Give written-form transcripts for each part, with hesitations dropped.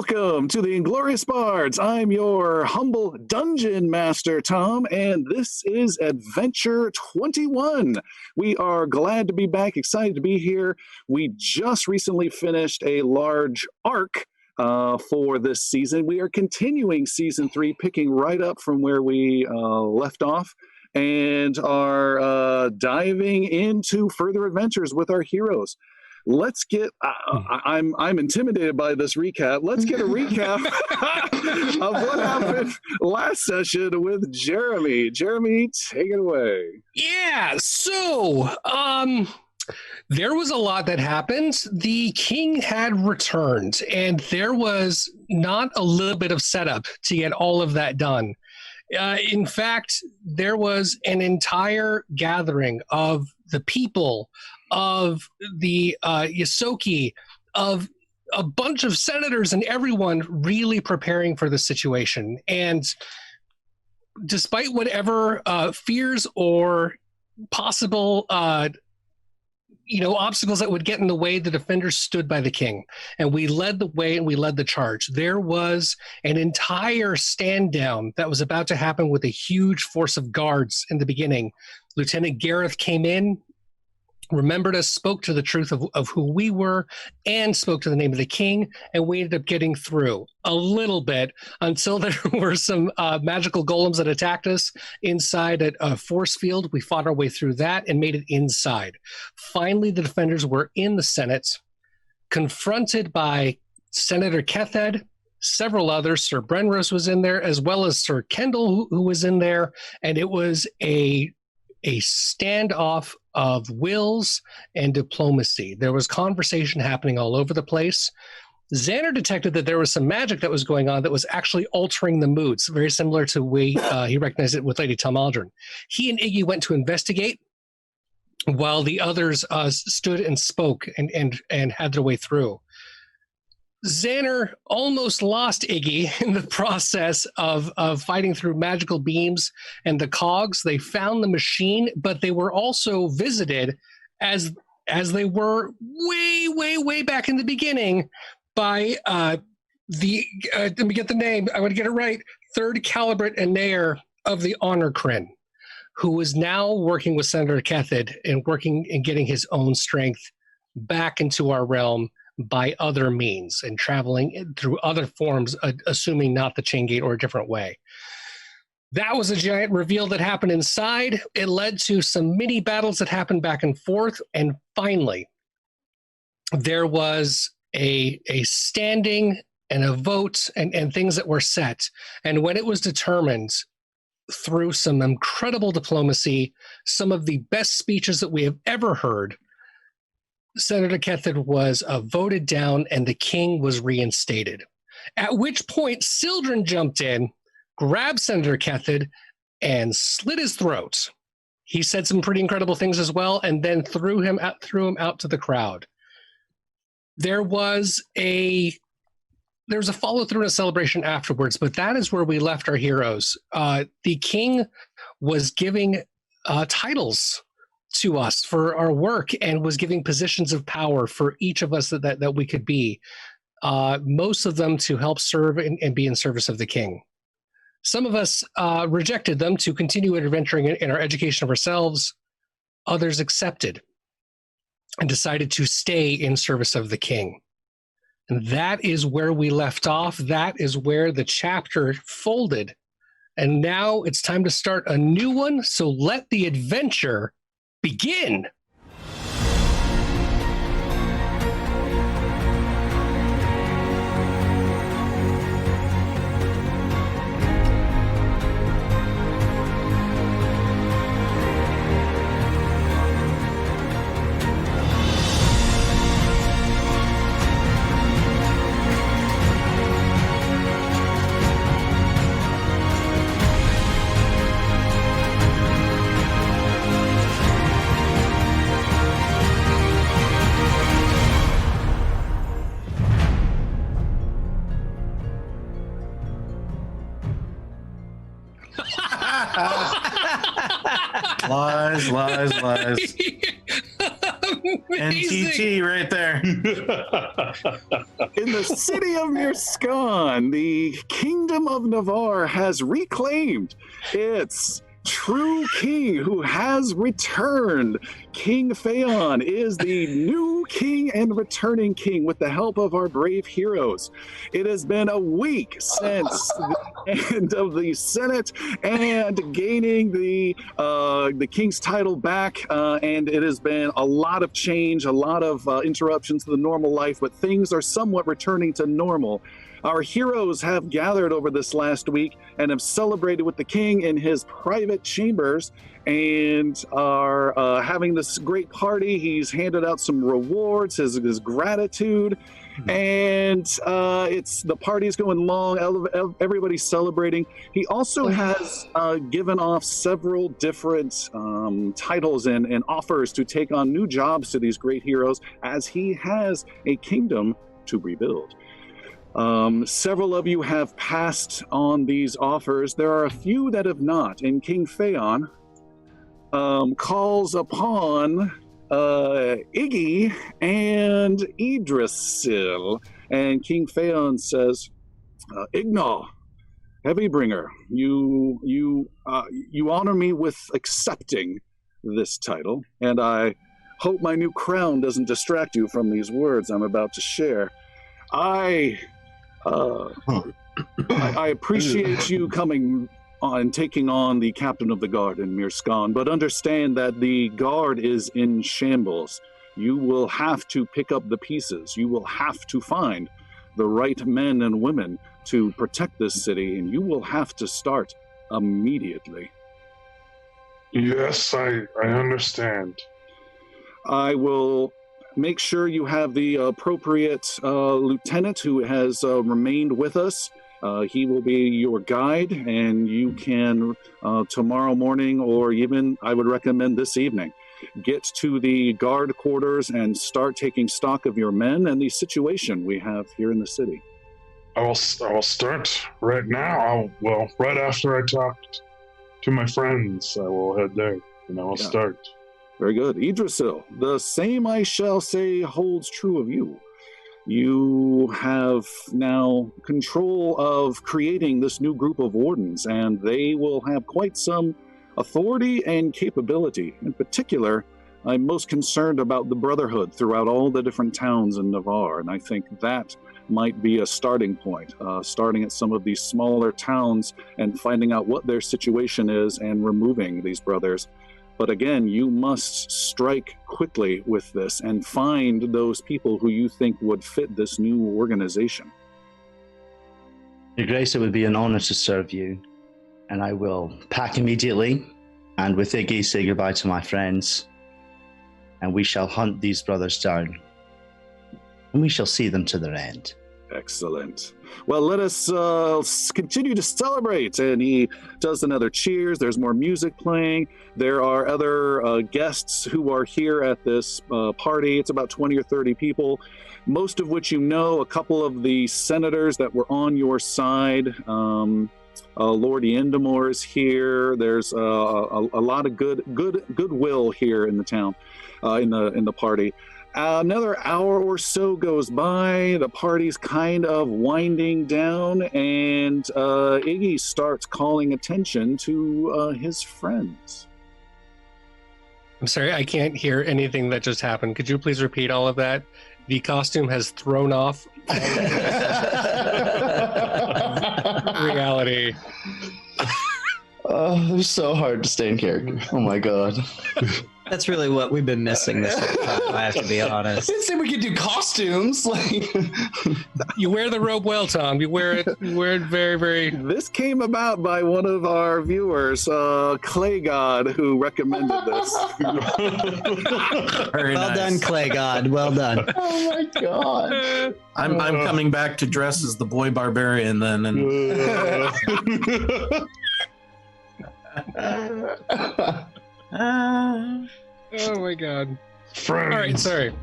Welcome to the Inglorious Bards. I'm your humble dungeon master, Tom, and this is Adventure 21. We are glad to be back, excited to be here. We just recently finished a large arc for this season. We are continuing Season 3, picking right up from where we left off, and are diving into further adventures with our heroes. Let's get. I'm intimidated by this recap. Let's get a recap of what happened last session with Jeremy. Jeremy, take it away. Yeah. So, there was a lot that happened. The king had returned, and there was not a little bit of setup to get all of that done. In fact, there was an entire gathering of the people, of the Yosoki, of a bunch of senators and everyone really preparing for the situation. And despite whatever fears or possible obstacles that would get in the way, the defenders stood by the king, and we led the way and we led the charge. There was an entire stand down that was about to happen with a huge force of guards in the beginning. Lieutenant Gareth came in, remembered us, spoke to the truth of who we were, and spoke to the name of the king, and we ended up getting through a little bit until there were some magical golems that attacked us inside at a force field. We fought our way through that and made it inside. Finally, the defenders were in the Senate, confronted by Senator Kethed, several others. Sir Brenros was in there, as well as Sir Kendall, who was in there, and it was a standoff of wills and diplomacy. There was conversation happening all over the place. Xander detected that there was some magic that was going on that was actually altering the moods, very similar to the way he recognized it with Lady Talmaldrin. He and Iggy went to investigate while the others stood and spoke and had their way through. Xander almost lost Iggy in the process of fighting through magical beams and the cogs. They found the machine, but they were also visited, as they were way back in the beginning, by let me get the name, I want to get it right, Third Calibret Aenair of the Honor Crin, who is now working with Senator Kethed and working and getting his own strength back into our realm by other means and traveling through other forms, assuming not the chain gate or a different way. That was a giant reveal that happened inside. It led to some mini battles that happened back and forth. And finally, there was a standing and a vote and things that were set. And when it was determined through some incredible diplomacy, some of the best speeches that we have ever heard, Senator Kethed was voted down and the king was reinstated. At which point, Sildren jumped in, grabbed Senator Kethed, and slit his throat. He said some pretty incredible things as well, and then threw him out to the crowd. There was a follow-through and a celebration afterwards, but that is where we left our heroes. The king was giving titles to us for our work and was giving positions of power for each of us that we could be, most of them to help serve and be in service of the king. Some of us rejected them to continue adventuring in our education of ourselves. Others accepted and decided to stay in service of the king. And that is where we left off. That is where the chapter folded. And now it's time to start a new one. So let the adventure begin. Lies. amazing. NTT right there. In the city of Mirskan, the Kingdom of Navarre has reclaimed its true king who has returned. King Feyon is the new king and returning king with the help of our brave heroes. It has been a week since the end of the Senate and gaining the king's title back, and it has been a lot of change, a lot of interruptions to the normal life, but things are somewhat returning to normal. Our heroes have gathered over this last week and have celebrated with the king in his private chambers and are having this great party. He's handed out some rewards, his gratitude, and the party's going long. Everybody's celebrating. He also has given off several different titles and offers to take on new jobs to these great heroes as he has a kingdom to rebuild. Several of you have passed on these offers. There are a few that have not, and King Feyon calls upon Iggy and Idrisil, and King Feyon says, Ignal, Heavybringer, you honor me with accepting this title, and I hope my new crown doesn't distract you from these words I'm about to share. I appreciate you coming on, taking on the captain of the guard in Mirskan, but understand that the guard is in shambles. You will have to pick up the pieces. You will have to find the right men and women to protect this city, and you will have to start immediately. Yes, I understand. I will make sure you have the appropriate lieutenant who has remained with us. He will be your guide, and you can, tomorrow morning, or even I would recommend this evening, get to the guard quarters and start taking stock of your men and the situation we have here in the city. I will start right now. Right after I talked to my friends, I will head there, and I will start. Very good. Idrisil, the same I shall say holds true of you. You have now control of creating this new group of wardens, and they will have quite some authority and capability. In particular, I'm most concerned about the brotherhood throughout all the different towns in Navarre, and I think that might be a starting point, starting at some of these smaller towns and finding out what their situation is and removing these brothers. But again, you must strike quickly with this and find those people who you think would fit this new organization. Your Grace, it would be an honor to serve you, and I will pack immediately, and with Iggy say goodbye to my friends, and we shall hunt these brothers down, and we shall see them to their end. Excellent. Well, let us continue to celebrate. And he does another cheers. There's more music playing. There are other guests who are here at this party. It's about 20 or 30 people, most of which you know. A couple of the senators that were on your side. Lord Yendamore is here. There's a lot of goodwill here in the town, in the party. Another hour or so goes by, the party's kind of winding down, and Iggy starts calling attention to his friends. I'm sorry, I can't hear anything that just happened. Could you please repeat all of that? The costume has thrown off reality. Oh, it was so hard to stay in character. Oh my god. That's really what we've been missing this whole time, I have to be honest. I didn't say we could do costumes. You wear the robe well, Tom. You wear it very, very... This came about by one of our viewers, Clay God, who recommended this. Very well done, Clay God. Well done. Oh my god. I'm coming back to dress as the boy barbarian then. Oh my god. Friends, All right, sorry.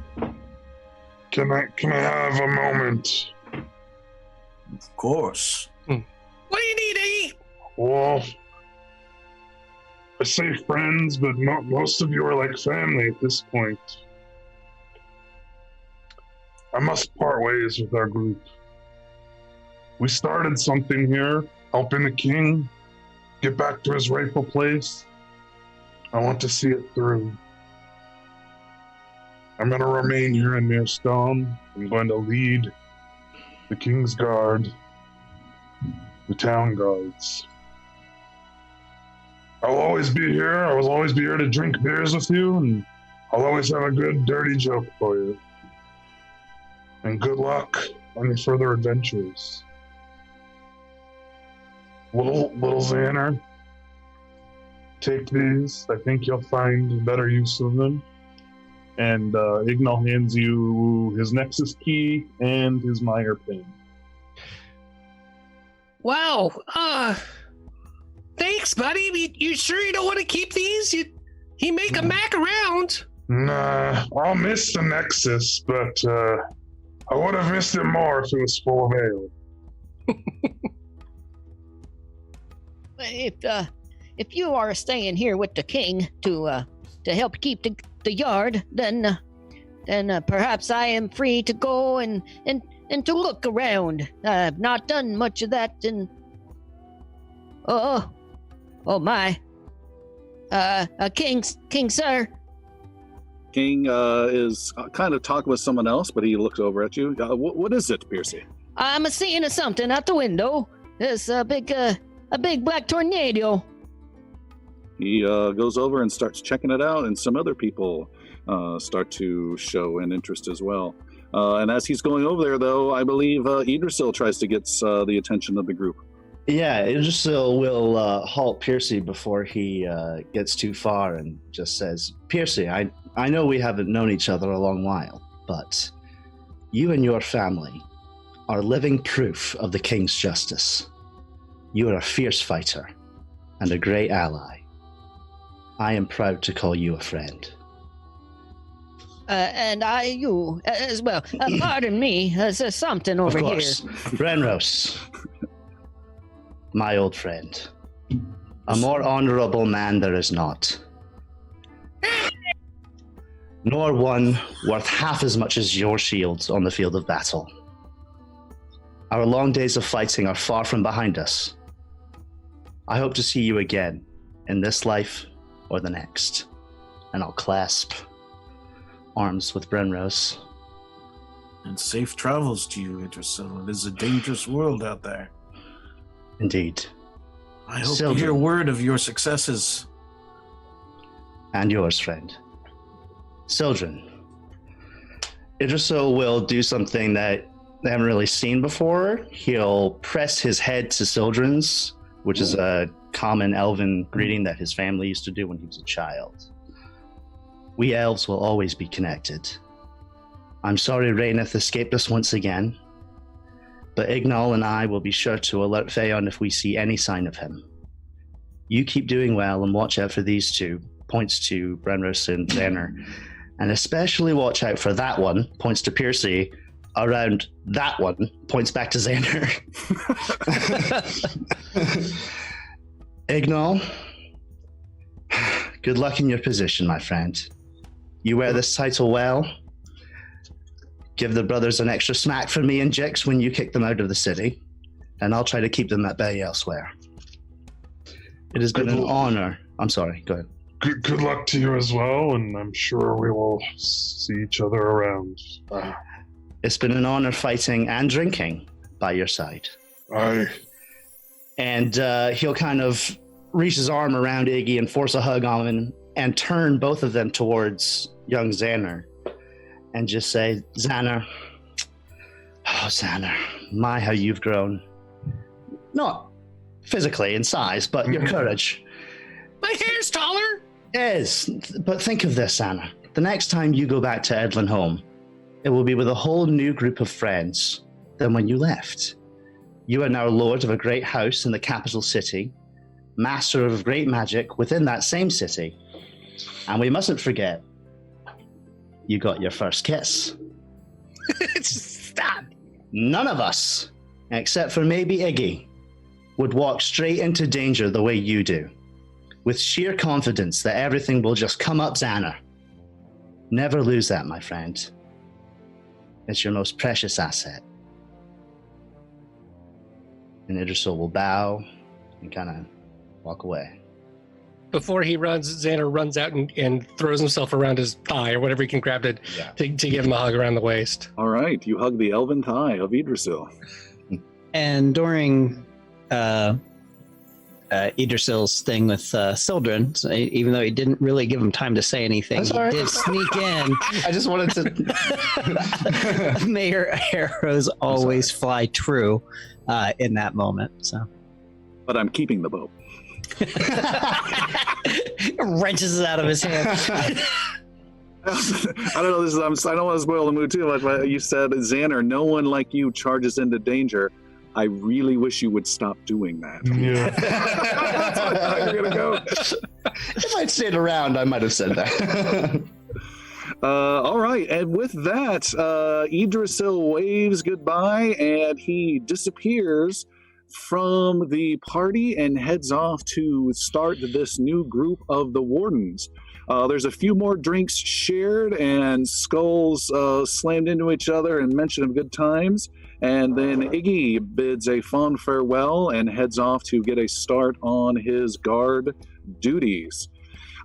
Can I have a moment? Of course. What do you need to eat? Well, I say friends, but most of you are like family at this point. I must part ways with our group. We started something here, helping the king get back to his rightful place. I want to see it through. I'm going to remain here in Mirstone. I'm going to lead the King's Guard, the town guards. I'll always be here. I will always be here to drink beers with you, and I'll always have a good dirty joke for you. And good luck on your further adventures. Little Xander, take these. I think you'll find better use of them. And Ignal hands you his Nexus key and his Meyer pin. Wow. Thanks, buddy. You sure you don't want to keep these? He make a Mac around. Nah, I'll miss the Nexus, but I would have missed it more if it was full of ale. If you are staying here with the king to help keep the yard, then perhaps I am free to go and to look around. I've not done much of that in. Oh my. King sir. King is kind of talking with someone else, but he looks over at you. What is it, Piercy? I'm seeing something out the window. There's a big black tornado. He goes over and starts checking it out, and some other people start to show an interest as well. And as he's going over there, though, I believe Idrisil tries to get the attention of the group. Yeah, Idrisil will halt Piercy before he gets too far and just says, Piercy, I know we haven't known each other a long while, but you and your family are living proof of the king's justice. You are a fierce fighter and a great ally. I am proud to call you a friend. And you as well. Pardon me, there's something over of here. course. Brenros, my old friend. A more honorable man there is not. Nor one worth half as much as your shields on the field of battle. Our long days of fighting are far from behind us. I hope to see you again in this life or the next. And I'll clasp arms with Brenros. And safe travels to you, Idrisil. It is a dangerous world out there. Indeed. I hope Sildren. to hear word of your successes. And yours, friend. Sildren. Idrisil will do something that they haven't really seen before. He'll press his head to Sildren's, which is a common elven greeting that his family used to do when he was a child. We elves will always be connected. I'm sorry Raineth escaped us once again, but Ignal and I will be sure to alert Feyon if we see any sign of him. You keep doing well and watch out for these two, points to Brenros and Xander, and especially watch out for that one, points to Piercy, around that one, points back to Xander. Ignal, good luck in your position, my friend. You wear this title well. Give the brothers an extra smack for me and Jix when you kick them out of the city, and I'll try to keep them at bay elsewhere. It has been an honor. I'm sorry, go ahead. Good luck to you as well, and I'm sure we will see each other around. It's been an honor fighting and drinking by your side. Aye. And he'll kind of reach his arm around Iggy and force a hug on him and turn both of them towards young Xander and just say, Xander, oh, Xander, my, how you've grown. Not physically in size, but your courage. My hair's taller. Is, but think of this, Xander. The next time you go back to Edlin home, it will be with a whole new group of friends than when you left. You are now lord of a great house in the capital city, master of great magic within that same city. And we mustn't forget, you got your first kiss. Stop. None of us, except for maybe Iggy, would walk straight into danger the way you do, with sheer confidence that everything will just come up Xander. Never lose that, my friend. as your most precious asset. And Idrisil will bow and kind of walk away. Before he runs, Xander runs out and throws himself around his thigh or whatever he can grab to give him a hug around the waist. All right, you hug the elven thigh of Idrisil. And during Idrisil's thing with Sildren, so even though he didn't really give him time to say anything, he did sneak in. I just wanted to. May your arrows always fly true in that moment. So, But I'm keeping the bow. wrenches it out of his hand. I don't know. I don't want to spoil the mood too much. But you said, Xander, no one like you charges into danger. I really wish you would stop doing that. Yeah. That's what I thought you were gonna go. If I'd stayed around, I might have said that. All right, and with that, Idrisil waves goodbye, and he disappears from the party and heads off to start this new group of the Wardens. There's a few more drinks shared and skulls slammed into each other and mention of good times. And then Iggy bids a fond farewell and heads off to get a start on his guard duties.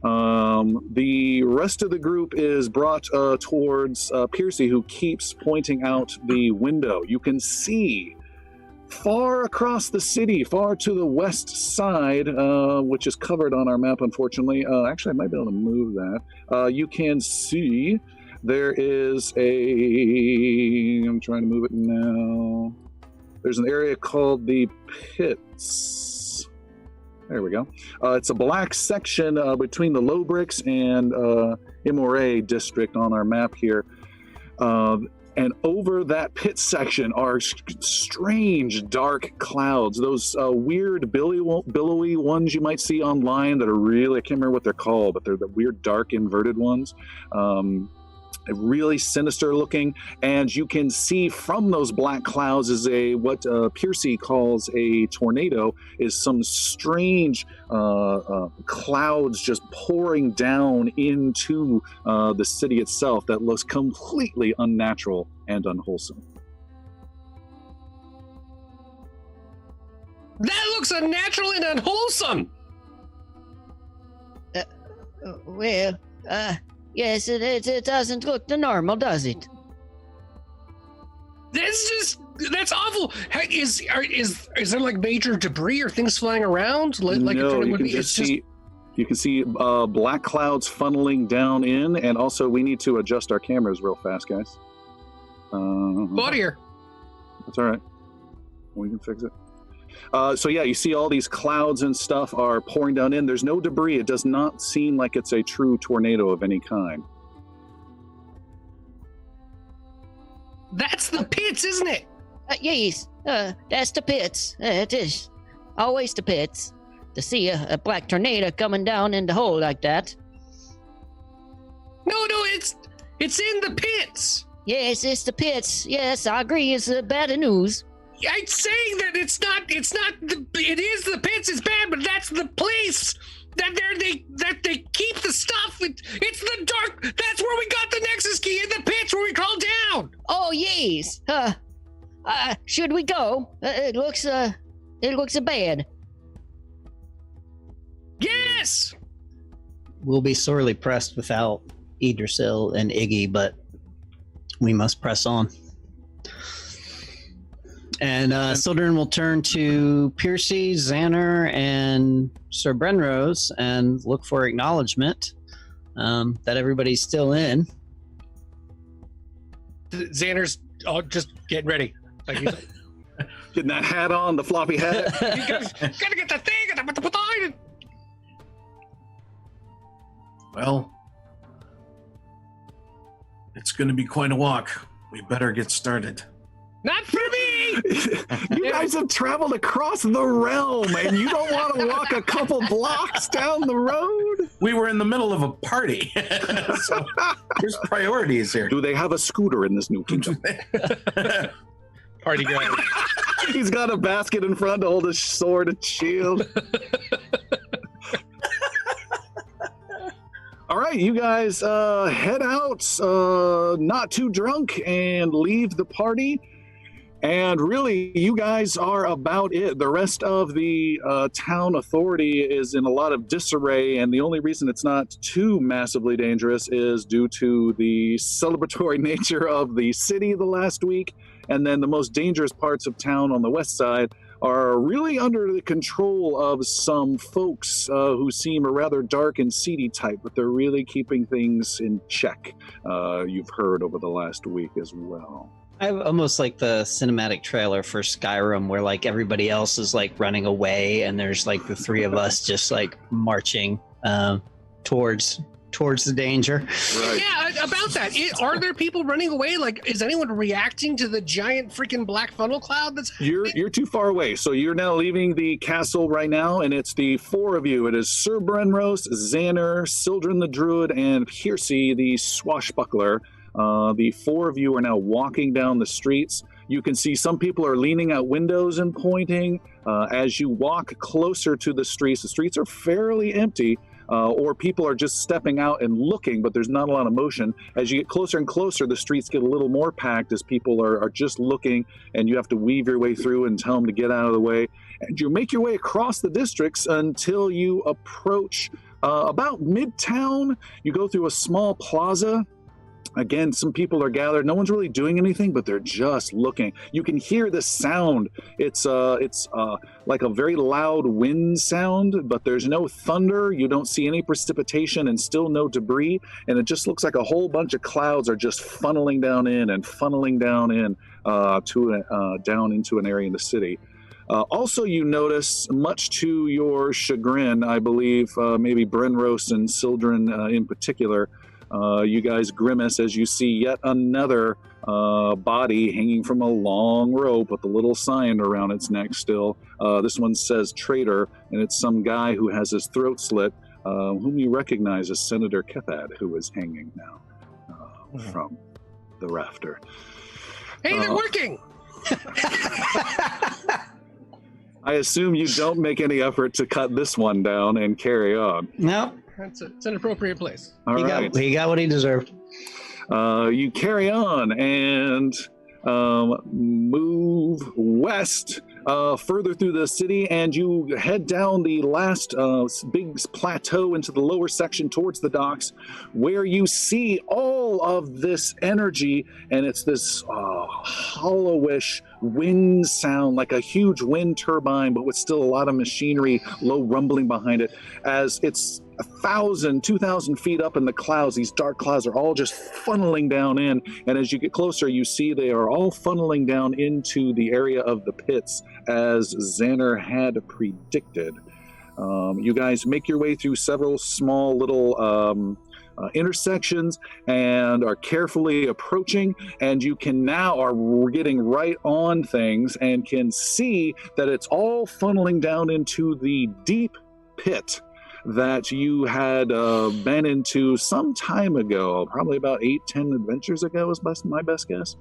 The rest of the group is brought towards Piercy, who keeps pointing out the window. You can see far across the city, far to the west side, which is covered on our map, unfortunately. Actually, I might be able to move that. You can see there is I'm trying to move it now. There's an area called the Pits. There we go. It's a black section between the Low Bricks and Imore district on our map here. And over that pit section are strange, dark clouds. Those weird billowy ones you might see online that are really, I can't remember what they're called, but they're the weird, dark, inverted ones. Really sinister looking. And you can see from those black clouds is what Piercy calls a tornado, is some strange clouds just pouring down into the city itself that looks completely unnatural and unwholesome. That looks unnatural and unwholesome! Yes, it doesn't look normal, does it? That's awful. Is there like major debris or things flying around? No, you can see black clouds funneling down in, and also we need to adjust our cameras real fast, guys. Go here. That's all right. We can fix it. So yeah, you see all these clouds and stuff are pouring down in. There's no debris. It does not seem like it's a true tornado of any kind. That's the pits, isn't it? Yes, that's the Pits. It is always the Pits. To see a black tornado coming down in the hole like that. No, it's in the pits. Yes, it's the Pits. Yes, I agree. It's bad news. I'm saying that it is the pits. It's bad, but that's the place that they keep the stuff. It's the dark. That's where we got the Nexus key, in the pits where we crawled down. Oh yes. Should we go? It looks bad. Yes. We'll be sorely pressed without Idrisil and Iggy, but we must press on. And Sildren will turn to Piercy, Xander, and Sir Brenrose and look for acknowledgement that everybody's still in. Xander's just getting ready. Like he's Getting that hat on, the floppy hat. you gotta get the thing. Well, it's going to be quite a walk. We better get started. Not for me. You guys have traveled across the realm, and you don't want to walk a couple blocks down the road? We were in the middle of a party. So there's priorities here. Do they have a scooter in this new kingdom? Party guy. He's got a basket in front to hold his sword and shield. All right. right, you guys head out, not too drunk, and leave the party. And really, you guys are about it. The rest of the town authority is in a lot of disarray, and the only reason it's not too massively dangerous is due to the celebratory nature of the city the last week. And then the most dangerous parts of town on the west side are really under the control of some folks who seem a rather dark and seedy type, but they're really keeping things in check. You've heard over the last week as well. I almost like the cinematic trailer for Skyrim where like everybody else is like running away and there's like the three of us just like marching towards the danger. Right. Yeah, about that. Are there people running away? Like, is anyone reacting to the giant freaking black funnel cloud that's happening? You're too far away. So you're now leaving the castle right now, and it's the four of you. It is Sir Brenros, Xander, Sildren the Druid, and Piercy the Swashbuckler. The four of you are now walking down the streets. You can see some people are leaning out windows and pointing. As you walk closer to the streets are fairly empty, or people are just stepping out and looking, but there's not a lot of motion. As you get closer and closer, the streets get a little more packed as people are just looking, and you have to weave your way through and tell them to get out of the way. And you make your way across the districts until you approach about Midtown. You go through a small plaza. Again, some people are gathered. No one's really doing anything, but they're just looking. You can hear the sound. It's like a very loud wind sound, but there's no thunder. You don't see any precipitation and still no debris. And it just looks like a whole bunch of clouds are just funneling down in and funneling down in down into an area in the city. Also, you notice, much to your chagrin, I believe, maybe Brenros and Sildren in particular, you guys grimace as you see yet another body hanging from a long rope with a little sign around its neck still. This one says traitor, and it's some guy who has his throat slit, whom you recognize as Senator Kethad, who is hanging now from the rafter. Hey, they're working! I assume you don't make any effort to cut this one down and carry on. No, It's an appropriate place. All right. he got what he deserved. You carry on and move west further through the city, and you head down the last big plateau into the lower section towards the docks, where you see all of this energy, and it's this hollowish wind sound, like a huge wind turbine, but with still a lot of machinery, low rumbling behind it, as it's 1,000, 2,000 feet up in the clouds. These dark clouds are all just funneling down in, and as you get closer, you see they are all funneling down into the area of the pits, as Xander had predicted. You guys make your way through several small little intersections and are carefully approaching, and you can now are getting right on things and can see that it's all funneling down into the deep pit that you had been into some time ago, probably about 8-10 adventures ago is my best guess.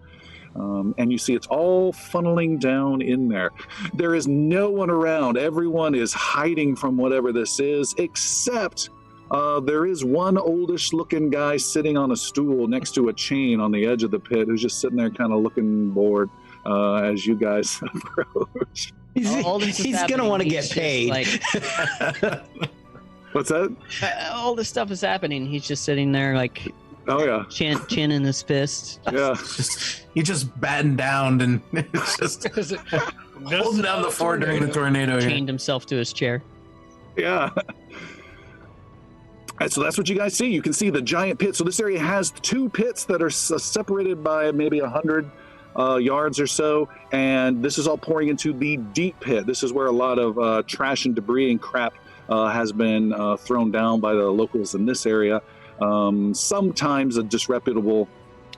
And you see it's all funneling down in there. There is no one around. Everyone is hiding from whatever this is, except there is one oldish looking guy sitting on a stool next to a chain on the edge of the pit, who's just sitting there kind of looking bored as you guys approach. He's going to want to get paid. What's that? All this stuff is happening. He's just sitting there, like, Oh yeah, chin in his fist. yeah. He just battened down and just holding down the fort during the tornado. Chained himself to his chair. Yeah. And so that's what you guys see. You can see the giant pit. So this area has two pits that are separated by maybe 100 yards or so, and this is all pouring into the deep pit. This is where a lot of trash and debris and crap has been thrown down by the locals in this area. Sometimes a disreputable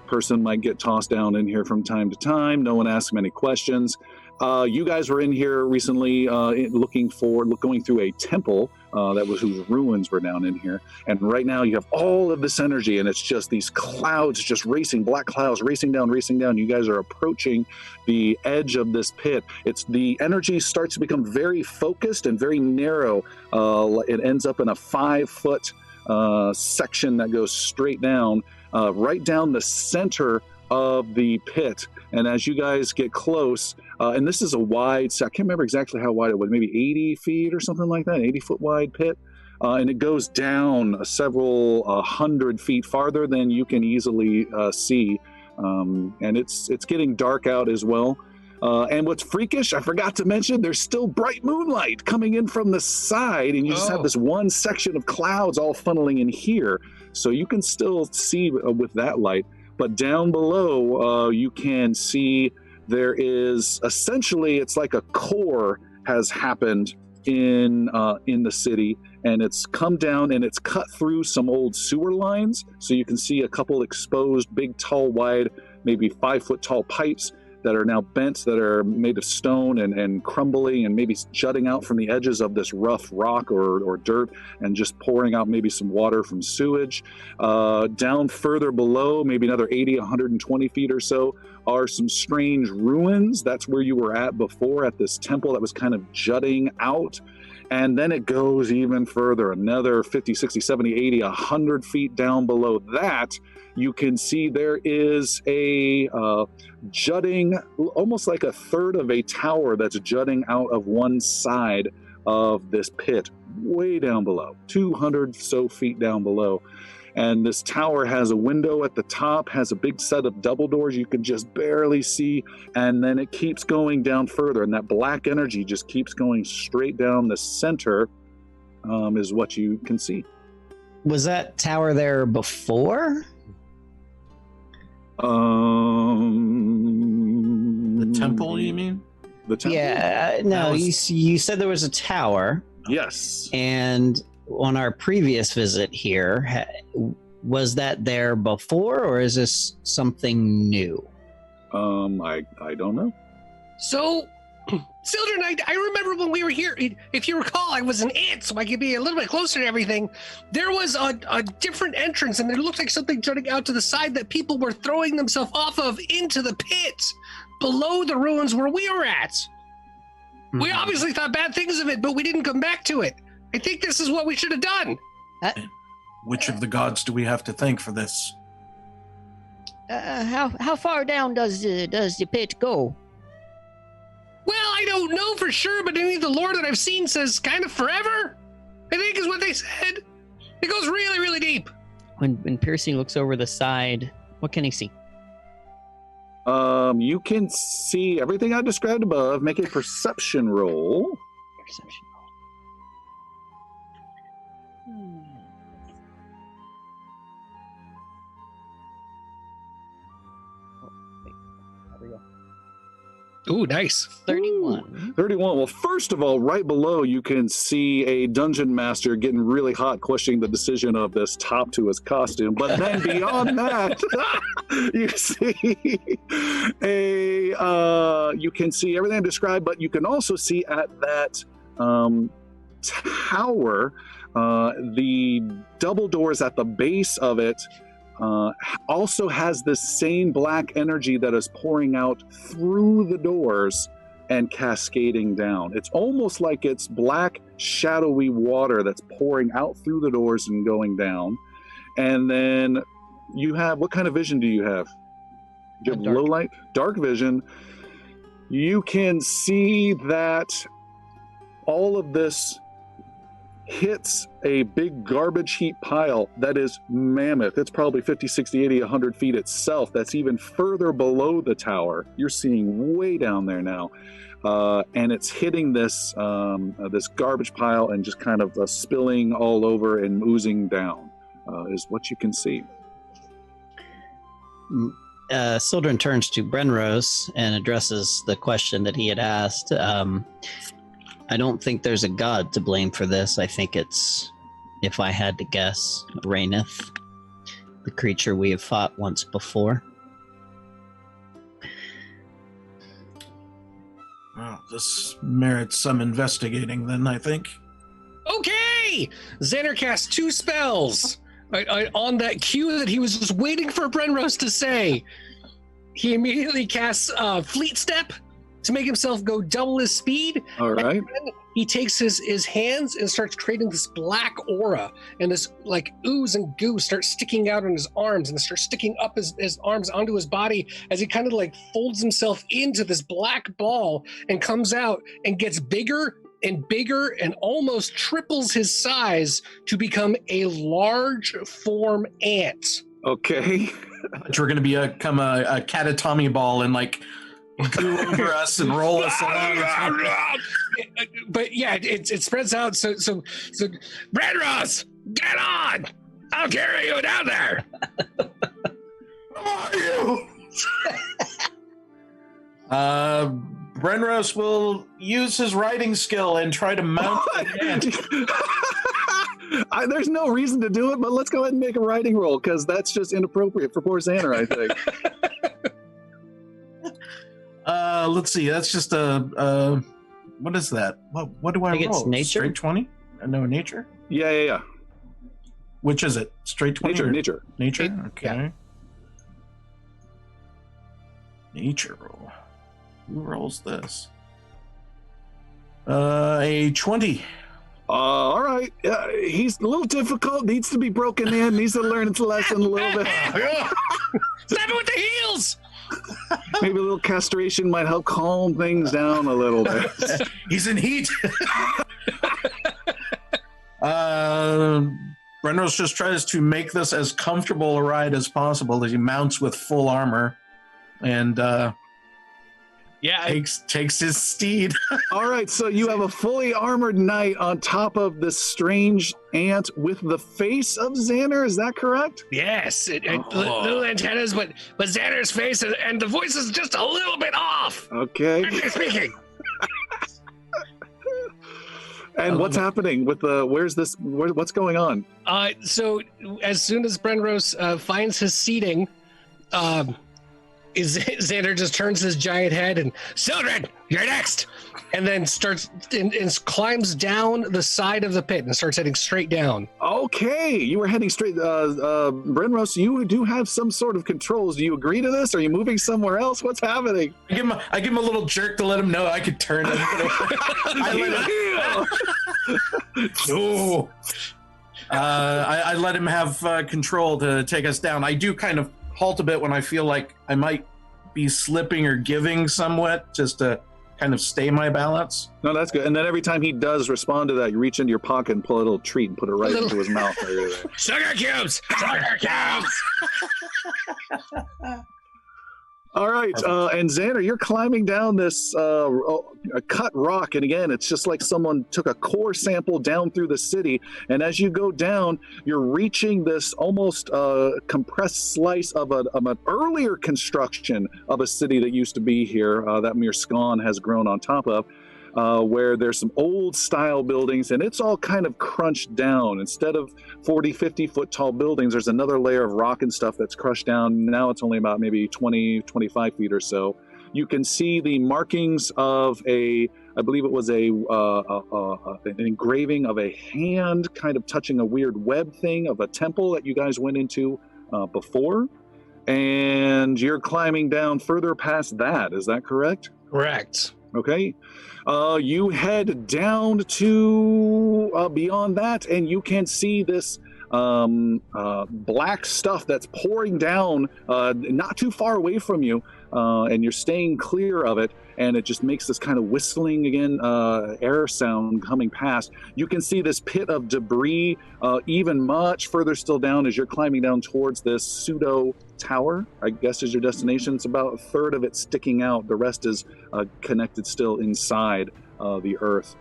person might get tossed down in here from time to time. No one asks many questions. You guys were in here recently going through a temple whose ruins were down in here. And right now you have all of this energy, and it's just these clouds just racing, black clouds racing down. You guys are approaching the edge of this pit. The energy starts to become very focused and very narrow. It ends up in a 5-foot section that goes straight down, right down the center of the pit. And as you guys get close, and this is a wide, I can't remember exactly how wide it was, maybe 80 feet or something like that, 80-foot wide pit. And it goes down several 100 feet farther than you can easily see. And it's getting dark out as well. And what's freakish, I forgot to mention, there's still bright moonlight coming in from the side, and you just have this one section of clouds all funneling in here. So you can still see with that light. But down below, you can see there is essentially, it's like a core has happened in the city, and it's come down and it's cut through some old sewer lines. So you can see a couple exposed, big, tall, wide, maybe 5-foot tall pipes that are now bent, that are made of stone and crumbling and maybe jutting out from the edges of this rough rock or dirt, and just pouring out maybe some water from sewage. Down further below, maybe another 80, 120 feet or so, are some strange ruins. That's where you were at before, at this temple that was kind of jutting out. And then it goes even further, another 50, 60, 70, 80, 100 feet down below that. You can see there is a jutting, almost like a third of a tower that's jutting out of one side of this pit, way down below, 200 so feet down below. And this tower has a window at the top, has a big set of double doors you can just barely see, and then it keeps going down further, and that black energy just keeps going straight down the center, is what you can see. Was that tower there before? The temple, you mean? The temple? Yeah, no, you said there was a tower. Yes. And on our previous visit here, was that there before, or is this something new? I don't know. So, Sildren, I remember when we were here, if you recall, I was an ant, so I could be a little bit closer to everything. There was a different entrance, and it looked like something jutting out to the side that people were throwing themselves off of into the pit below the ruins where we were at. Mm-hmm. We obviously thought bad things of it, but we didn't come back to it. I think this is what we should have done. Which of the gods do we have to thank for this? How far down does the pit go? Well, I don't know for sure, but any of the lore that I've seen says kind of forever, I think is what they said. It goes really, really deep. When Piercy looks over the side, what can he see? You can see everything I described above. Make a perception roll. Perception roll. Ooh, nice. 31. 31. Well, first of all, right below, you can see a dungeon master getting really hot, questioning the decision of this top to his costume. But then beyond that, you see you can see everything I described, but you can also see at that tower, the double doors at the base of it also has this same black energy that is pouring out through the doors and cascading down. It's almost like it's black, shadowy water that's pouring out through the doors and going down. And then you have, what kind of vision do you have? Do you have low light? Dark vision. You can see that all of this hits a big garbage heap pile that is mammoth. It's probably 50, 60, 80, 100 feet itself. That's even further below the tower. You're seeing way down there now. And it's hitting this this garbage pile and just kind of spilling all over and oozing down is what you can see. Sildren turns to Brenrose and addresses the question that he had asked. I don't think there's a god to blame for this. I think it's, if I had to guess, Raineth, the creature we have fought once before. Well, this merits some investigating then, I think. Okay! Xander cast 2 spells on that cue that he was just waiting for Brenrose to say. He immediately casts Fleet Step to make himself go double his speed. All right. And then he takes his hands and starts creating this black aura, and this like ooze and goo starts sticking out on his arms, and starts sticking up his arms onto his body as he kind of like folds himself into this black ball and comes out and gets bigger and bigger and almost triples his size to become a large form ant. Okay. But we're going to become a catatami ball and like go over us and roll us along. But yeah, it spreads out. So Brenros, get on! I'll carry you down there. Who are you? Brenros will use his riding skill and try to mount the ant. There's no reason to do it, but let's go ahead and make a riding roll, because that's just inappropriate for poor Xander, I think. Let's see. That's just a what is that? What do I think roll? it's nature? Straight 20? No, nature? Yeah. Which is it? Straight 20? Nature. Nature? Okay. Yeah. Nature roll. Who rolls this? A 20. All right. He's a little difficult. Needs to be broken in. Needs to learn its lesson a little bit. Stab it with the heels! Maybe a little castration might help calm things down a little bit. He's in heat. Brenros just tries to make this as comfortable a ride as possible as he mounts with full armor, and takes his steed. All right, so you have a fully armored knight on top of this strange ant with the face of Xander. Is that correct? Yes, little antennas, but Xander's face and the voice is just a little bit off. Okay. Speaking. And what's happening with what's going on? So as soon as Brenros finds his seating, Xander just turns his giant head and, Sildred, you're next! And then starts and climbs down the side of the pit and starts heading straight down. Okay, you were heading straight. Brenros, you do have some sort of controls. Do you agree to this? Are you moving somewhere else? What's happening? I give him a little jerk to let him know I could turn him. I let him have control to take us down. I do kind of halt a bit when I feel like I might be slipping or giving somewhat, just to kind of stay my balance. No, that's good. And then every time he does respond to that, you reach into your pocket and pull a little treat and put it right into his mouth. Sugar cubes! Sugar cubes! All right, and Xander, you're climbing down this a cut rock, and again, it's just like someone took a core sample down through the city, and as you go down, you're reaching this almost compressed slice of an earlier construction of a city that used to be here, that Mirskan has grown on top of, where there's some old style buildings, and it's all kind of crunched down. Instead of 40, 50 foot tall buildings, there's another layer of rock and stuff that's crushed down. Now it's only about maybe 20, 25 feet or so. You can see the markings of I believe it was an engraving of a hand kind of touching a weird web thing of a temple that you guys went into before. And you're climbing down further past that. Is that correct? Correct. Okay. You head down to beyond that, and you can see this black stuff that's pouring down not too far away from you, and you're staying clear of it, and it just makes this kind of whistling again air sound coming past. You can see this pit of debris even much further still down as you're climbing down towards this pseudo tower, I guess is your destination. It's about a third of it sticking out. The rest is connected still inside the earth.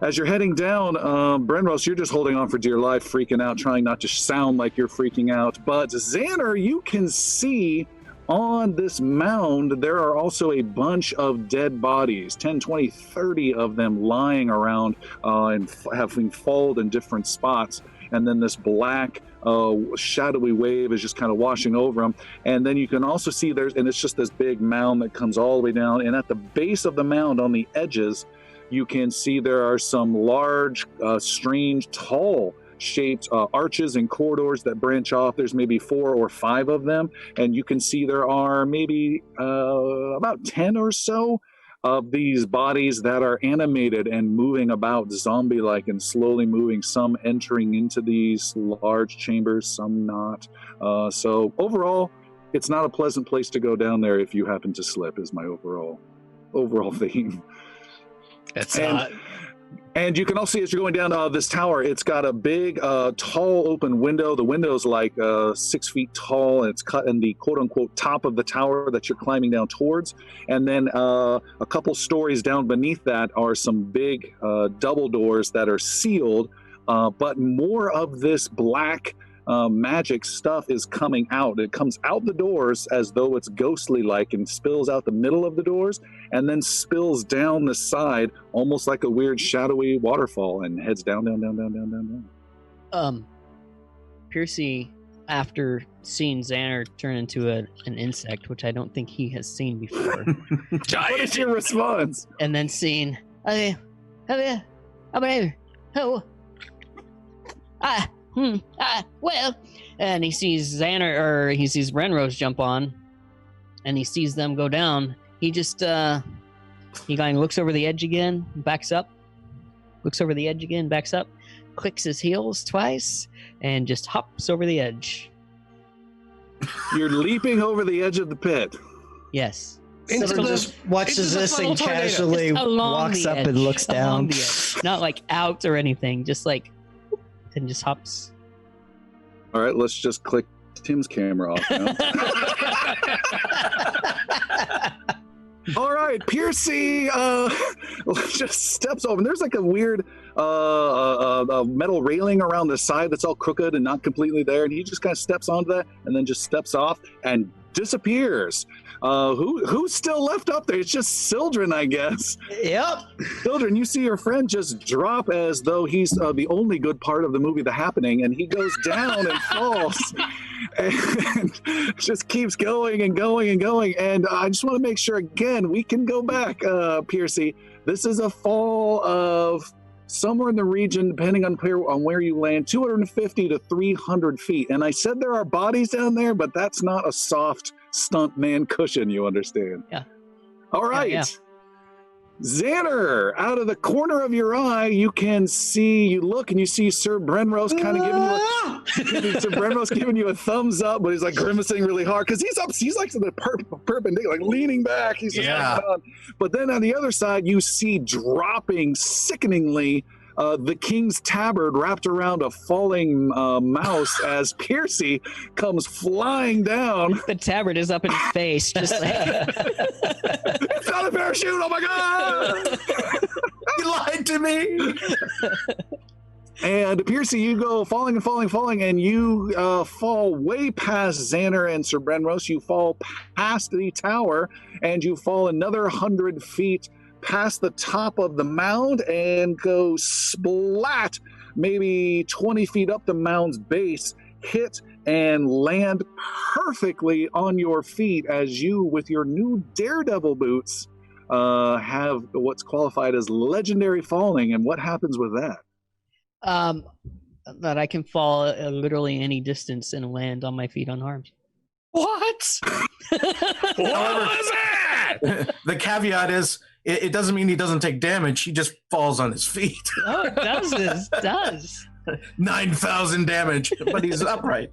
As you're heading down, Brenros, you're just holding on for dear life, freaking out, trying not to sound like you're freaking out. But Xander, you can see on this mound, there are also a bunch of dead bodies, 10, 20, 30 of them lying around and having fallen in different spots. And then this black shadowy wave is just kind of washing over them. And then you can also see and it's just this big mound that comes all the way down. And at the base of the mound on the edges, you can see there are some large, strange, tall shaped arches and corridors that branch off. There's maybe 4 or 5 of them. And you can see there are maybe about 10 or so of these bodies that are animated and moving about zombie-like and slowly moving, some entering into these large chambers, some not. So overall, it's not a pleasant place to go down there if you happen to slip, is my overall theme. It's And you can also see as you're going down this tower, it's got a big, tall open window. The window's like 6 feet tall, and it's cut in the quote-unquote top of the tower that you're climbing down towards. And then a couple stories down beneath that are some big double doors that are sealed, but more of this black magic stuff is coming out. It comes out the doors as though it's ghostly-like and spills out the middle of the doors and then spills down the side almost like a weird shadowy waterfall and heads down. Piercy, after seeing Xander turn into an insect, which I don't think he has seen before, What is your response? and then seeing Well, and he sees Xander, or he sees Renrose jump on, and he sees them go down. He just he kind of looks over the edge again, backs up, clicks his heels twice, and just hops over the edge. You're leaping over the edge of the pit. Yes. Someone just watches this and casually Just along walks the up edge, and looks along down. the edge. Not like out or anything, just like, and just hops. All right, let's just click Tim's camera off now. All right, Piercy just steps over. And there's like a weird metal railing around the side that's all crooked and not completely there. And he just kind of steps onto that and then just steps off and disappears. Who's still left up there? It's just Sildren, I guess. Yep. Sildren, you see your friend just drop as though he's the only good part of the movie, The Happening, and he goes down and falls and just keeps going and going and going. And I just want to make sure, again, we can go back, Piercy. This is a fall of somewhere in the region, depending on where you land, 250 to 300 feet. And I said there are bodies down there, but that's not a soft stunt man cushion, you understand? Yeah. All right. Yeah. Xander, out of the corner of your eye, you can see, you look and you see Sir Brenrose kind of giving you a thumbs up, but he's like grimacing really hard because he's like to the perpendicular, like leaning back. He's just but then on the other side, you see dropping sickeningly the king's tabard wrapped around a falling mouse as Piercy comes flying down. The tabard is up in his face, just like, It's not a parachute! Oh my god! You lied to me. And Piercy, you go falling and falling, falling, and you fall way past Xander and Sir Brenrose. You fall past the tower, and you fall another 100 feet past the top of the mound and go splat, maybe 20 feet up the mound's base, hit and land perfectly on your feet as you, with your new daredevil boots, have what's qualified as legendary falling. And what happens with that? that I can fall literally any distance and land on my feet unharmed. What? What was that? The caveat is it doesn't mean he doesn't take damage. He just falls on his feet. Oh, it does. It does. 9,000 damage, but he's upright.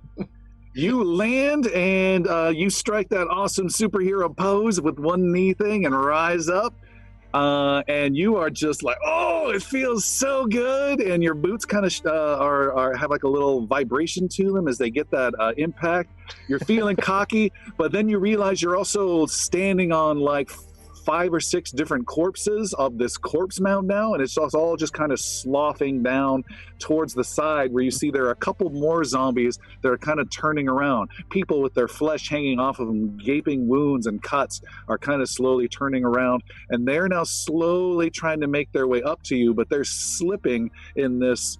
You land and you strike that awesome superhero pose with one knee thing and rise up. And you are just like, oh, it feels so good. And your boots kind of have like a little vibration to them as they get that impact. You're feeling cocky, but then you realize you're also standing on like 5 or 6 different corpses of this corpse mound now, and it's all just kind of sloughing down towards the side where you see there are a couple more zombies that are kind of turning around. People with their flesh hanging off of them, gaping wounds and cuts are kind of slowly turning around, and they're now slowly trying to make their way up to you, but they're slipping in this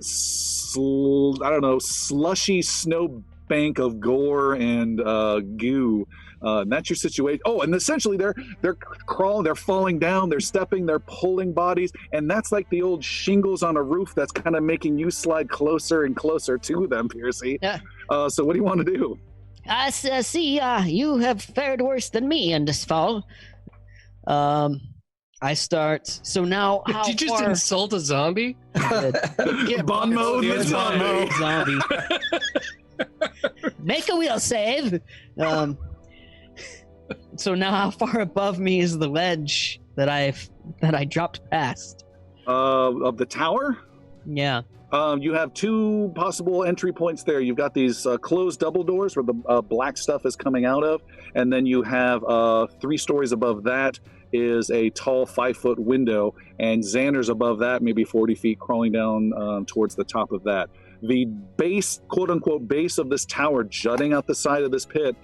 slushy snow bank of gore and goo. And that's your situation. Oh, and essentially they're crawling, they're falling down, they're stepping, they're pulling bodies, and that's like the old shingles on a roof that's kind of making you slide closer and closer to them, Piercy. Yeah. So what do you want to do? I see you have fared worse than me in this fall. I start. So now, how Did you just far? insult a zombie? Bond mode. It's Bond mode. zombie. Make a will save. So now, how far above me is the ledge that I dropped past? Of the tower? Yeah. You have two possible entry points there. You've got these closed double doors where the black stuff is coming out of, and then you have 3 stories above that is a tall 5-foot window, and Xander's above that, maybe 40 feet, crawling down towards the top of that. The base, quote-unquote, base of this tower jutting out the side of this pit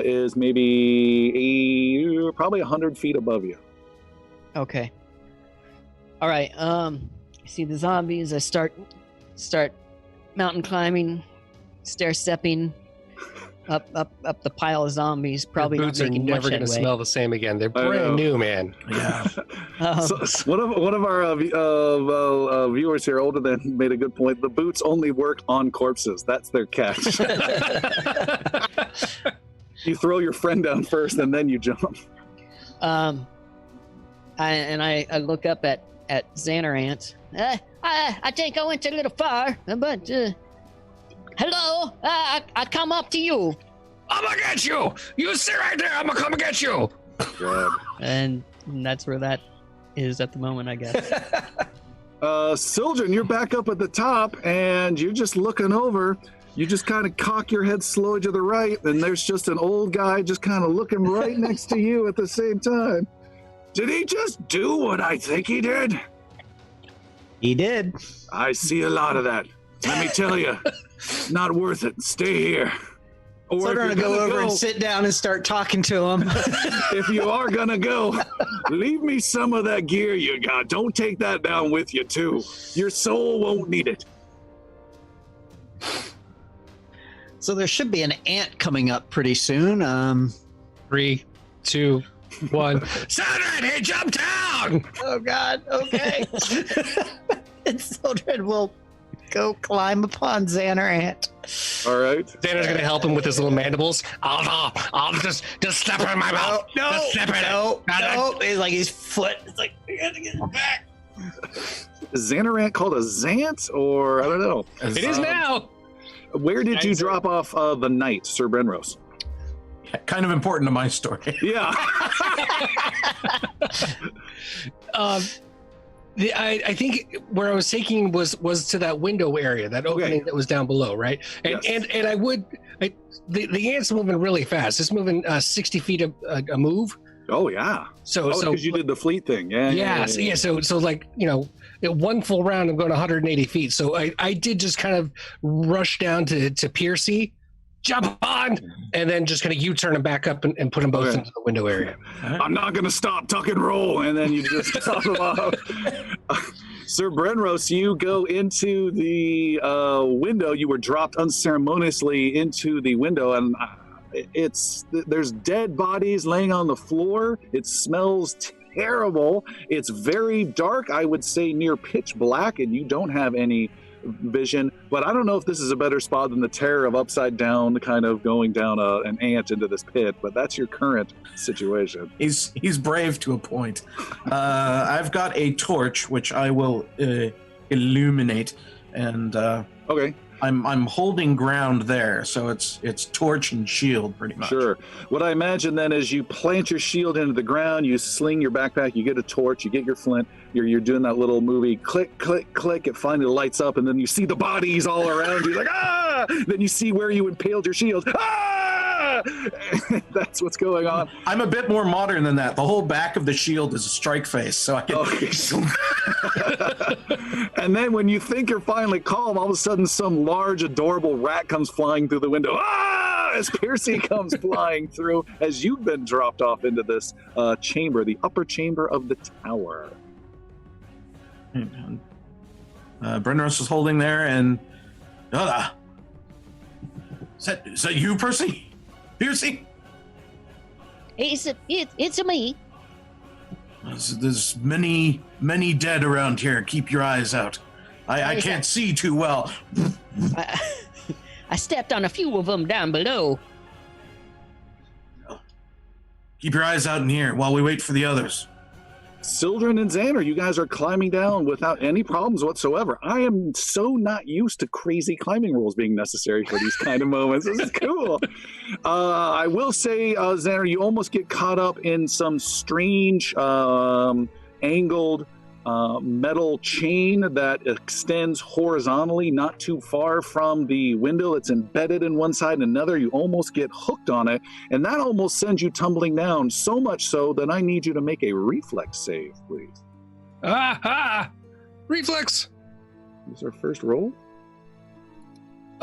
is maybe probably 100 feet above you. Okay. All right. I see the zombies. I start mountain climbing, stair stepping up the pile of zombies. Probably Your not boots are making never much going to headway. smell the same again. They're I know. brand new, man. Yeah. So, one of our viewers here, older than, made a good point. The boots only work on corpses. That's their catch. You throw your friend down first, and then you jump. I look up at Xanarant. I think I went a little far, but hello, I come up to you. I'm going to get you. You sit right there. I'm going to come and get you. God. And that's where that is at the moment, I guess. Sildren, you're back up at the top, and you're just looking over. You just kind of cock your head slowly to the right, and there's just an old guy just kind of looking right next to you at the same time. Did he just do what I think he did? He did. I see a lot of that. Let me tell you, not worth it. Stay here. Or So if I'm you're gonna go gonna over and sit down and start talking to him. if you are gonna go, leave me some of that gear you got. Don't take that down with you too. Your soul won't need it. So there should be an ant coming up pretty soon. 3, 2, 1. Saturn, he jumped down. Oh God. Okay. And Sildred will go climb upon Xanarant. All right. Xander's going to help him with his little mandibles. I'll just slap her in my mouth. Just slap her. No. It's like his foot. It's like, I gotta get it back. Is Xanarant called a Xant, or I don't know? It is now. Where did you drop off the knight, Sir Brenros? Kind of important to my story. Yeah. I think where I was taking was to that window area, that opening that was down below, right? And Yes. and I would the ant's moving really fast. It's moving 60 feet a move. Oh yeah. So because you did the fleet thing. Yeah. So like, you know, one full round I'm going 180 feet. So I did just kind of rush down to Piercy, jump on, and then just kind of U-turn them back up and put them both into the window area. I'm not gonna stop, tuck and roll, and then you just top them off. Sir Brenros, you go into the window. You were dropped unceremoniously into the window, and there's dead bodies laying on the floor. It smells terrible. It's very dark. I would say near pitch black, and you don't have any vision. But I don't know if this is a better spot than the terror of upside down, kind of going down an ant into this pit. But that's your current situation. He's brave to a point. I've got a torch which I will illuminate, and Okay. I'm holding ground there, so it's torch and shield pretty much. Sure. What I imagine then is you plant your shield into the ground, you sling your backpack, you get a torch, you get your flint, you're doing that little movie, click, click, click, it finally lights up, and then you see the bodies all around you, like, ah! Then you see where you impaled your shield. Ah! That's what's going on. I'm a bit more modern than that. The whole back of the shield is a strike face, so I can... Okay. And then when you think you're finally calm, all of a sudden some large, adorable rat comes flying through the window. Ah! As Piercy comes flying through, as you've been dropped off into this chamber, the upper chamber of the tower. Brenros is holding there, and... Is that you, Percy? Piercy? It's me. There's many dead around here. Keep your eyes out. I can't see too well. I stepped on a few of them down below. Keep your eyes out in here while we wait for the others. Sildren and Xander, you guys are climbing down without any problems whatsoever. I am so not used to crazy climbing rules being necessary for these kind of moments. This is cool. I will say, Xander, you almost get caught up in some strange angled metal chain that extends horizontally not too far from the window. It's embedded in one side and another. You almost get hooked on it, and that almost sends you tumbling down, so much so that I need you to make a reflex save, please. Reflex. This is our first roll.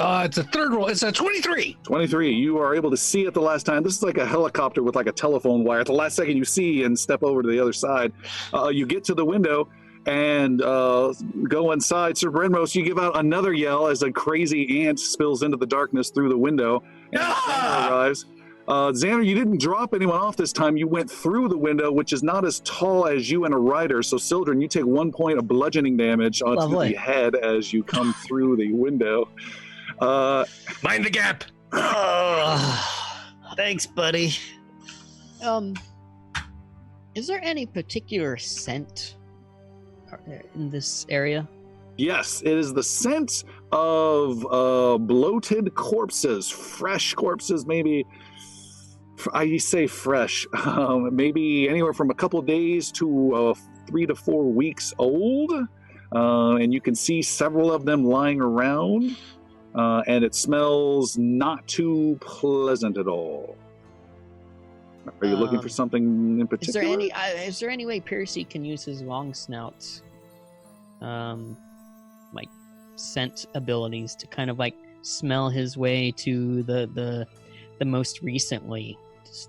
It's a third roll. It's a 23. 23. You are able to see it the last time. This is like a helicopter with like a telephone wire. At the last second you see and step over to the other side. You get to the window and go inside. Sir Brenros, you give out another yell as a crazy ant spills into the darkness through the window. And Xander arrives. Xander, you didn't drop anyone off this time. You went through the window, which is not as tall as you and a rider. So, Sildren, you take 1 point of bludgeoning damage onto the head as you come through the window. Mind the gap. Thanks, buddy. Is there any particular scent in this area? Yes, it is the scent of bloated corpses, fresh corpses, maybe. I say fresh, maybe anywhere from a couple days to 3 to 4 weeks old, and you can see several of them lying around. And it smells not too pleasant at all. Are you looking for something in particular? Is there any way Piercy can use his long snout, like scent abilities to kind of like smell his way to the most recently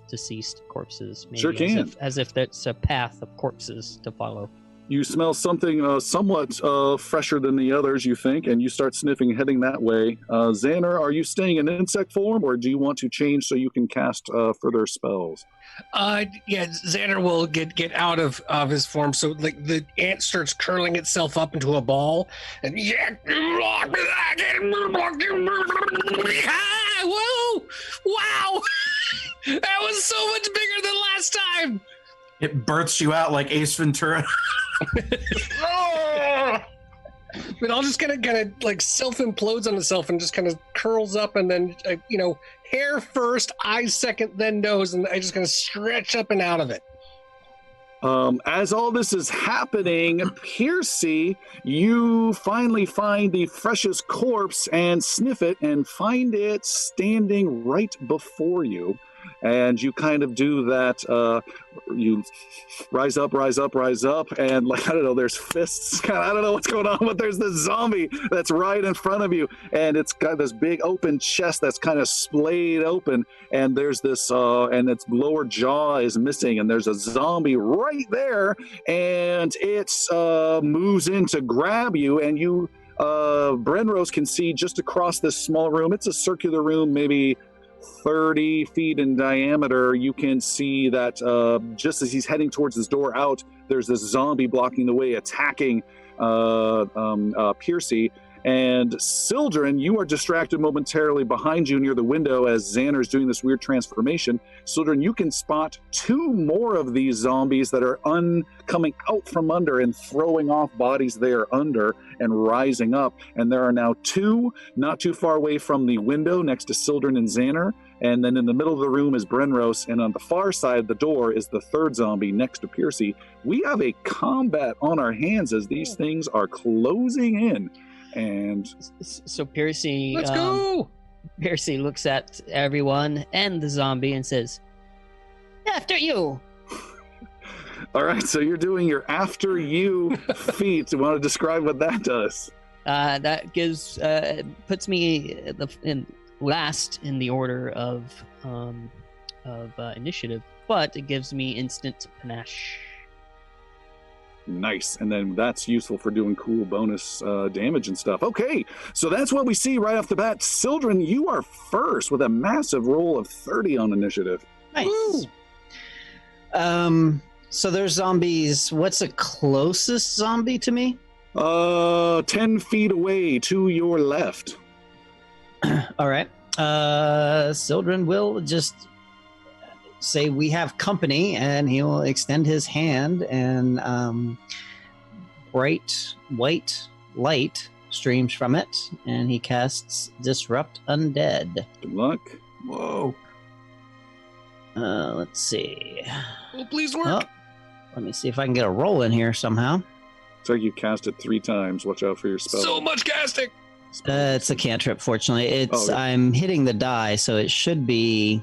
deceased corpses? Maybe, sure can. As if that's a path of corpses to follow. You smell something somewhat fresher than the others, you think, and you start sniffing, heading that way. Xander, are you staying in insect form, or do you want to change so you can cast further spells? Yeah, Xander will get out of his form. So like the ant starts curling itself up into a ball, and whoa, wow, that was so much bigger than last time. It bursts you out like Ace Ventura. It all just kind of like self implodes on itself and just kind of curls up, and then hair first, eyes second, then nose, and I just kind of stretch up and out of it. As all this is happening, Piercy, you finally find the freshest corpse and sniff it and find it standing right before you. And you kind of do that, you rise up, and like, I don't know, there's fists, I don't know what's going on, but there's this zombie that's right in front of you, and it's got this big open chest that's kind of splayed open, and there's this, and its lower jaw is missing, and there's a zombie right there, and it moves in to grab you, and you, Brenrose can see just across this small room. It's a circular room, maybe 30 feet in diameter. You can see that just as he's heading towards his door out, there's this zombie blocking the way, attacking Piercy. And Sildren, you are distracted momentarily behind you near the window as Xander's doing this weird transformation. Sildren, you can spot 2 more of these zombies that are coming out from under and throwing off bodies they are under and rising up. And there are now 2 not too far away from the window next to Sildren and Xander. And then in the middle of the room is Brenrose, and on the far side of the door is the 3rd zombie next to Piercy. We have a combat on our hands as these things are closing in. And so Piercy, let's go. Piercy looks at everyone and the zombie and says, "After you." All right, so you're doing your after you feat. Do you want to describe what that does? That gives puts me last in the order of initiative, but it gives me instant panache. Nice. And then that's useful for doing cool bonus damage and stuff. Okay, so that's what we see right off the bat. Sildren, you are first with a massive roll of 30 on initiative. Nice. Woo. So there's zombies. What's the closest zombie to me? 10 feet away to your left. All right. Sildren will just say we have company, and he will extend his hand, and bright white light streams from it, and he casts Disrupt Undead. Good luck. Whoa. Let's see. Oh, please work. Oh, let me see if I can get a roll in here somehow. Looks like you cast it 3 times. Watch out for your spell. So much casting. It's a cantrip, fortunately. It's Oh, yeah. I'm hitting the die, so it should be.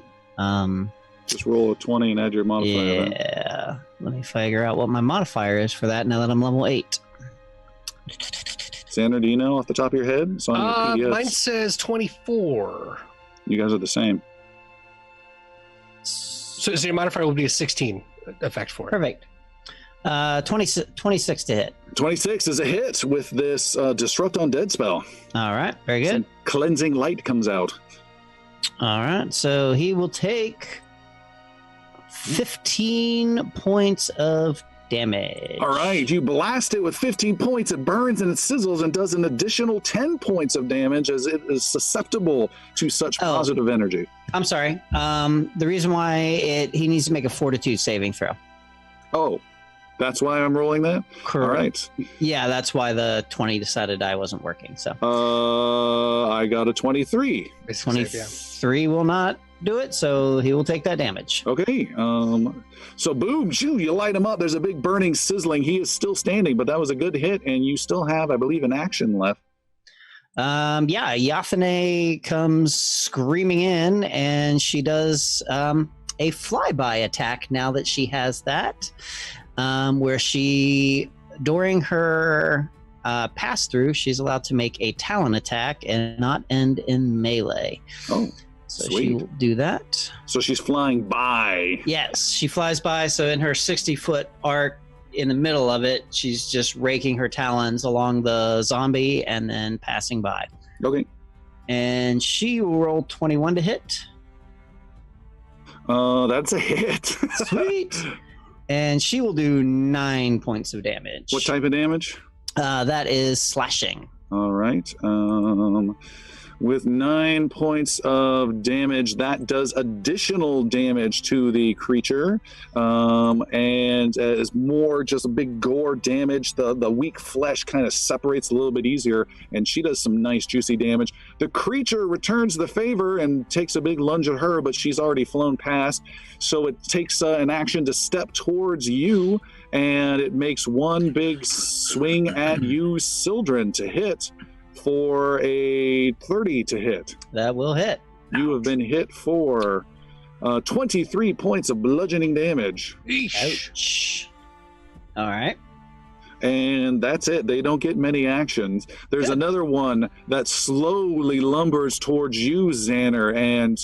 Just roll a 20 and add your modifier. Then. Yeah. Let me figure out what my modifier is for that now that I'm level 8. Xander, do you know off the top of your head? It's on your PDFs. Mine says 24. You guys are the same. So your modifier will be a 16 effect for it. Perfect. 26 to hit. 26 is a hit with this Disrupt Undead spell. All right. Very good. Some cleansing light comes out. All right. So he will take 15 points of damage. All right, you blast it with 15 points. It burns and it sizzles and does an additional 10 points of damage as it is susceptible to such positive energy. I'm sorry. The reason why he needs to make a Fortitude saving throw. Oh, that's why I'm rolling that? Correct. All right. Yeah, that's why the 20-sided die wasn't working. So I got a 23. 23 will not do it, so he will take that damage. Okay. So boom, shoo, you light him up. There's a big burning sizzling. He is still standing, but that was a good hit, and you still have, I believe, an action left. Yeah, Yathane comes screaming in, and she does a flyby attack now that she has that, where she, during her pass through, she's allowed to make a talon attack and not end in melee. Oh. So Sweet. she will do that. So she's flying by. Yes, she flies by. So in her 60-foot arc, in the middle of it, she's just raking her talons along the zombie and then passing by. Okay. And she will roll 21 to hit. That's a hit. Sweet. And she will do 9 points of damage. What type of damage? That is slashing. All right. With 9 points of damage, that does additional damage to the creature, and as more just a big gore damage. The weak flesh kind of separates a little bit easier, and she does some nice juicy damage. The creature returns the favor and takes a big lunge at her, but she's already flown past, so it takes an action to step towards you, and it makes one big swing at you, Sildren, to hit. For a 30 to hit. That will hit. You have been hit for 23 points of bludgeoning damage. Ouch. All right. And that's it. They don't get many actions. There's another one that slowly lumbers towards you, Xander, and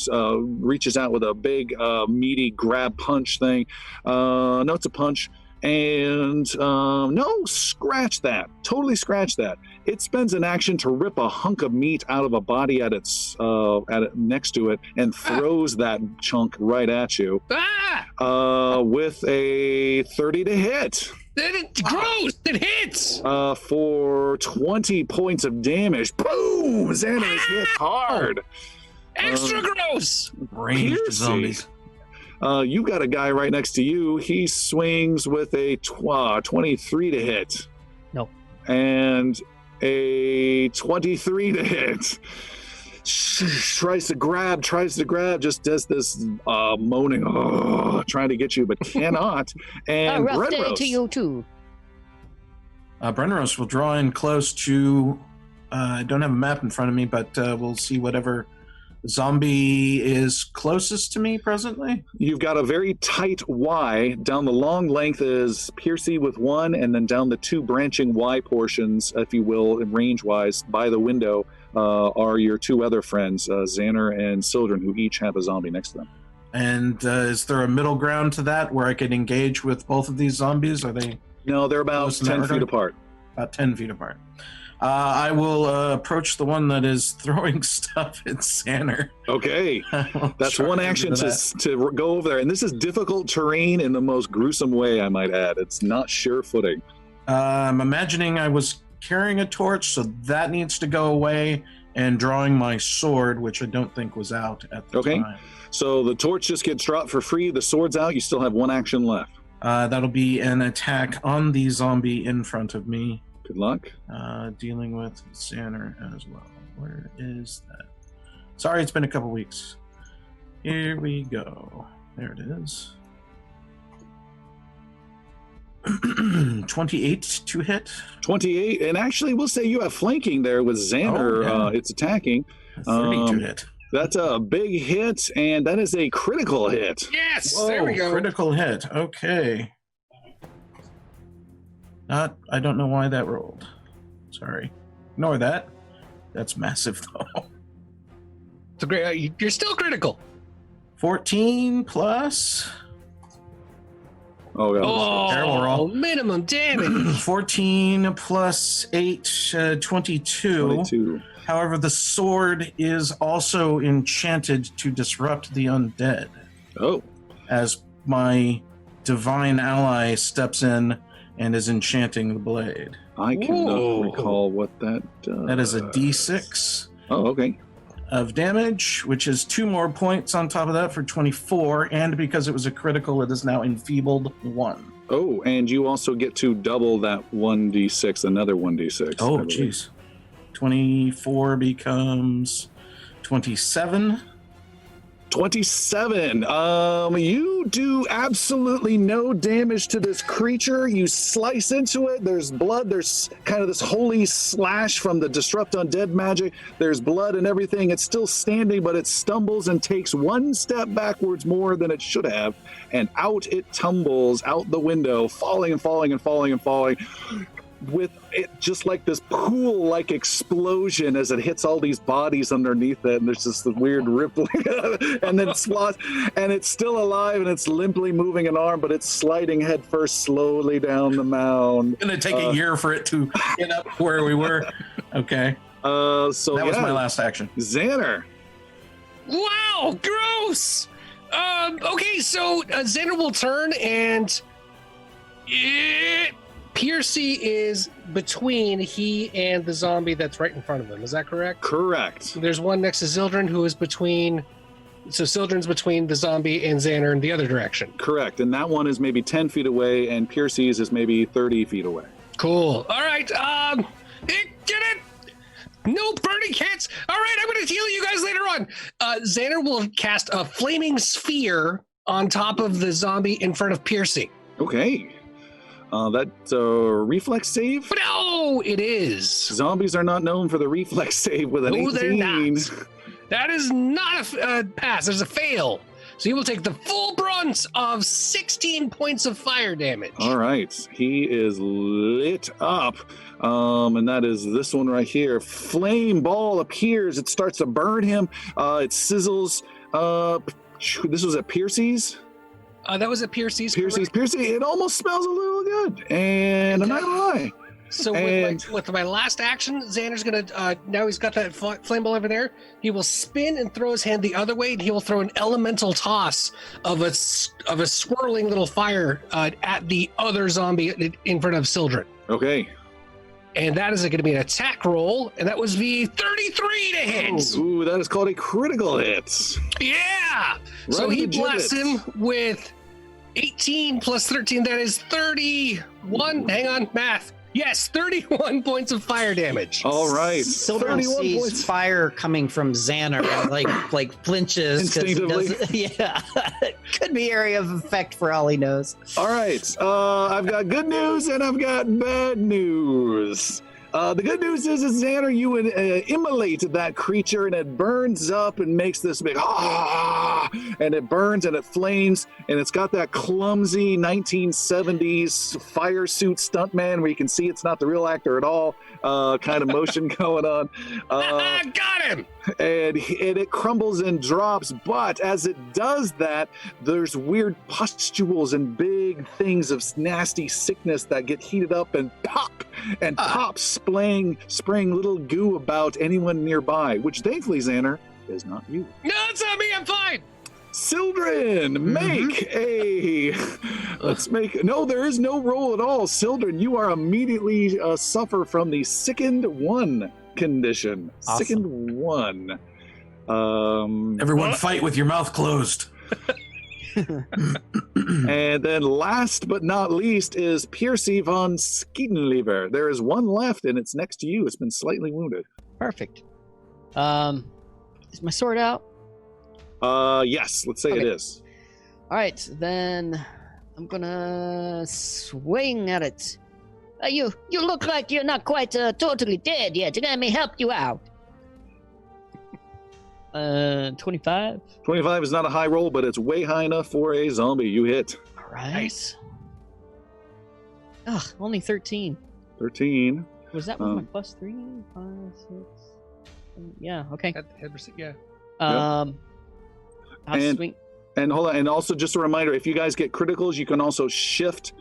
reaches out with a big, meaty grab punch thing. No, it's a punch. And no, scratch that. Totally scratch that. It spends an action to rip a hunk of meat out of a body at its next to it and throws that chunk right at you. With a 30 to hit. Gross! It hits! For 20 points of damage. Boom! Xander is hit hard. Extra gross! Ranged zombies. You got a guy right next to you. He swings with a 23 to hit. No. And a 23 to hit. Tries to grab, just does this moaning, trying to get you, but cannot. And A rough Bread day Roast. to you too. Brenneros will draw in close to. I don't have a map in front of me, but we'll see whatever zombie is closest to me presently. You've got a very tight Y. Down the long length is Piercy with one, and then down the two branching Y portions, if you will, range-wise, by the window, are your two other friends, Xander and Sildren, who each have a zombie next to them. And is there a middle ground to that where I could engage with both of these zombies? Are they No, they're about Close in that 10 feet regard? apart. about 10 feet apart? I will approach the one that is throwing stuff at Xander. Okay. That's one action to go over there. And this is difficult terrain in the most gruesome way, I might add. It's not sure footing. I'm imagining I was carrying a torch, so that needs to go away. and drawing my sword, which I don't think was out at the Okay. time. So the torch just gets dropped for free. The sword's out. You still have one action left. That'll be an attack on the zombie in front of me. Good luck. Dealing with Xander as well. Where is that? Sorry, it's been a couple weeks. Here we go. There it is. 28 to hit. 28. And actually, we'll say you have flanking there with Xander. Oh, yeah. It's attacking. 30 to hit. That's a big hit, and that is a critical hit. Yes, Whoa, there we go. critical hit. Okay. I don't know why that rolled. Sorry. Ignore that. That's massive, though. It's a great. You're still critical. 14 plus. Oh, God. Oh, terrible roll. minimum damage. 14 plus 8, 22. 22. However, the sword is also enchanted to disrupt the undead, Oh, as my divine ally steps in and is enchanting the blade. I cannot Whoa. recall what that does. That is a d6 Oh, okay. of damage, which is 2 more points on top of that for 24, and because it was a critical, it is now enfeebled 1. Oh, and you also get to double that 1d6, another 1d6. Oh, I believe. jeez. 24 becomes 27. 27. You do absolutely no damage to this creature. You slice into it. There's blood. There's kind of this holy slash from the disrupt undead magic. There's blood and everything. It's still standing, but it stumbles and takes one step backwards more than it should have. And out it tumbles out the window, falling and falling and falling and falling. With it just like this pool-like explosion as it hits all these bodies underneath it, and there's just this weird rippling, and then slots, and it's still alive, and it's limply moving an arm, but it's sliding headfirst slowly down the mound. Gonna take a year for it to get up where we were. Okay. So That was my last action. Xander. Wow, gross. Okay, so Xander will turn and Piercy is between he and the zombie that's right in front of him. Is that correct? Correct. There's one next to Zildren who is between. So Zildren's between the zombie and Xander in the other direction. Correct. And that one is maybe 10 feet away, and Piercy's is maybe 30 feet away. Cool. All right. Get it. No burning hits. All right, I'm going to heal you guys later on. Xander will cast a flaming sphere on top of the zombie in front of Piercy. Okay. That's a reflex save? No, it is. Zombies are not known for the reflex save with an 18. They're not. That is not a pass. There's a fail. So you will take the full brunt of 16 points of fire damage. All right. He is lit up. And that is this one right here. Flame ball appears. It starts to burn him. It sizzles. This was at Piercy's? That was at Piercy's. Piercy. It almost smells a little good. And I'm not going to lie. So with my last action, Xander's gonna now he's got that flame ball over there. He will spin and throw his hand the other way, and he will throw an elemental toss of a swirling little fire at the other zombie in front of Sildren. Okay. And that is going to be an attack roll, and that was the 33 to hit. Ooh, that is called a critical hit. Yeah. So Right he in the blasts gibbet. him with 18 plus 13. That is 31. Hang on, math. Yes, 31 points of fire damage. All right. Sildren 31 sees points. fire coming from Xander and like flinches. 'cause it Instinctively. doesn't- Yeah, could be area of effect for all he knows. All right. I've got good news and I've got bad news. The good news is Xander, you immolate that creature and it burns up and makes this big and it burns and it flames and it's got that clumsy 1970s fire suit stuntman where you can see it's not the real actor at all kind of motion going on. Got him. And it crumbles and drops, but as it does that, there's weird pustules and big things of nasty sickness that get heated up and pop, spraying little goo about anyone nearby, which thankfully, Xander, is not you. No, it's not me. I'm fine. Sildren, make a... Let's make... No, there is no roll at all. Sildren, you are immediately suffer from the sickened 1. condition. Awesome. Sickened 1. Everyone fight with your mouth closed. And then last but not least is Piercy von Skietenlever. There is one left, and it's next to you. It's been slightly wounded. Perfect. Is my sword out? Yes, let's say it Okay. is. All right, then I'm gonna swing at it. You look like you're not quite totally dead yet. Let me help you out. 25. 25 is not a high roll, but it's way high enough for a zombie. You hit. All right. Nice. Ugh, only 13. 13. Was that with my plus 3? 5, 6. Yeah. Okay. Yeah. I'll And- swing. And hold on, and also just a reminder, if you guys get criticals, you can also shift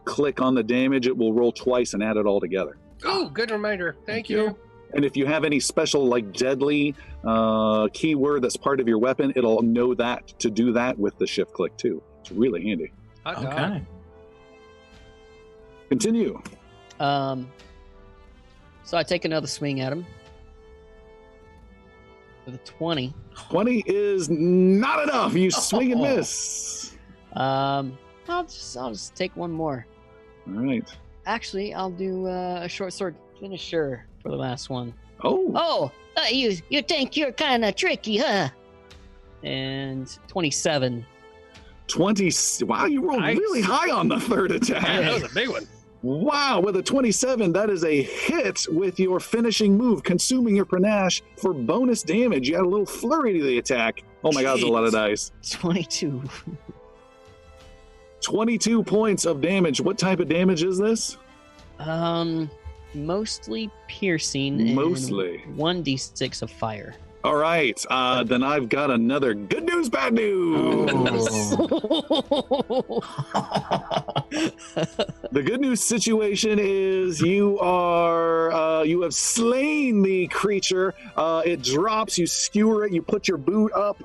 click on the damage. It will roll twice and add it all together. Oh, good reminder. Thank you. And if you have any special, like, deadly keyword that's part of your weapon, it'll know that to do that with the shift click, too. It's really handy. Hot dog. Okay. Continue. So I take another swing at him with a 20. 20 is not enough. You swing and miss. I'll just take one more. All right. Actually, I'll do a short sword finisher for the last one. Oh, You think you're kind of tricky, huh? And 27. 20. Wow, you rolled Nice. really high on the third attack. Yeah, that was a big one. Wow, with a 27, that is a hit with your finishing move, consuming your panache for bonus damage. You add a little flurry to the attack. Oh my god, that's a lot of dice. 22. 22 points of damage. What type of damage is this? Mostly piercing. And Mostly. 1d6 of fire. All right, then I've got another good news, bad news. The good news situation is you have slain the creature. It drops, you skewer it, you put your boot up,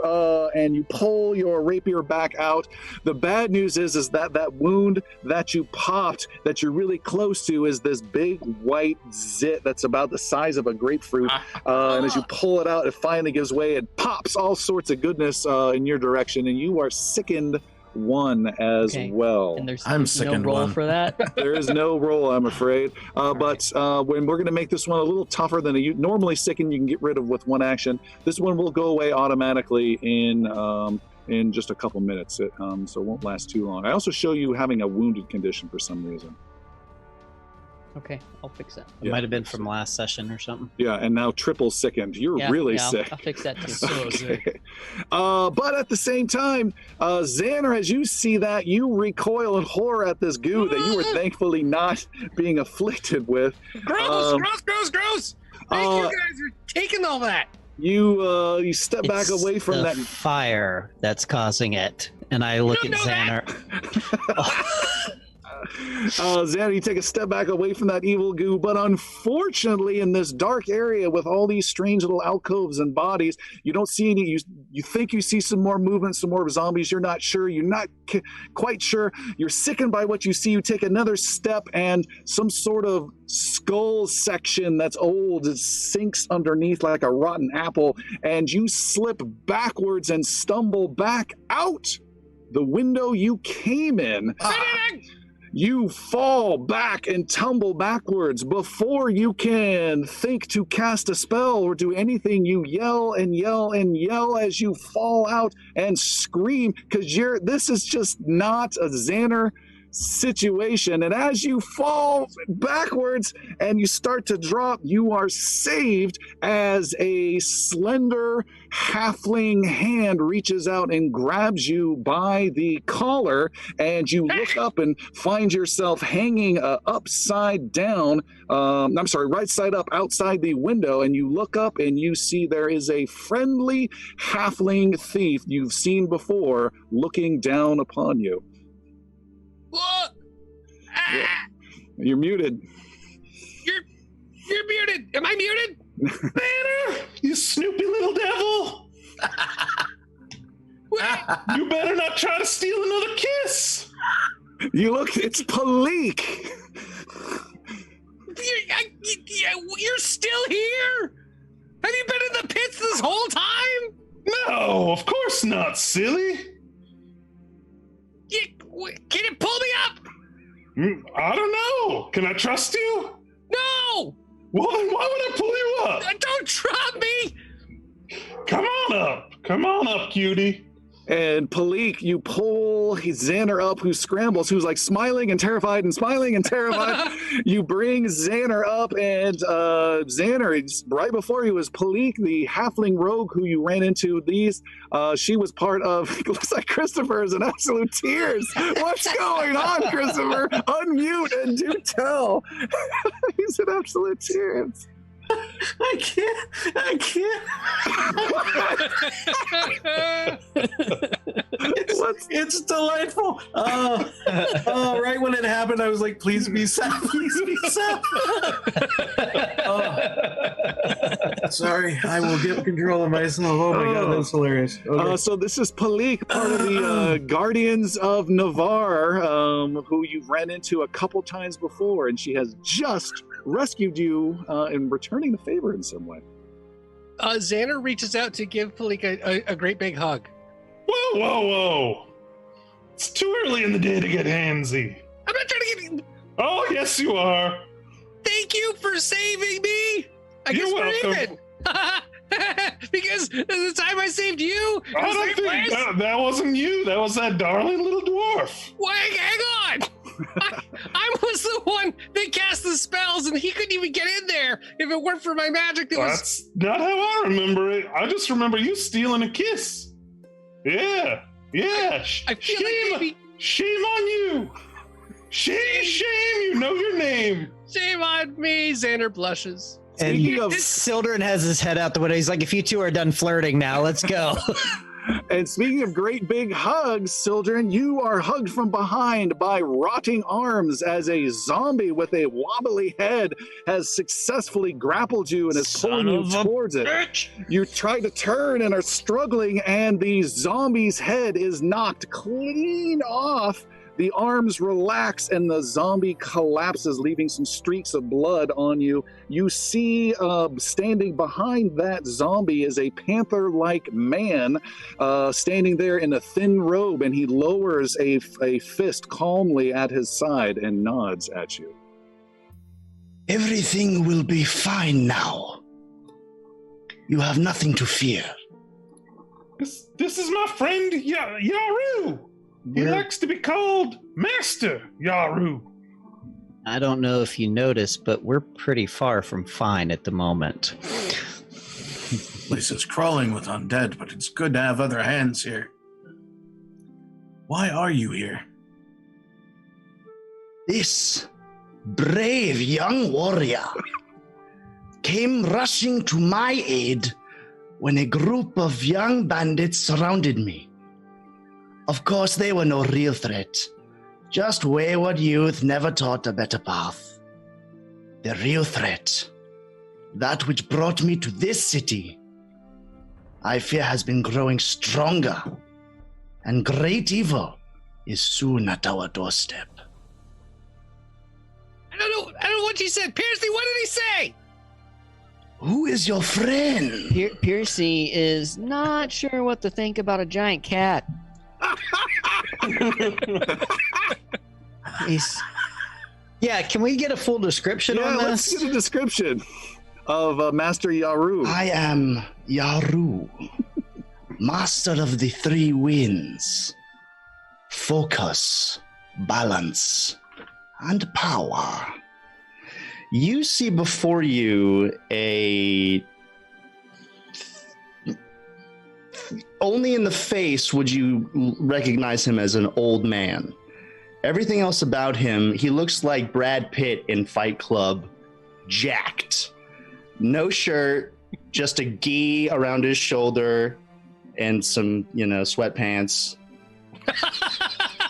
and you pull your rapier back out. The bad news is that wound that you popped, that you're really close to, is this big white zit that's about the size of a grapefruit. And as you pull it out, it finally gives way. It pops all sorts of goodness in your direction, and you are sickened 1 as Okay. well. And there's I'm no sickened roll 1. for that. There is no roll, I'm afraid. But when we're going to make this one a little tougher than normally sicken, you can get rid of with one action. This one will go away automatically in just a couple minutes, so it won't last too long. I also show you having a wounded condition for some reason. Okay, I'll fix that. It might have been from last session or something. Yeah, and now triple sickened. You're Yeah, really yeah, sick. I'll fix that too. So sick. But at the same time, Xander, as you see that, you recoil in horror at this goo that you were thankfully not being afflicted with. Gross, Um, gross. Thank you guys for taking all that. You step back It's away from the that. fire that's causing it. And I look at don't know that. Xander. Xander, you take a step back away from that evil goo, but unfortunately, in this dark area with all these strange little alcoves and bodies, you don't see any. You think you see some more movement, some more zombies. You're not sure. You're not quite sure. You're sickened by what you see. You take another step, and some sort of skull section that's old sinks underneath like a rotten apple, and you slip backwards and stumble back out the window you came in. You fall back and tumble backwards. Before you can think to cast a spell or do anything, you yell and yell and yell as you fall out and scream, because this is just not a Xander situation. And as you fall backwards and you start to drop, you are saved as a slender halfling hand reaches out and grabs you by the collar, and you look up and find yourself hanging upside down, right side up outside the window, and you look up and you see there is a friendly halfling thief you've seen before looking down upon you. What? Ah, You're muted. you're muted. Am I muted? Banner, you snoopy little devil! You better not try to steal another kiss! You look, it's Palik. You're still still here? Have you been in the pits this whole time? No, of course not, silly. Can you pull me up? I don't know. Can I trust you? No! Well, then why would I pull you up? Don't drop me! Come on up. Come on up, cutie. And Palik, you pull Xander up, who scrambles, who's like smiling and terrified and smiling and terrified. You bring Xander up, and Xander, right before you was Palik, the halfling rogue who you ran into. She was part of, it looks like Christopher is in absolute tears. What's going on, Christopher? Unmute and do tell. He's in absolute tears. I can't. It's delightful. Oh, right when it happened, I was like, please be sad, please be sad. Sorry, I will get control of myself. Oh my god, that's hilarious. Okay. So this is Palik, part of the Guardians of Navarre, who you've ran into a couple times before, and she has just rescued you and returning the favor in some way. Xander reaches out to give Palik a great big hug. Whoa. It's too early in the day to get handsy. I'm not trying to give you... Oh, yes, you are. Thank you for saving me! I guess You're we're welcome. even! Because the time I saved you... I don't think that wasn't you. That was that darling little dwarf. Wait, hang on! I was the one that cast the spells, and he couldn't even get in there. If it weren't for my magic, That's not how I remember it. I just remember you stealing a kiss. Yeah. I feel like maybe... Shame on you. Shame, you know your name. Shame on me, Xander blushes. And Speaking of- Sildren has his head out the window. He's like, if you two are done flirting now, let's go. And speaking of great big hugs, Sildren, you are hugged from behind by rotting arms as a zombie with a wobbly head has successfully grappled you and is pulling you towards it. You try to turn and are struggling, and the zombie's head is knocked clean off. The arms relax and the zombie collapses, leaving some streaks of blood on you. You see standing behind that zombie is a panther-like man standing there in a thin robe, and he lowers a fist calmly at his side and nods at you. Everything will be fine now. You have nothing to fear. This is my friend Yaru. He likes to be called Master Yaru. I don't know if you noticed, but we're pretty far from fine at the moment. Place is crawling with undead, but it's good to have other hands here. Why are you here? This brave young warrior came rushing to my aid when a group of young bandits surrounded me. Of course, they were no real threat. Just wayward youth never taught a better path. The real threat, that which brought me to this city, I fear has been growing stronger, and great evil is soon at our doorstep. I don't know what you said. Piercy, what did he say? Who is your friend? Piercy is not sure what to think about a giant cat. Yeah, can we get a full description on Let's this? get a description of Master Yaru. I am Yaru, master of the three winds. Focus, balance, and power. You see before you only in the face would you recognize him as an old man. Everything else about him, he looks like Brad Pitt in Fight Club, jacked. No shirt, just a gi around his shoulder and some, sweatpants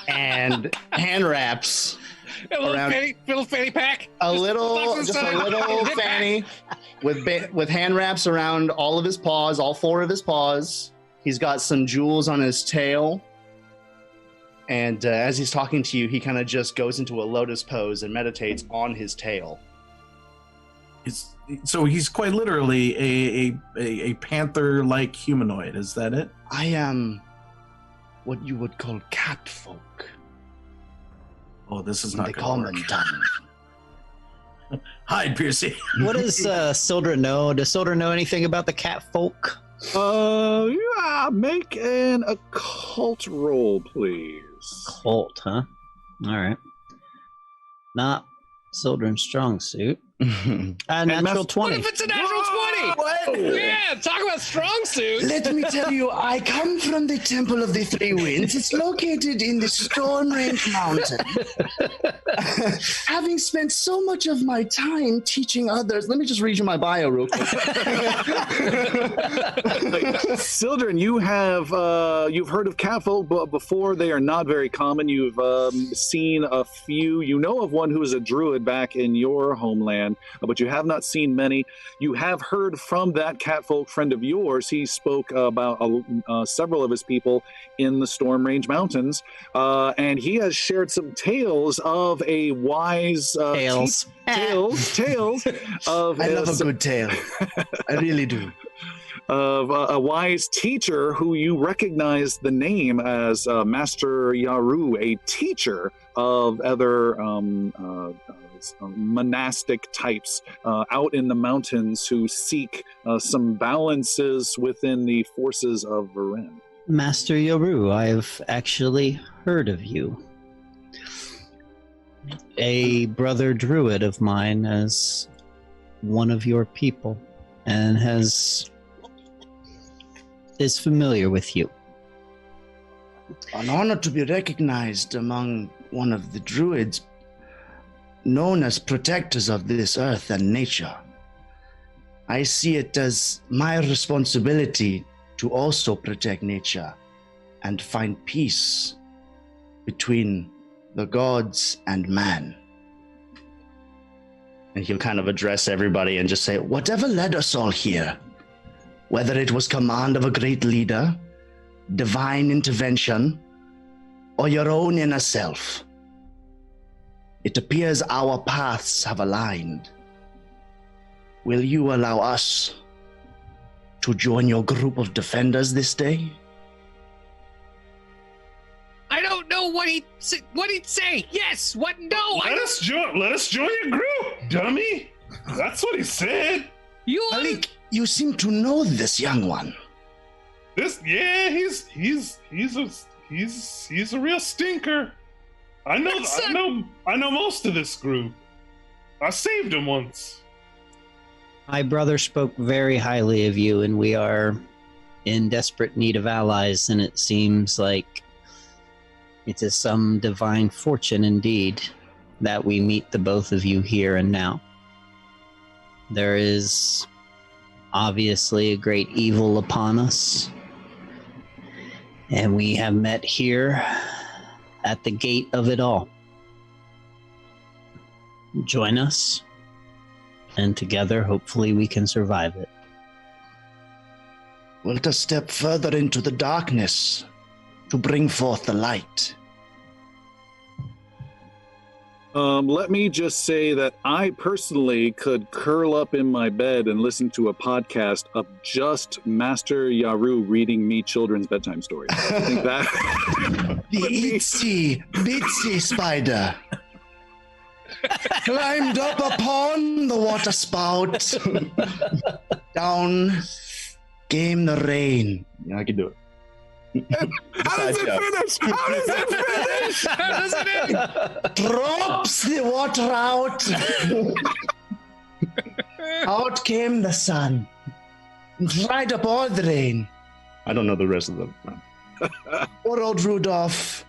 and hand wraps. A little fanny pack. A little fanny with hand wraps around all of his paws, all four of his paws. He's got some jewels on his tail. And as he's talking to you, he kind of just goes into a lotus pose and meditates on his tail. So he's quite literally a panther-like humanoid. Is that it? I am what you would call cat folk. Oh, this is In not the going common to work. tongue. Hide, Piercy. What does Sildra know? Does Sildra know anything about the cat folk? Yeah, make an occult roll, please. Cult, huh? All right. Not Sildren's strong suit. Natural 20. What if it's a natural 20? What? Yeah, talk about strong suit. Let me tell you, I come from the Temple of the Three Winds. It's located in the Storm Range Mountain. Having spent so much of my time teaching others, let me just read you my bio real quick. Sildren, you've heard of catfolk, but before they are not very common. You've seen a few. You know of one who is a druid back in your homeland, but you have not seen many. You have heard from that catfolk friend of yours. He spoke about several of his people in the Storm Range Mountains, and he has shared some tales of a wise Tales. tales of I love a good tale. I really do. Of a wise teacher who you recognize the name as Master Yaru, a teacher of other monastic types out in the mountains who seek some balances within the forces of Varen. Master Yoru, I've actually heard of you. A brother druid of mine as one of your people and is familiar with you. An honor to be recognized among one of the druids known as protectors of this earth and nature. I see it as my responsibility to also protect nature and find peace between the gods and man. And he'll kind of address everybody and just say, whatever led us all here, whether it was command of a great leader, divine intervention, or your own inner self, it appears our paths have aligned. Will you allow us to join your group of defenders this day? I don't know what he'd say. Yes, what? No. Let us join your group, dummy. That's what he said. Malik, you seem to know this young one. He's a real stinker. I know most of this group. I saved him once. My brother spoke very highly of you, and we are in desperate need of allies, and it seems like it is some divine fortune indeed that we meet the both of you here and now. There is obviously a great evil upon us, and we have met here at the gate of it all. Join us, and together, hopefully, we can survive it. Let us step further into the darkness to bring forth the light. Let me just say that I personally could curl up in my bed and listen to a podcast of just Master Yaru reading me children's bedtime stories. I think that The itsy bitsy spider climbed up upon the water spout. Down came the rain. Yeah, I can do it. How does it finish? How does it finish? How does it end? Drops the water out. Out came the sun. Dried up all the rain. I don't know the rest of them. Poor old Rudolph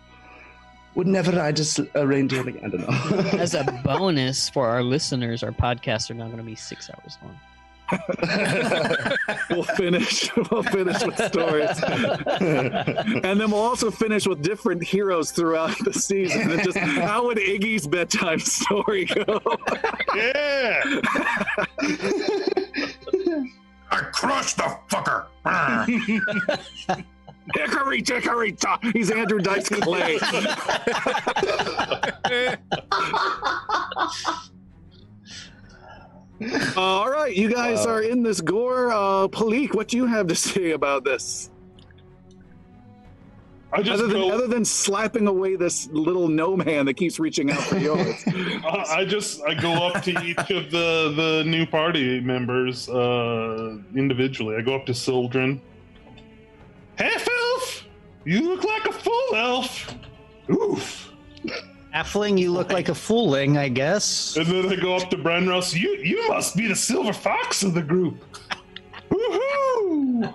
would never ride a reindeer again. I don't know. As a bonus for our listeners, our podcasts are now going to be 6 hours long. We'll finish with stories. And then we'll also finish with different heroes throughout the season. And just how would Iggy's bedtime story go? Yeah. I crushed the fucker. Hickory dickory dock. He's Andrew Dice Clay. All right, you guys are in this gore. Palik, what do you have to say about this? I just Other than slapping away this little gnome hand that keeps reaching out for yours. I go up to each of the new party members individually. I go up to Sildren. Half elf, you look like a full elf. Oof. Halfling, you look like a fooling, I guess. And then I go up to Brenros. You must be the silver fox of the group. Woohoo!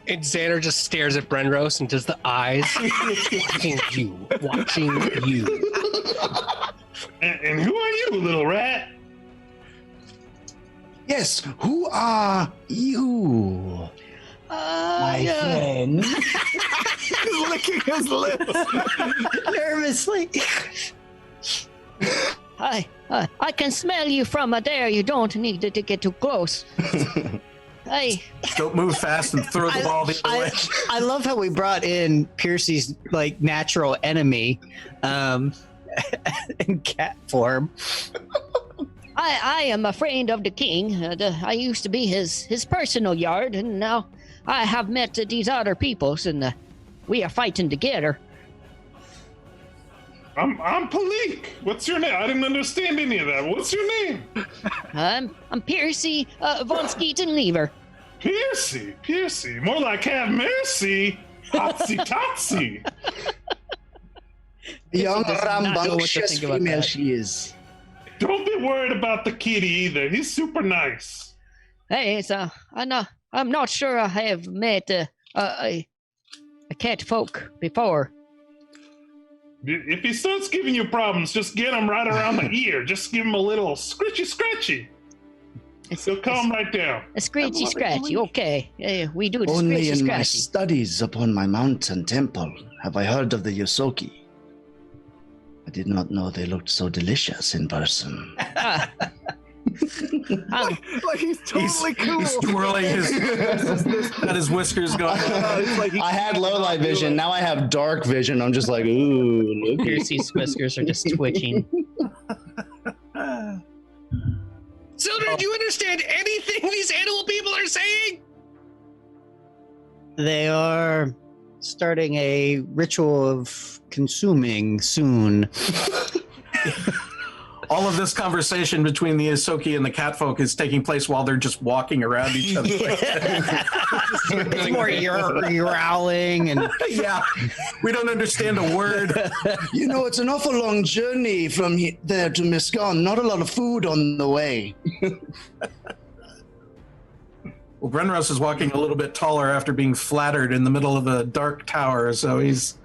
And Xander just stares at Brenros and does the eyes, watching you. And who are you, little rat? Yes, who are you, my friend? He's licking his lips. Nervously. I can smell you from there. You don't need to get too close. Hey, Don't move fast and throw the ball the other way. I love how we brought in Piercy's like natural enemy in cat form. I am a friend of the king. I used to be his personal yard, and now I have met these other peoples, and we are fighting together. I'm Palik. What's your name? I didn't understand any of that. What's your name? I'm Piercy von Skeeton Lever. Piercy. More like have mercy. Hotsy totsy. The young does not know what to rambunctious think about female that. she is. Don't be worried about the kitty either. He's super nice. Hey, so I'm not sure I have met a cat folk before. If he starts giving you problems, just get him right around the ear. Just give him a little scratchy. He'll calm right down. A scratchy. Okay, we do the Only scratchy in my scratchy. studies upon my mountain temple have I heard of the Yosoki. I did not know they looked so delicious in person. Like he's totally cool. He's twirling got his whiskers going. It's like he I had can't low light do it. vision. Now I have dark vision. I'm just like, ooh, look. Piercy's whiskers are just twitching. Sildren, do you understand anything these animal people are saying? They are starting a ritual of consuming soon. All of this conversation between the Isoki and the catfolk is taking place while they're just walking around each other. It's more growling and Yeah, we don't understand a word. You know, it's an awful long journey from there to Miscon. Not a lot of food on the way. Well, Brenros is walking a little bit taller after being flattered in the middle of a dark tower, so he's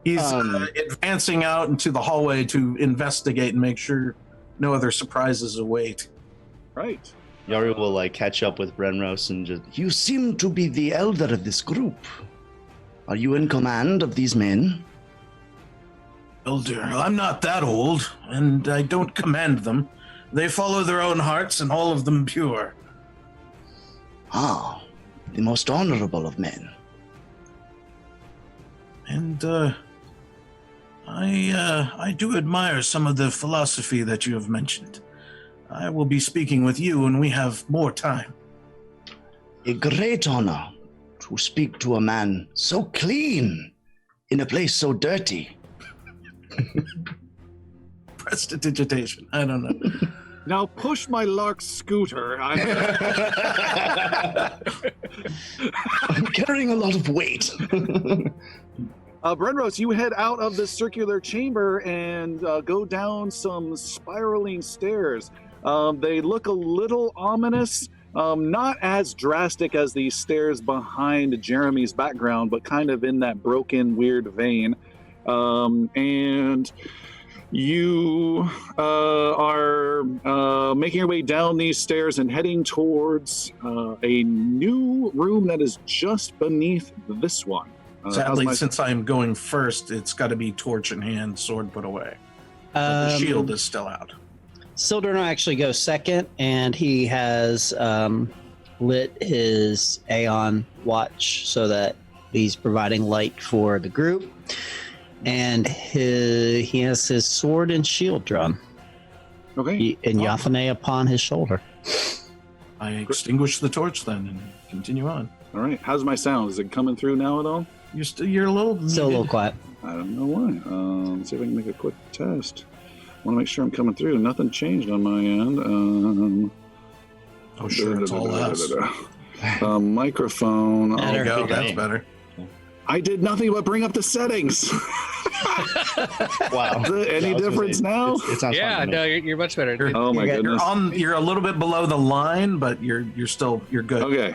advancing out into the hallway to investigate and make sure no other surprises await. Right. Yari will like catch up with Brenros and just, you seem to be the elder of this group. Are you in command of these men? Elder, I'm not that old, and I don't command them. They follow their own hearts, and all of them pure. Ah, the most honorable of men. And I do admire some of the philosophy that you have mentioned. I will be speaking with you when we have more time. A great honor to speak to a man so clean in a place so dirty. Prestidigitation. I don't know. Now push my lark scooter. I'm carrying a lot of weight. Brenros, you head out of the circular chamber and go down some spiraling stairs. They look a little ominous, not as drastic as the stairs behind Jeremy's background, but kind of in that broken, weird vein. And you are making your way down these stairs and heading towards a new room that is just beneath this one. Sadly, since I'm going first, it's got to be torch in hand, sword put away. But the shield is still out. Sildren will actually go second, and he has lit his Aeon watch so that he's providing light for the group. And he has his sword and shield drawn. Okay. And Yathane upon his shoulder. I extinguish the torch then and continue on. All right. How's my sound? Is it coming through now at all? You're a little Still a little quiet. I don't know why. Let's see if I can make a quick test. I want to make sure I'm coming through. Nothing changed on my end. Oh, sure, it's all us. Microphone. There you go. That's Okay. better. I did nothing but bring up the settings. Wow. Any difference now? It sounds Yeah, fun to me. no, you're much better. Oh my goodness. You're a little bit below the line, but you're good. Okay.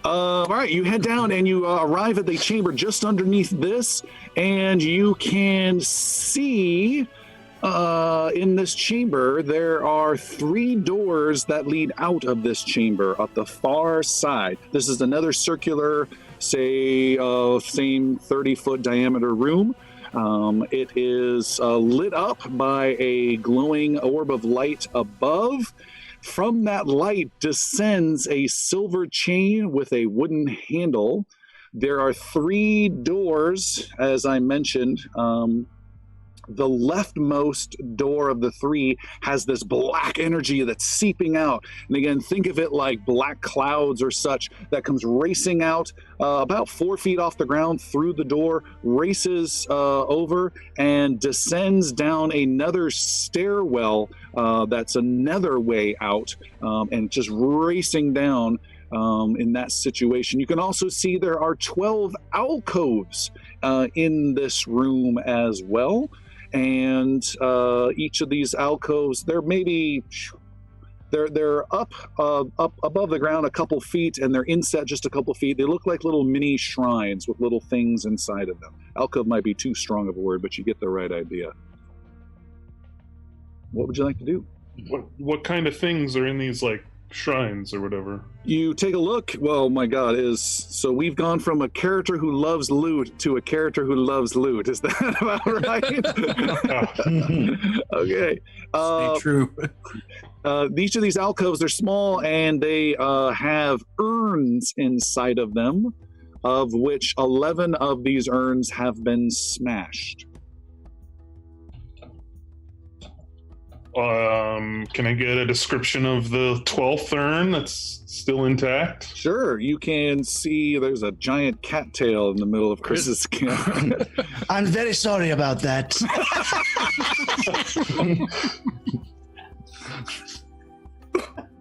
All right, you head down and you arrive at the chamber just underneath this, and you can see in this chamber there are 3 doors that lead out of this chamber at the far side. This is another circular, say, same 30-foot diameter room. It is lit up by a glowing orb of light above. From that light descends a silver chain with a wooden handle. There are 3 doors, as I mentioned. The leftmost door of the 3 has this black energy that's seeping out. And again, think of it like black clouds or such that comes racing out about 4 feet off the ground through the door, races over and descends down another stairwell that's another way out, and just racing down in that situation. You can also see there are 12 alcoves in this room as well. And each of these alcoves, they're up above the ground a couple feet, and they're inset just a couple feet. They look like little mini shrines with little things inside of them. Alcove might be too strong of a word, but you get the right idea. What would you like to do? What kind of things are in these like shrines or whatever? You take a look. Well, my God, so we've gone from a character who loves loot to a character who loves loot. Is that about right? Okay. Stay true. Each of these alcoves, they're small, and they have urns inside of them, of which 11 of these urns have been smashed. Can I get a description of the 12th urn that's still intact? Sure, you can see there's a giant cattail in the middle of Chris's camp. I'm very sorry about that.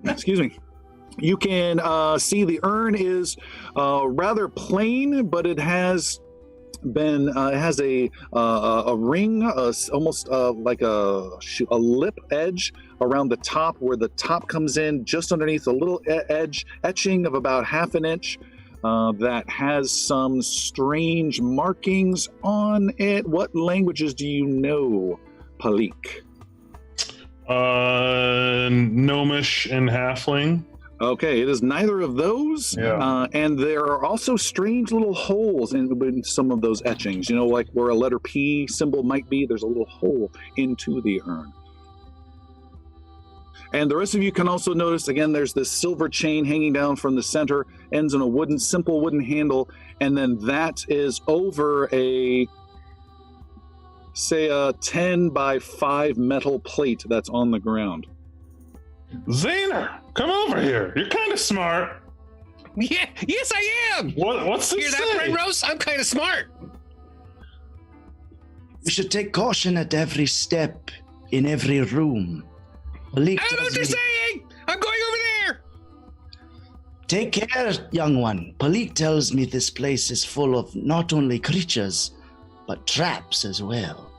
Excuse me. You can see the urn is rather plain, but it has been it has a ring, almost like a lip edge around the top, where the top comes in just underneath a little edge etching of about half an inch that has some strange markings on it. What languages do you know, Palik? Gnomish and Halfling. Okay, it is neither of those. Yeah. And there are also strange little holes in some of those etchings. You know, like where a letter P symbol might be, there's a little hole into the urn. And the rest of you can also notice, again, there's this silver chain hanging down from the center, ends in a simple wooden handle, and then that is over a 10 by 5 metal plate that's on the ground. Zaner, come over here. You're kind of smart. Yeah, yes, I am. What's this Hear say? that, friend Rose? I'm kind of smart. We should take caution at every step, in every room. Malik I don't know what tells you're me- saying. I'm going over there. Take care, young one. Palik tells me this place is full of not only creatures, but traps as well.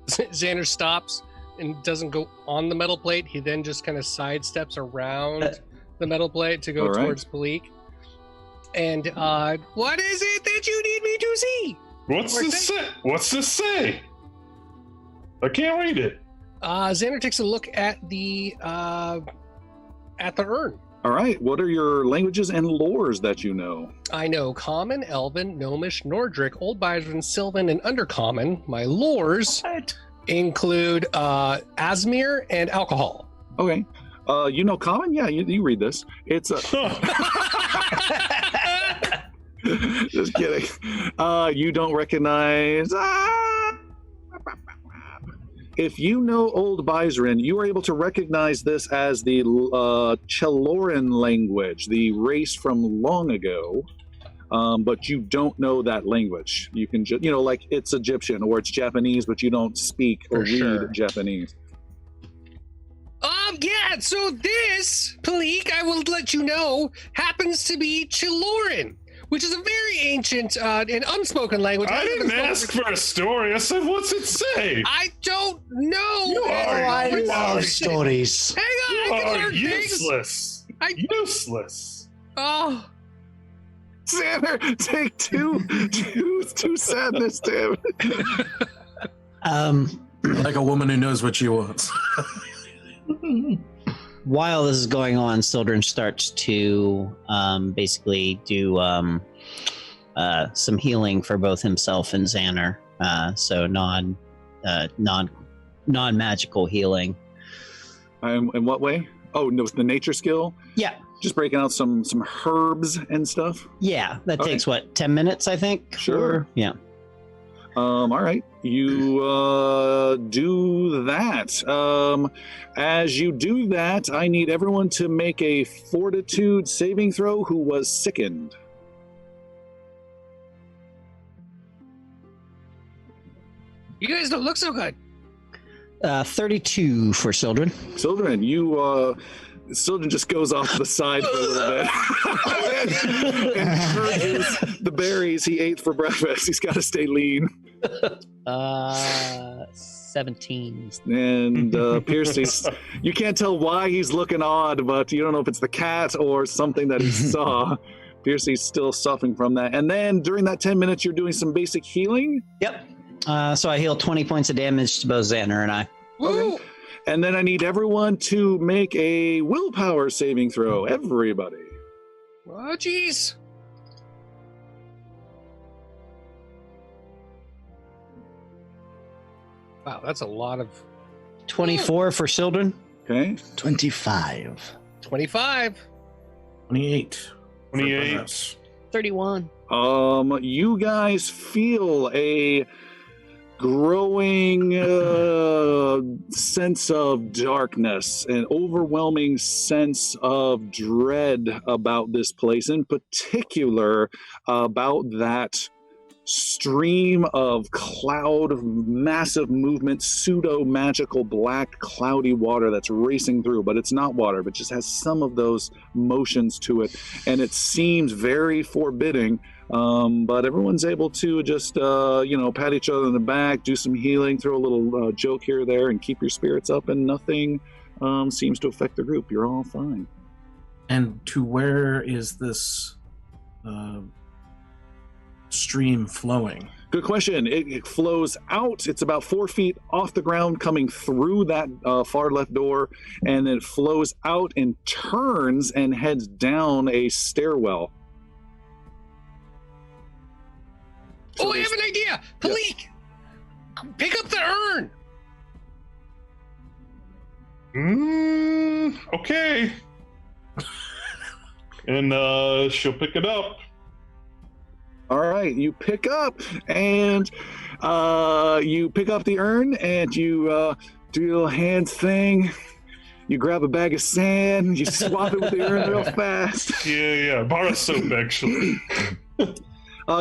Xander stops and doesn't go on the metal plate. He then just kind of sidesteps around the metal plate to go All right. towards Palik. And what is it that you need me to see? What's this say? I can't read it. Xander takes a look at the urn. All right, what are your languages and lores that you know? I know Common, Elven, Gnomish, Nordric, Old Byzantine, Sylvan, and Undercommon. My lores include Asmir and alcohol. Okay. You know Common? Yeah, you read this. It's just kidding. You don't recognize. If you know Old Byzrin, you are able to recognize this as the Cheloran language, the race from long ago. But you don't know that language. You can just, like it's Egyptian or it's Japanese, but you don't speak or read Japanese. Yeah, so this, Palik, I will let you know, happens to be Cheloran, which is a very ancient and unspoken language. I didn't ask for a story. I said, what's it say? I don't know. You I love stories. Hang on, You I can are learn useless. things. Useless. Oh, Xander, take two sadness damage. Like a woman who knows what she wants. While this is going on, Sildren starts to basically do some healing for both himself and Xander. So non-magical healing. In what way? Oh, no, the nature skill? Yeah. Just breaking out some herbs and stuff? Yeah, that Okay. takes, 10 minutes, I think? Sure. Yeah. All right, you do that. As you do that, I need everyone to make a fortitude saving throw who was sickened. you guys don't look so good. 32 for Sildren. Sildren, Sildren just goes off to the side for a little bit and purges the berries he ate for breakfast. He's got to stay lean. 17. And Piercy, you can't tell why he's looking odd, but you don't know if it's the cat or something that he saw. Piercy's still suffering from that. And then during that 10 minutes, you're doing some basic healing. Yep. So I heal 20 points of damage to both Xander and I. Woo! And then I need everyone to make a willpower saving throw. Everybody. Oh, jeez. Wow, that's a lot of 24 for Sildren. Okay. 25. 25. 28. 28. 31. You guys feel a growing sense of darkness, an overwhelming sense of dread about this place, in particular about that stream of cloud, massive movement, pseudo-magical black cloudy water that's racing through, but it's not water, but just has some of those motions to it, and it seems very forbidding. But everyone's able to just pat each other on the back, do some healing, throw a little joke here or there, and keep your spirits up, and nothing seems to affect the group. You're all fine. And to where is this stream flowing? Good question. It flows out. It's about 4 feet off the ground, coming through that far left door, and then it flows out and turns and heads down a stairwell. So I have an idea. Palik, pick up the urn. Okay. And she'll pick it up. All right, you pick up, and you pick up the urn, and you do your little hands thing. You grab a bag of sand, you swap it with the urn real fast. Yeah. Bar of soap, actually.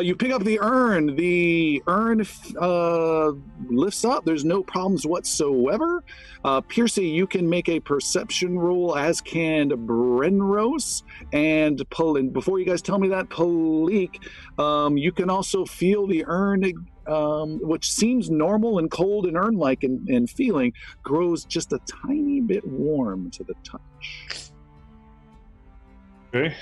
You pick up the urn. The urn lifts up. There's no problems whatsoever. Piercy, you can make a perception roll, as can Brenros. And before you guys tell me that, Palik, you can also feel the urn, which seems normal and cold and urn-like in feeling, grows just a tiny bit warm to the touch. Okay.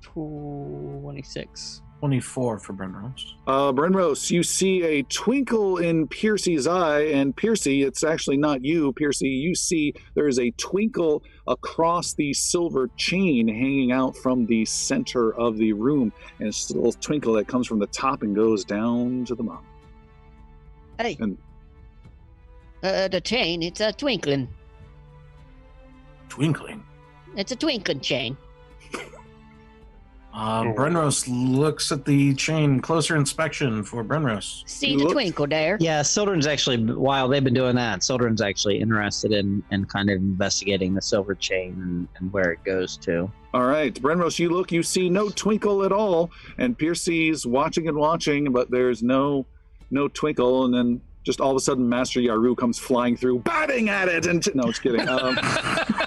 26. 24 for Brenros. Brenros, you see a twinkle in Piercy's eye, and Piercy, it's actually not you, Piercy, you see there is a twinkle across the silver chain hanging out from the center of the room, and it's a little twinkle that comes from the top and goes down to the bottom. Hey. And The chain, it's a twinkling. Twinkling. It's a twinkling chain. Brenros looks at the chain. Closer inspection for Brenros. See the twinkle there? Yeah, Sildren's actually, while they've been doing that, Sildren's actually interested in kind of investigating the silver chain and where it goes to. All right, Brenros, you look, you see no twinkle at all, and Piercy's watching and watching, but there's no twinkle, and then just all of a sudden Master Yaru comes flying through, batting at it, and no, just kidding.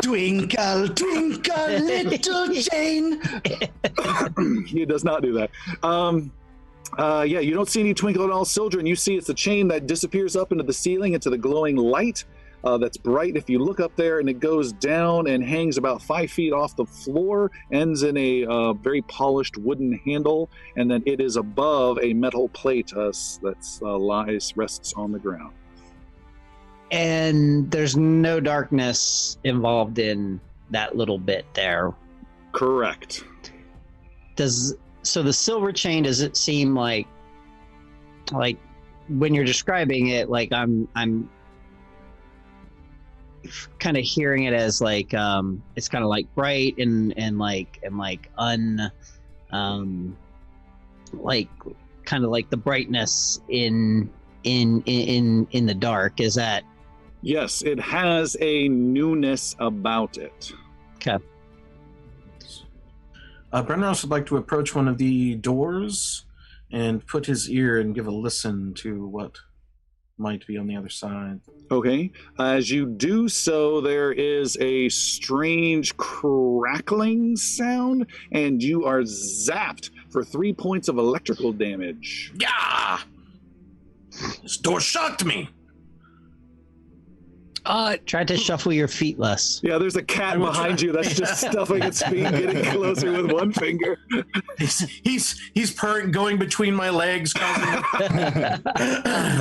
Twinkle, twinkle, little chain. He does not do that. Yeah, you don't see any twinkle at all, Sildren. You see it's a chain that disappears up into the ceiling, into the glowing light that's bright. If you look up there, and it goes down and hangs about 5 feet off the floor, ends in a very polished wooden handle, and then it is above a metal plate that rests on the ground. And there's no darkness involved in that little bit there. Correct. So the silver chain, does it seem like when you're describing it, like I'm kind of hearing it as like it's kind of like bright and kind of like the brightness in the dark. Is that? Yes, it has a newness about it. Okay. Brenros would like to approach one of the doors and put his ear and give a listen to what might be on the other side. Okay. As you do so, there is a strange crackling sound, and you are zapped for 3 points of electrical damage. Yeah! This door shocked me! Try to shuffle your feet less. Yeah, there's a cat behind you that's just stuffing its feet, getting closer with one finger. He's purring, going between my legs, causing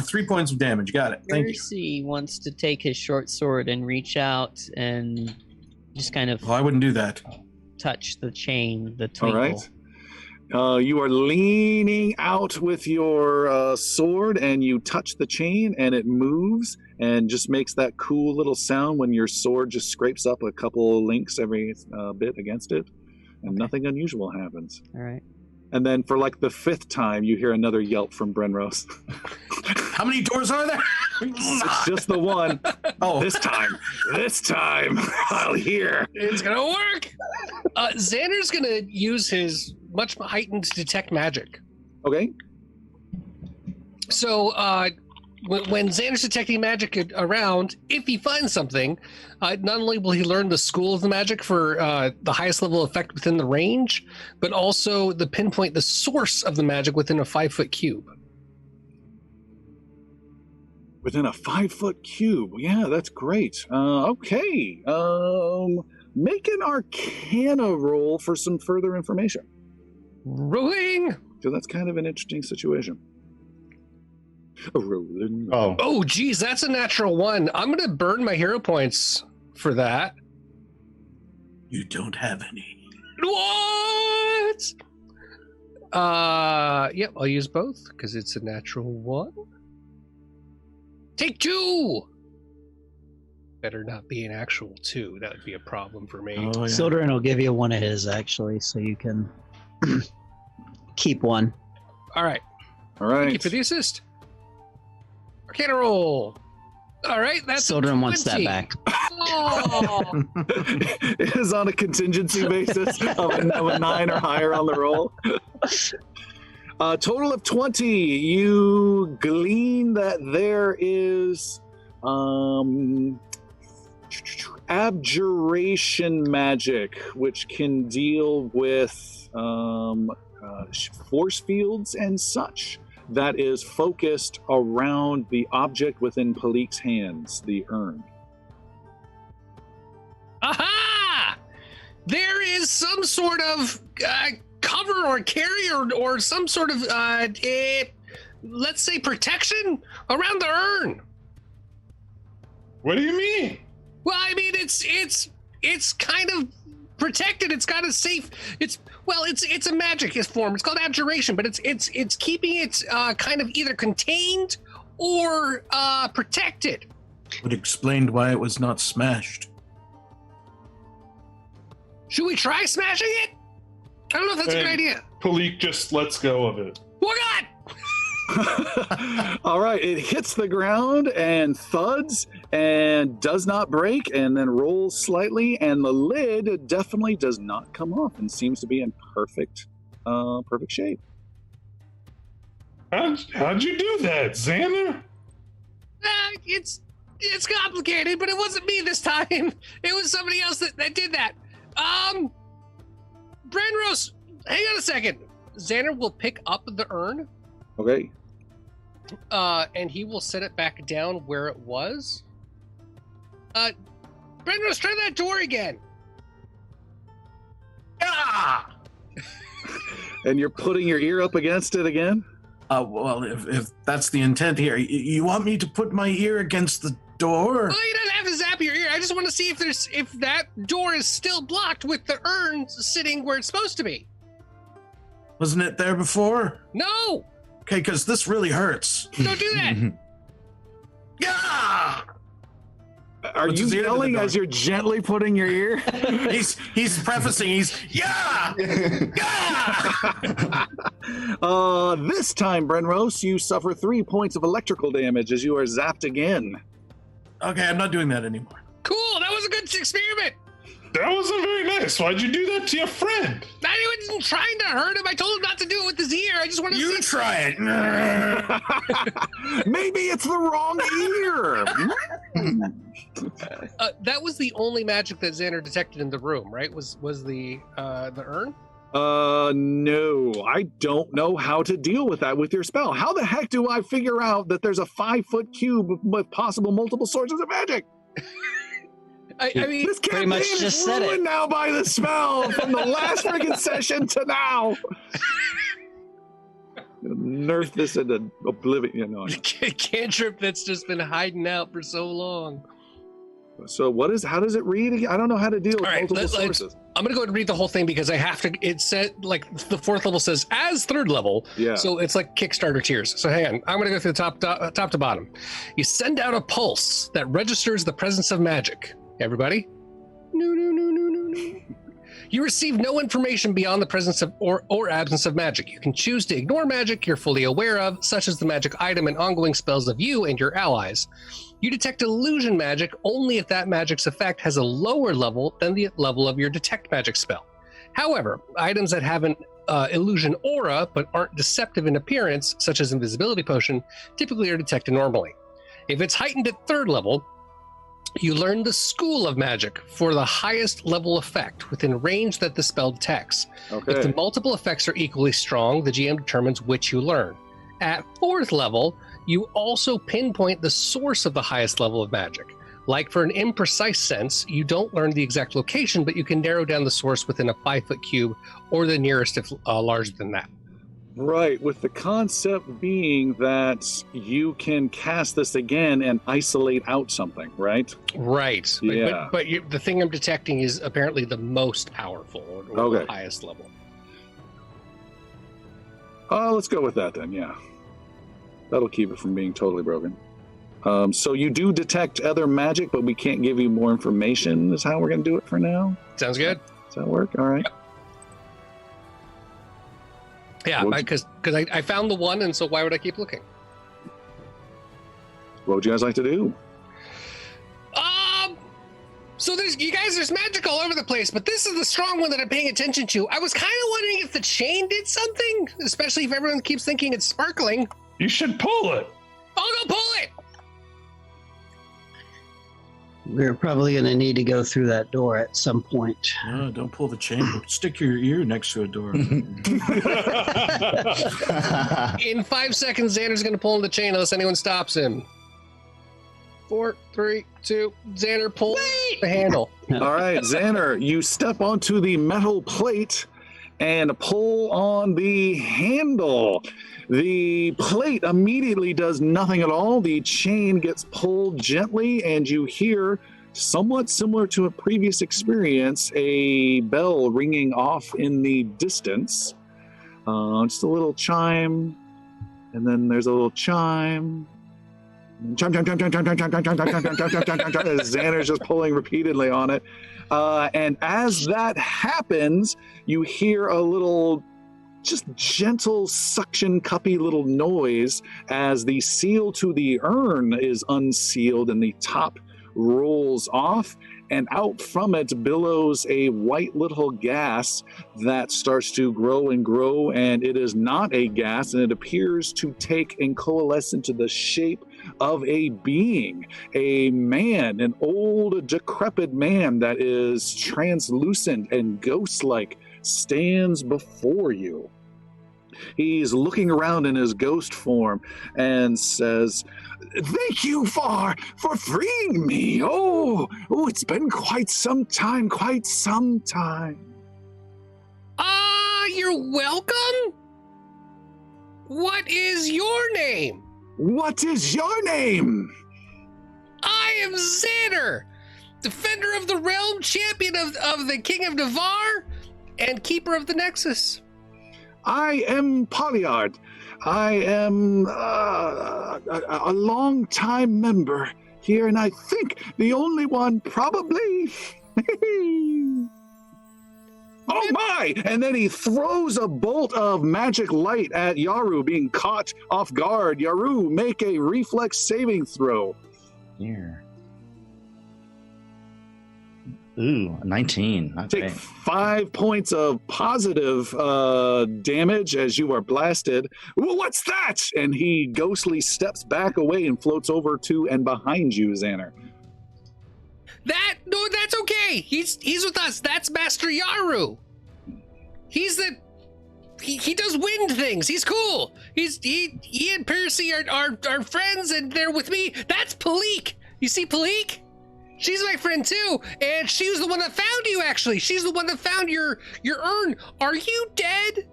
3 points of damage. Got it. Thank you. Percy wants to take his short sword and reach out and just kind of Well, I wouldn't do that. touch the chain, the All twinkle. right. You are leaning out with your sword, and you touch the chain, and it moves and just makes that cool little sound when your sword just scrapes up a couple of links every bit against it, and nothing unusual happens. All right. And then for like the 5th time, you hear another yelp from Brenros. How many doors are there? It's just the one. Oh, This time, I'll hear. It's gonna work. Xander's gonna use his much heightened detect magic. Okay. So when Xander's detecting magic around, if he finds something, not only will he learn the school of the magic for the highest level effect within the range, but also the pinpoint the source of the magic within a 5-foot cube. Within a 5-foot cube. Yeah, that's great. Okay. Make an Arcana roll for some further information. Rolling. So that's kind of an interesting situation. Rolling. Oh, geez, that's a natural 1. I'm gonna burn my hero points for that. you don't have any. What? Yep, I'll use both because it's a natural 1. Take 2. Better not be an actual 2. That would be a problem for me. Oh, yeah. Sildren will give you one of his actually, so you can keep one. All right. All Thank you right. for the assist. Arcana roll. All right, that's Sildren wants that 20. back. Oh. It is on a contingency basis of a 9 or higher on the roll. Total of 20. You glean that there is abjuration magic, which can deal with force fields and such, that is focused around the object within Palik's hands, the urn. Aha! There is some sort of cover or carrier or some sort of, let's say, protection around the urn. What do you mean? Well, I mean, it's kind of protected. It's got a safe. It's a magic form. It's called abjuration, but it's keeping it kind of either contained or protected. Would explain why it was not smashed. Should we try smashing it? I don't know if that's a good And- idea. Palik just lets go of it. Oh God! All right, it hits the ground and thuds and does not break and then rolls slightly, and the lid definitely does not come off and seems to be in perfect shape. How'd you do that, Xander? It's complicated, but it wasn't me this time. It was somebody else that did that. Brenros, hang on a second. Xander will pick up the urn. Okay. And he will set it back down where it was. Brenros, try that door again. Ah! And you're putting your ear up against it again? Well, if that's the intent here, you want me to put my ear against the door? Well, you don't have to zap your ear. I just want to see if that door is still blocked with the urn sitting where it's supposed to be. Wasn't it there before? No! Okay, because this really hurts. Don't do that! Yeah! Are Puts you his ear to the yelling door. as you're gently putting your ear? He's prefacing. Yeah! Yeah! This time, Brenros, you suffer 3 points of electrical damage as you are zapped again. Okay, I'm not doing that anymore. Cool, that was a good experiment! That wasn't very nice. Why'd you do that to your friend? I wasn't trying to hurt him. I told him not to do it with his ear. I just want to You see. try it. Maybe it's the wrong ear. That was the only magic that Xander detected in the room, right? Was the urn? No, I don't know how to deal with that with your spell. How the heck do I figure out that there's a 5-foot cube with possible multiple sources of magic? I mean, This pretty campaign much is just said it. ruined now by the spell from the last freaking session to now. Nerf this into oblivion. You know. cantrip that's just been hiding out for so long. So how does it read again? I don't know how to deal with All right, multiple let's- sources. I'm gonna go ahead and read the whole thing because I have to. It said like the 4th level says as 3rd level, Yeah. so it's like Kickstarter tiers. So hang on, I'm gonna go through the top to bottom. You send out a pulse that registers the presence of magic. Everybody. No. You receive no information beyond the presence of or absence of magic. You can choose to ignore magic you're fully aware of, such as the magic item and ongoing spells of you and your allies. You detect illusion magic only if that magic's effect has a lower level than the level of your detect magic spell. However, items that have an illusion aura but aren't deceptive in appearance, such as invisibility potion, typically are detected normally. If it's heightened at 3rd level, you learn the school of magic for the highest level effect within range that the spell detects. If the Okay. multiple effects are equally strong, the GM determines which you learn. At 4th level, you also pinpoint the source of the highest level of magic. Like for an imprecise sense, you don't learn the exact location, but you can narrow down the source within a 5-foot cube or the nearest if larger than that. Right, with the concept being that you can cast this again and isolate out something, right? Right. Yeah. But the thing I'm detecting is apparently the most powerful or Okay. the highest level. Let's go with that then, yeah. That'll keep it from being totally broken. So you do detect other magic, but we can't give you more information, is how we're going to do it for now? Sounds good? Does that work? All right. Yeah, What- because I found the one, and so why would I keep looking? What would you guys like to do? So there's magic all over the place, but this is the strong one that I'm paying attention to. I was kind of wondering if the chain did something, especially if everyone keeps thinking it's sparkling. You should pull it. Oh, go pull it! We're probably going to need to go through that door at some point. No, don't pull the chain. Stick your ear next to a door. In 5 seconds, Xander's going to pull on the chain unless anyone stops him. 4, 3, 2, Xander pull the handle. All right, Xander, you step onto the metal plate and pull on the handle. The plate immediately does nothing at all. The chain gets pulled gently, and you hear, somewhat similar to a previous experience, a bell ringing off in the distance. Just a little chime, and then there's a little chime, Chomp, chomp, chomp, chomp, chomp, chomp, chomp, chomp, chomp, chomp, chomp, chomp, chomp, chomp, chomp, as Xander's just pulling repeatedly on it. And as that happens, you hear a little, just gentle suction cuppy little noise as the seal to the urn is unsealed and the top rolls off, and out from it billows a white little gas that starts to grow and grow, and it is not a gas, and it appears to take and coalesce into the shape of a being, a man, an old decrepit man that is translucent and ghost-like, stands before you. He's looking around in his ghost form and says, "Thank you for freeing me. Oh, it's been quite some time, quite some time." You're welcome? What is your name? What is your name? I am Xander, defender of the realm, champion of the King of Navarre, and keeper of the Nexus. I am Polyard. I am a long-time member here, and I think the only one probably. Oh my! And then he throws a bolt of magic light at Yaru, being caught off guard. Yaru, make a reflex saving throw. Here. Ooh, 19. Not Take great. 5 points of positive damage as you are blasted. What's that? And he ghostly steps back away and floats over to and behind you, Xander. No, that's okay. He's with us. That's Master Yaru. He does wind things. He's cool. He and Percy are friends, and they're with me. That's Palik. You see Palik? She's my friend too, and she was the one that found you. Actually, she's the one that found your urn. Are you dead?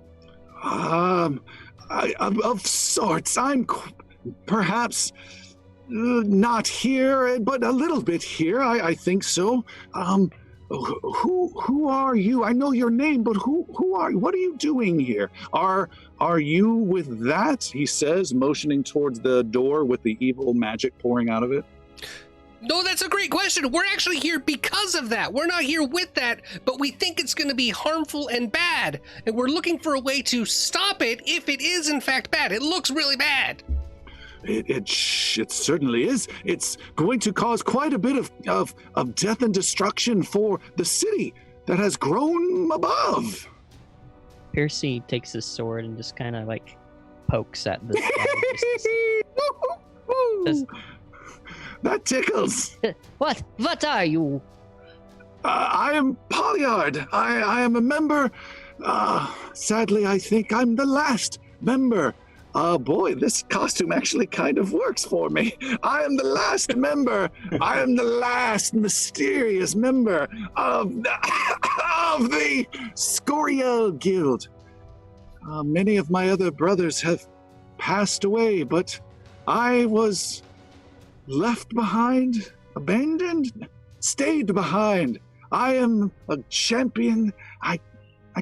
Of sorts. I'm perhaps not here, but a little bit here. I think so. Who are you? I know your name, but who are you? What are you doing here? Are you with that? He says, motioning towards the door with the evil magic pouring out of it. No, that's a great question. We're actually here because of that. We're not here with that, but we think it's going to be harmful and bad, and we're looking for a way to stop it if it is in fact bad. It looks really bad. It certainly is. It's going to cause quite a bit of death and destruction for the city that has grown above. Percy takes his sword and just kind of like pokes at the Woo-hoo-hoo. That tickles. What are you? I am Polyard. I am a member. Sadly, I think I'm the last member. Boy, this costume actually kind of works for me. I am the last member. I am the last mysterious member of the Scorial Guild. Many of my other brothers have passed away, but I was left behind, abandoned, stayed behind. I am a champion. I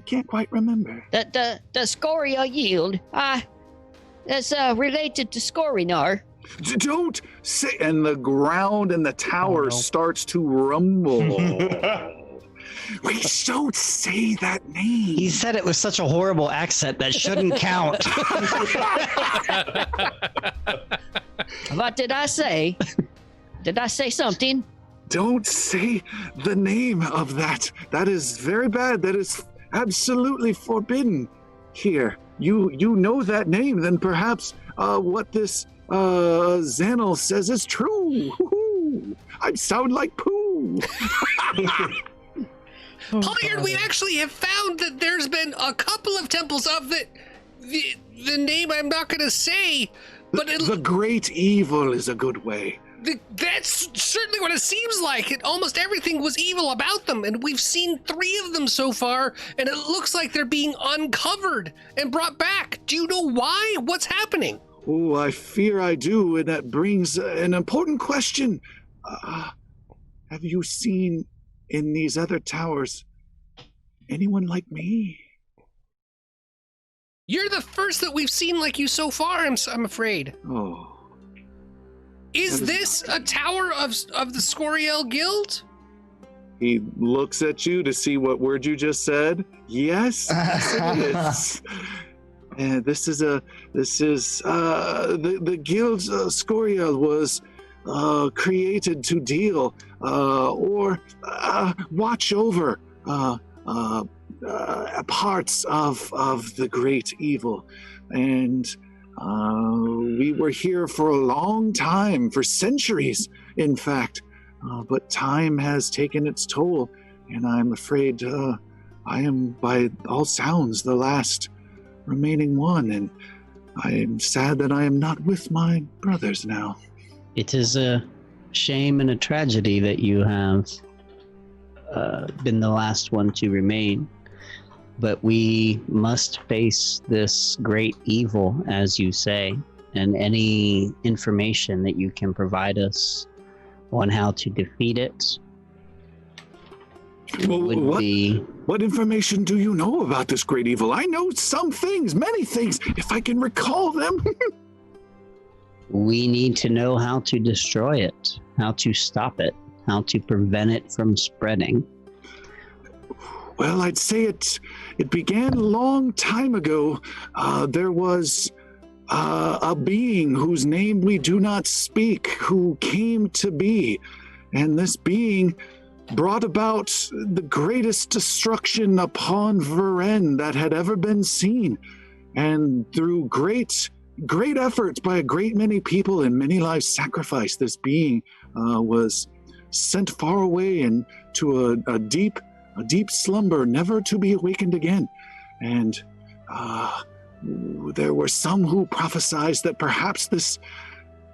can't quite remember. The Scoria Yield. That's related to Scorinar. Don't say. And the ground and the tower starts to rumble. We don't say that name. He said it with such a horrible accent that shouldn't count. What did I say? Did I say something? Don't say the name of that. That is very bad. That is absolutely forbidden here. You know that name, then perhaps what this Xanel says is true. Woo-hoo. I sound like poo. Polyard, we actually have found that there's been a couple of temples of the name I'm not going to say, but the great evil is a good way. That's certainly what it seems like. Almost everything was evil about them, and we've seen 3 of them so far, and it looks like they're being uncovered and brought back. Do you know why? What's happening? Oh, I fear I do, and that brings an important question. Have you seen in these other towers anyone like me? You're the first that we've seen like you so far, I'm afraid. Oh. Is this a tower of the Scoriel Guild? He looks at you to see what word you just said. Yes, yes it is. And this is the guild Scoriel was created to deal or watch over parts of the great evil, and we were here for a long time, for centuries, in fact. But time has taken its toll, and I'm afraid I am, by all sounds, the last remaining one, and I am sad that I am not with my brothers now. It is a shame and a tragedy that you have been the last one to remain. But we must face this great evil, as you say, and any information that you can provide us on how to defeat it would be... What information do you know about this great evil? I know some things, many things, if I can recall them. We need to know how to destroy it, how to stop it, how to prevent it from spreading. Well, I'd say it began a long time ago. There was a being whose name we do not speak, who came to be. And this being brought about the greatest destruction upon Varennes that had ever been seen. And through great efforts by a great many people and many lives sacrificed, this being was sent far away into a deep slumber, never to be awakened again. And there were some who prophesied that perhaps this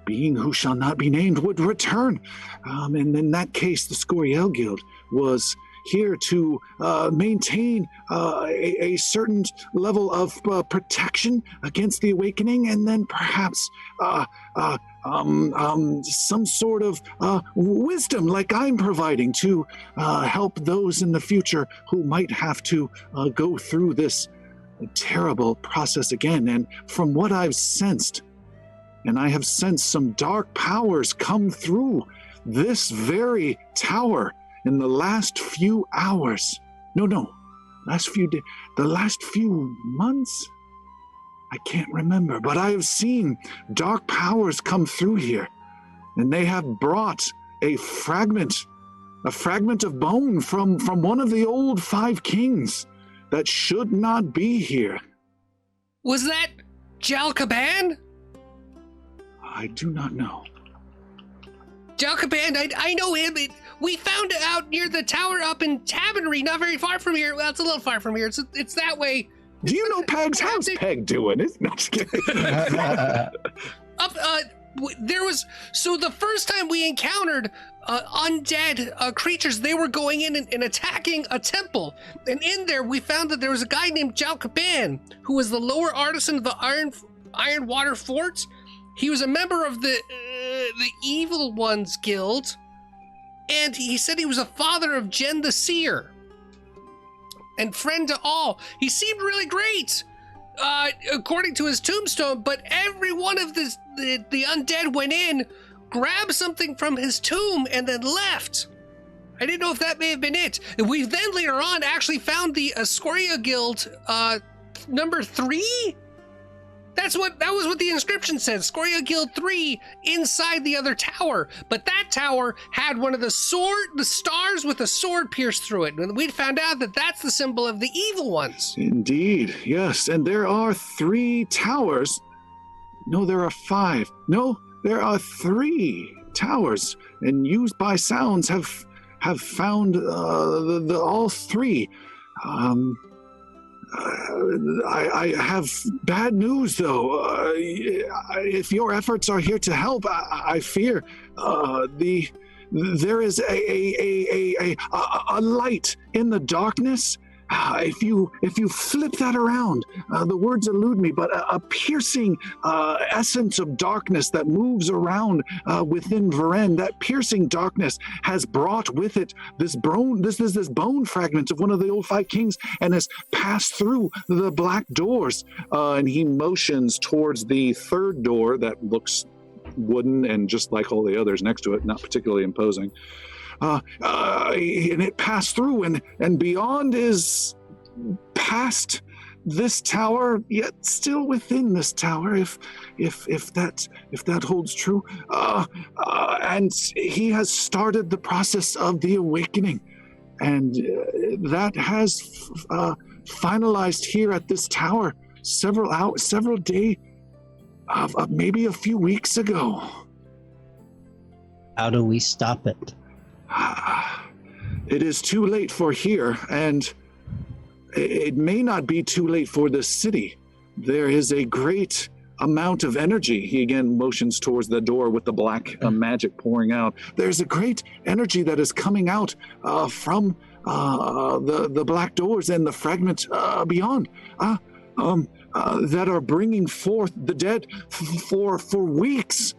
being who shall not be named would return. And in that case, the Scoriel Guild was here to maintain a certain level of protection against the awakening, and then perhaps some sort of wisdom like I'm providing to help those in the future who might have to go through this terrible process again. And from what I've sensed, and I have sensed some dark powers come through this very tower in the last few hours. The last few months? I can't remember, but I have seen dark powers come through here, and they have brought a fragment of bone from one of the old 5 kings that should not be here. Was that Jalcaban? I do not know. Jalcaban, I know him. We found it out near the tower up in Tabernery, not very far from here. Well, it's a little far from here. It's that way. Do you know Pegs? How's Peg doing? Not just kidding. So the first time we encountered undead creatures, they were going in and attacking a temple. And in there, we found that there was a guy named Jalcaban, who was the lower artisan of the Iron Water Fort. He was a member of the Evil Ones Guild, and he said he was a father of Jen the Seer and friend to all. He seemed really great, according to his tombstone, but every one of the undead went in, grabbed something from his tomb, and then left. I didn't know if that may have been it. We then later on actually found the Scoriel Guild number 3. That was what the inscription said. Scoriel Guild 3 inside the other tower. But that tower had one of the stars with a sword pierced through it. And we'd found out that that's the symbol of the evil ones. Indeed, yes. And there are 3 towers. No, there are 5. No, there are 3 towers. And used by sounds have found all 3. I have bad news, though. If your efforts are here to help, I fear there is a light in the darkness. If you flip that around, the words elude me, but a piercing essence of darkness that moves around within Varennes. That piercing darkness has brought with it this bone fragment of one of the old 5 kings, and has passed through the black doors. And he motions towards the 3rd door that looks wooden and just like all the others next to it, not particularly imposing. And it passed through, and beyond is past this tower, yet still within this tower, if that holds true. And he has started the process of the awakening, and that has finalized here at this tower several days, maybe a few weeks ago. How do we stop it? It is too late for here, and it may not be too late for the city. There is a great amount of energy. He again motions towards the door with the black magic pouring out. There's a great energy that is coming out from the black doors and the fragment beyond that are bringing forth the dead for weeks.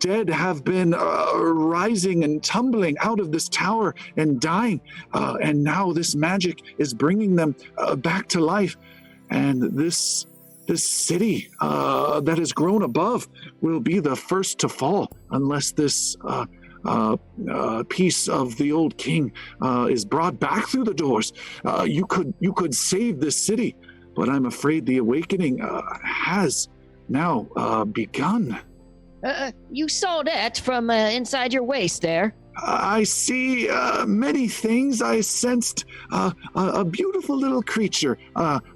Dead have been rising and tumbling out of this tower and dying, and now this magic is bringing them back to life. And this city that has grown above will be the first to fall unless this piece of the old king is brought back through the doors. You could save this city, but I'm afraid the awakening has now begun. You saw that from inside your waist there. I see many things. I sensed a beautiful little creature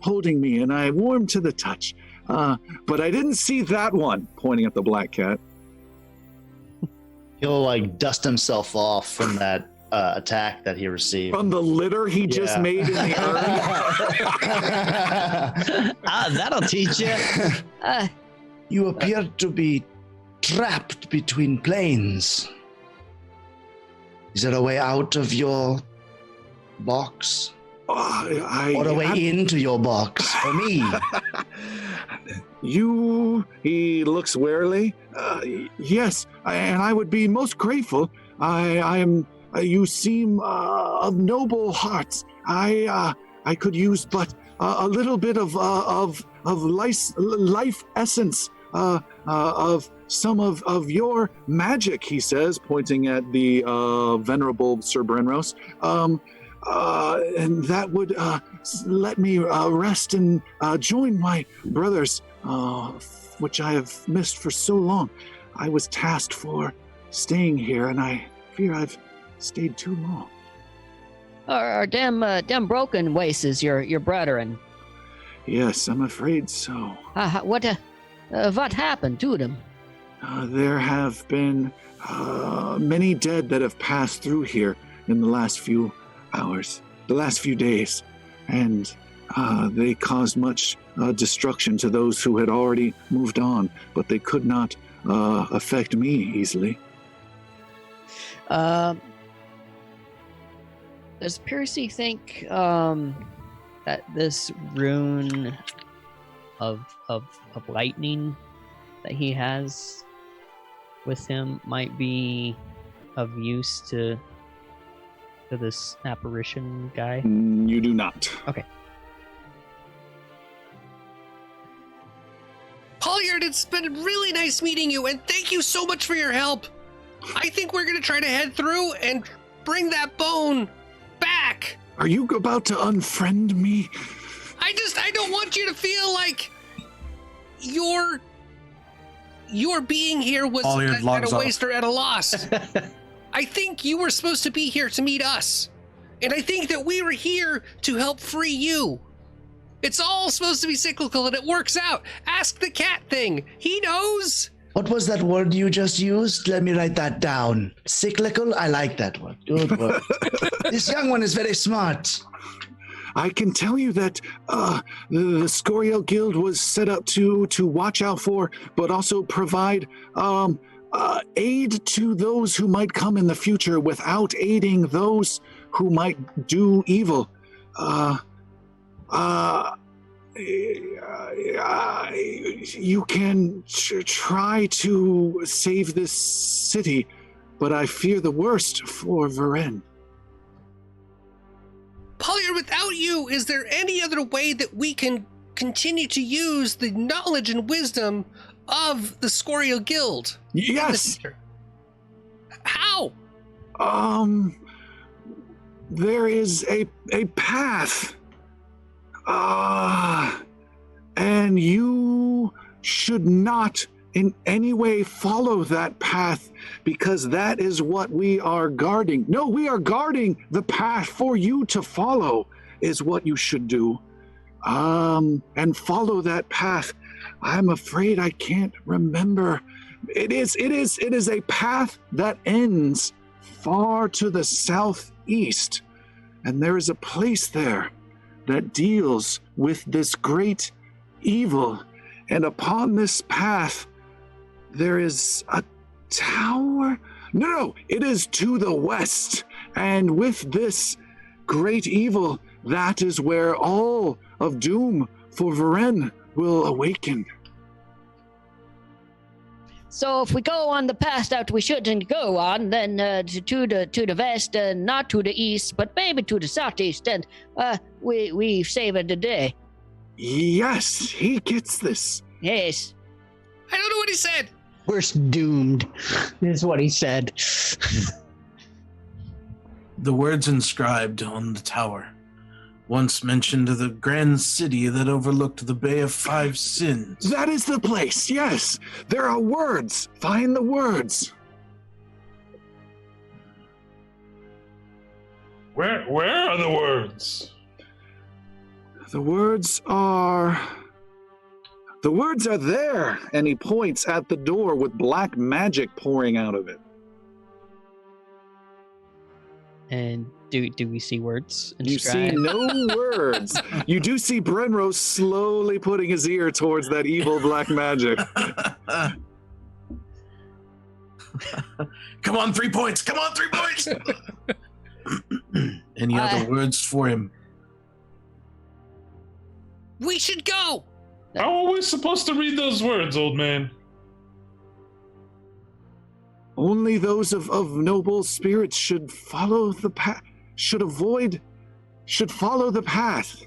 holding me, and I warmed to the touch. But I didn't see that one, pointing at the black cat. He'll like dust himself off from that attack that he received. From the litter he just made in the urn. That'll teach you. You appear to be trapped between planes. Is there a way out of your box? Or a way into your box for me? He looks warily. Yes, and I would be most grateful. You seem of noble hearts. I could use but a little bit of life essence of some of your magic, he says, pointing at the venerable Sir Brenros. And that would let me rest and join my brothers, which I have missed for so long. I was tasked for staying here, and I fear I've stayed too long. Are them broken wastes your brethren? Yes, I'm afraid so. What happened to them? There have been many dead that have passed through here in the last few hours, the last few days, and they caused much destruction to those who had already moved on, but they could not affect me easily. Does Piercy think that this rune of lightning that he has with him might be of use to this apparition guy? You do not. Okay. Polyard, it's been really nice meeting you, and thank you so much for your help. I think we're going to try to head through and bring that bone back. Are you about to unfriend me? I don't want you to feel like your being here was at a waste or at a loss. I think you were supposed to be here to meet us. And I think that we were here to help free you. It's all supposed to be cyclical and it works out. Ask the cat thing. He knows. What was that word you just used? Let me write that down. Cyclical? I like that one. Good word. This young one is very smart. I can tell you that the Scoriel Guild was set up to watch out for, but also provide aid to those who might come in the future without aiding those who might do evil. You can try to save this city, but I fear the worst for Varen. Polyard, without you, is there any other way that we can continue to use the knowledge and wisdom of the Scoria Guild. Yes. How? There is a path. And you should not in any way follow that path, because that is what we are guarding. No, we are guarding the path for you to follow is what you should do. And follow that path. I'm afraid I can't remember. It is a path that ends far to the southeast, and there is a place there that deals with this great evil, and upon this path there is a tower. No, it is to the west, and with this great evil, that is where all of doom for Varen will awaken. So if we go on the path that we shouldn't go on, then to the west, not to the east, but maybe to the southeast, and we save it the day. Yes, he gets this. Yes. I don't know what he said. We're doomed, is what he said. The words inscribed on the tower once mentioned the grand city that overlooked the Bay of Five Sins. That is the place, yes. There are words. Find the words. Where are the words? The words are there. And he points at the door with black magic pouring out of it. And do we see words? You see no words. You do see Brenrose slowly putting his ear towards that evil black magic. Come on, 3 points. Come on, 3 points. Any other words for him? We should go. How are we supposed to read those words, old man? Only those of noble spirits should follow the path, should follow the path.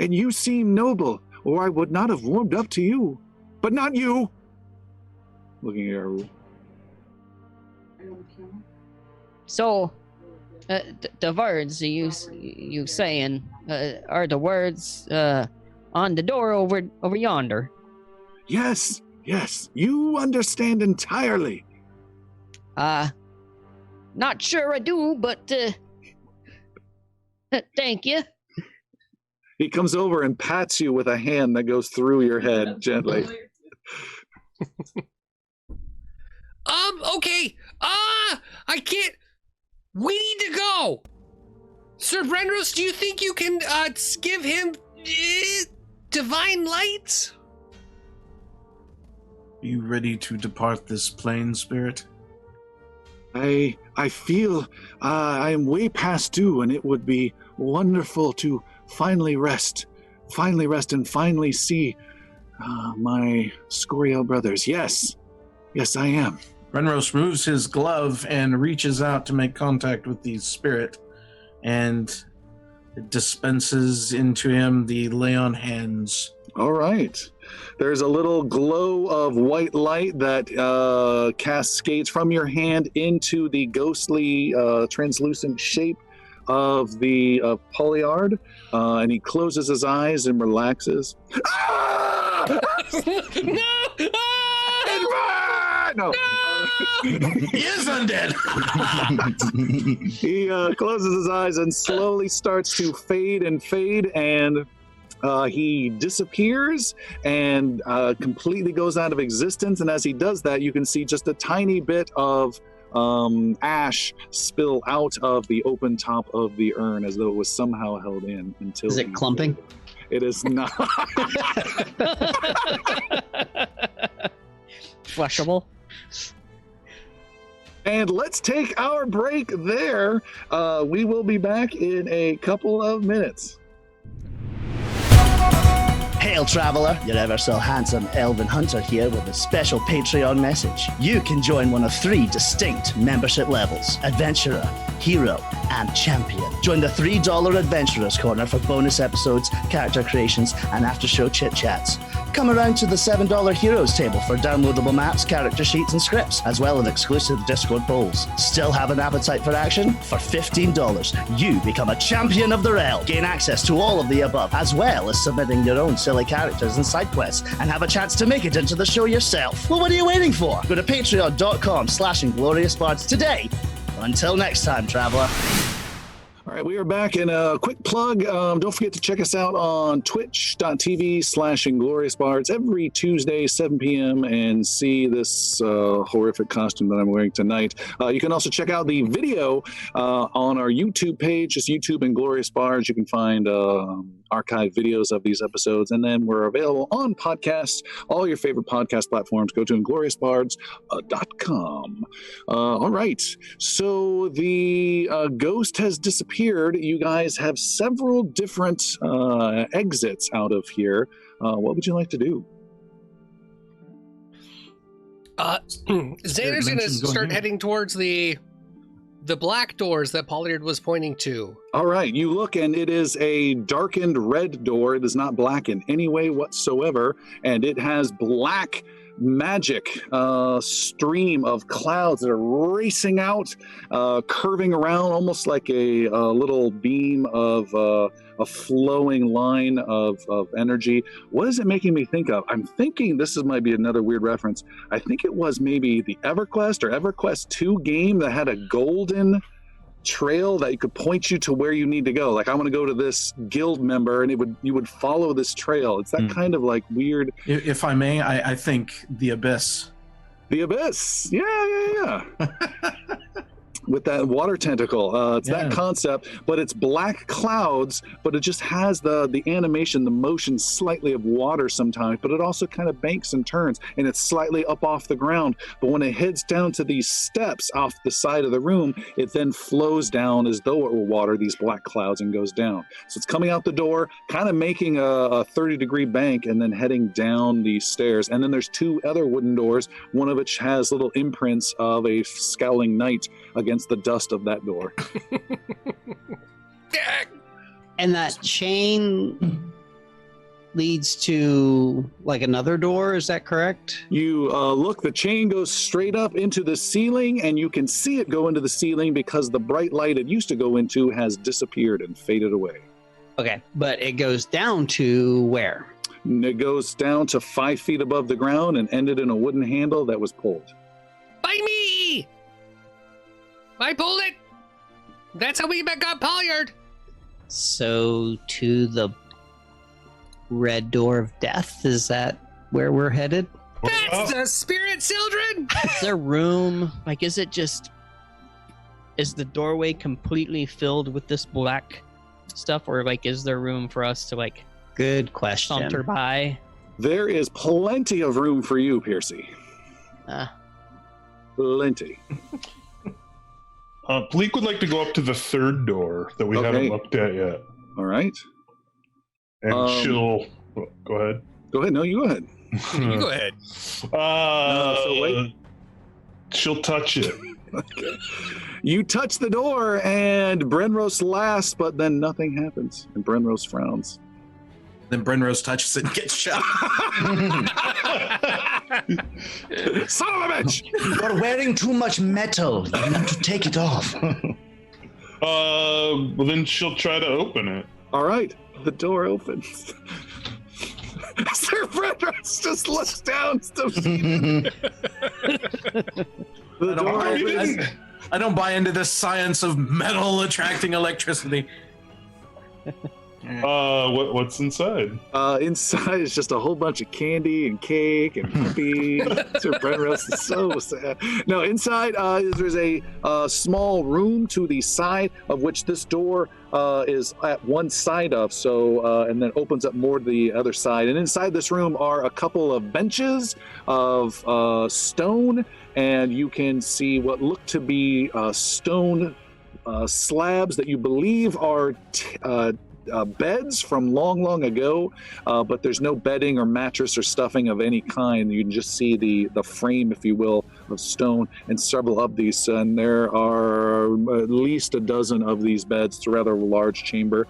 And you seem noble, or I would not have warmed up to you. But not you. Looking at Aru. So, the words you saying are the words on the door over yonder. Yes, you understand entirely. Not sure I do, but thank you. He comes over and pats you with a hand that goes through your head gently. Okay. I can't. We need to go. Sir Brenros, do you think you can give him divine light? Are you ready to depart this plane, spirit? I feel I am way past due, and it would be wonderful to finally rest and finally see my Scoriel brothers. Yes, I am. Renros removes his glove and reaches out to make contact with the spirit, and it dispenses into him the lay on hands. All right. There's a little glow of white light that cascades from your hand into the ghostly, translucent shape of the Polyard, and he closes his eyes and relaxes. Ah! No! No! He is undead! He closes his eyes and slowly starts to fade, and he disappears and completely goes out of existence. And as he does that, you can see just a tiny bit of ash spill out of the open top of the urn, as though it was somehow held in until. Is it clumping? It is not. Flushable. And let's take our break there. We will be back in a couple of minutes. Hail traveller, your ever so handsome elven hunter here with a special Patreon message. You can join one of 3 distinct membership levels: Adventurer, Hero, and Champion. Join the $3 Adventurers Corner for bonus episodes, character creations, and after-show chit-chats. Come around to the $7 Heroes table for downloadable maps, character sheets, and scripts, as well as exclusive Discord polls. Still have an appetite for action? For $15, you become a champion of the realm. Gain access to all of the above, as well as submitting your own silly characters and side quests, and have a chance to make it into the show yourself. Well, what are you waiting for? Go to patreon.com/Inglorious Bards today. Until next time, traveler. All right, we are back, and a quick plug. Don't forget to check us out on twitch.tv/Inglorious Bards every Tuesday, 7 p.m. and see this horrific costume that I'm wearing tonight. You can also check out the video on our YouTube page, just YouTube Inglorious Bards. You can find archived videos of these episodes, and then we're available on podcasts, all your favorite podcast platforms. Go to ingloriousbards.com. All right, so the ghost has disappeared. You guys have several different exits out of here. What would you like to do? Xander's going to start heading towards the black doors that Pollard was pointing to. All right, you look, and it is a darkened red door. It is not black in any way whatsoever, and it has black magic stream of clouds that are racing out, curving around almost like a little beam of a flowing line of energy. What is it making me think of? I'm thinking might be another weird reference. I think it was maybe the EverQuest or EverQuest 2 game that had a golden trail that you could point you to where you need to go. Like, I want to go to this guild member, and you would follow this trail. It's that kind of like weird. If I may, I think the Abyss. The Abyss. Yeah. With that water tentacle. It's that concept, but it's black clouds, but it just has the animation, the motion slightly of water sometimes, but it also kind of banks and turns, and it's slightly up off the ground. But when it heads down to these steps off the side of the room, it then flows down as though it were water, these black clouds, and goes down. So it's coming out the door, kind of making a 30-degree bank, and then heading down these stairs. And then there's two other wooden doors, one of which has little imprints of a scowling knight against the dust of that door. And that chain leads to like another door, is that correct? You look, the chain goes straight up into the ceiling, and you can see it go into the ceiling because the bright light it used to go into has disappeared and faded away. Okay, but it goes down to where? It goes down to 5 feet above the ground and ended in a wooden handle that was pulled. By me! I pulled it! That's how we got Pollard! So to the red door of death, is that where we're headed? That's the spirit children! Is there room? Like, is the doorway completely filled with this black stuff, or like, is there room for us to like Good question. saunter by? There is plenty of room for you, Piercy. Plenty. Bleak would like to go up to the third door that we haven't looked at yet. All right. And she'll... Go ahead. Go ahead. No, you go ahead. You go ahead. So wait. She'll touch it. Okay. You touch the door, and Brenrose laughs, but then nothing happens, and Brenrose frowns. Then Brenrose touches it and gets shot. Son of a bitch! You're wearing too much metal. You need to take it off. Well, then she'll try to open it. All right, the door opens. Sir Brenrose just looks down. The door opens. I don't buy into this science of metal attracting electricity. What's inside? Inside is just a whole bunch of candy and cake and puppy. Sir Brenrose is so sad. No, inside there's a small room to the side of which this door is at one side of. So and then opens up more to the other side. And inside this room are a couple of benches of stone, and you can see what look to be stone slabs that you believe are beds from long ago, but there's no bedding or mattress or stuffing of any kind. You can just see the frame, if you will, of stone and several of these. And there are at least a dozen of these beds. It's a rather large chamber.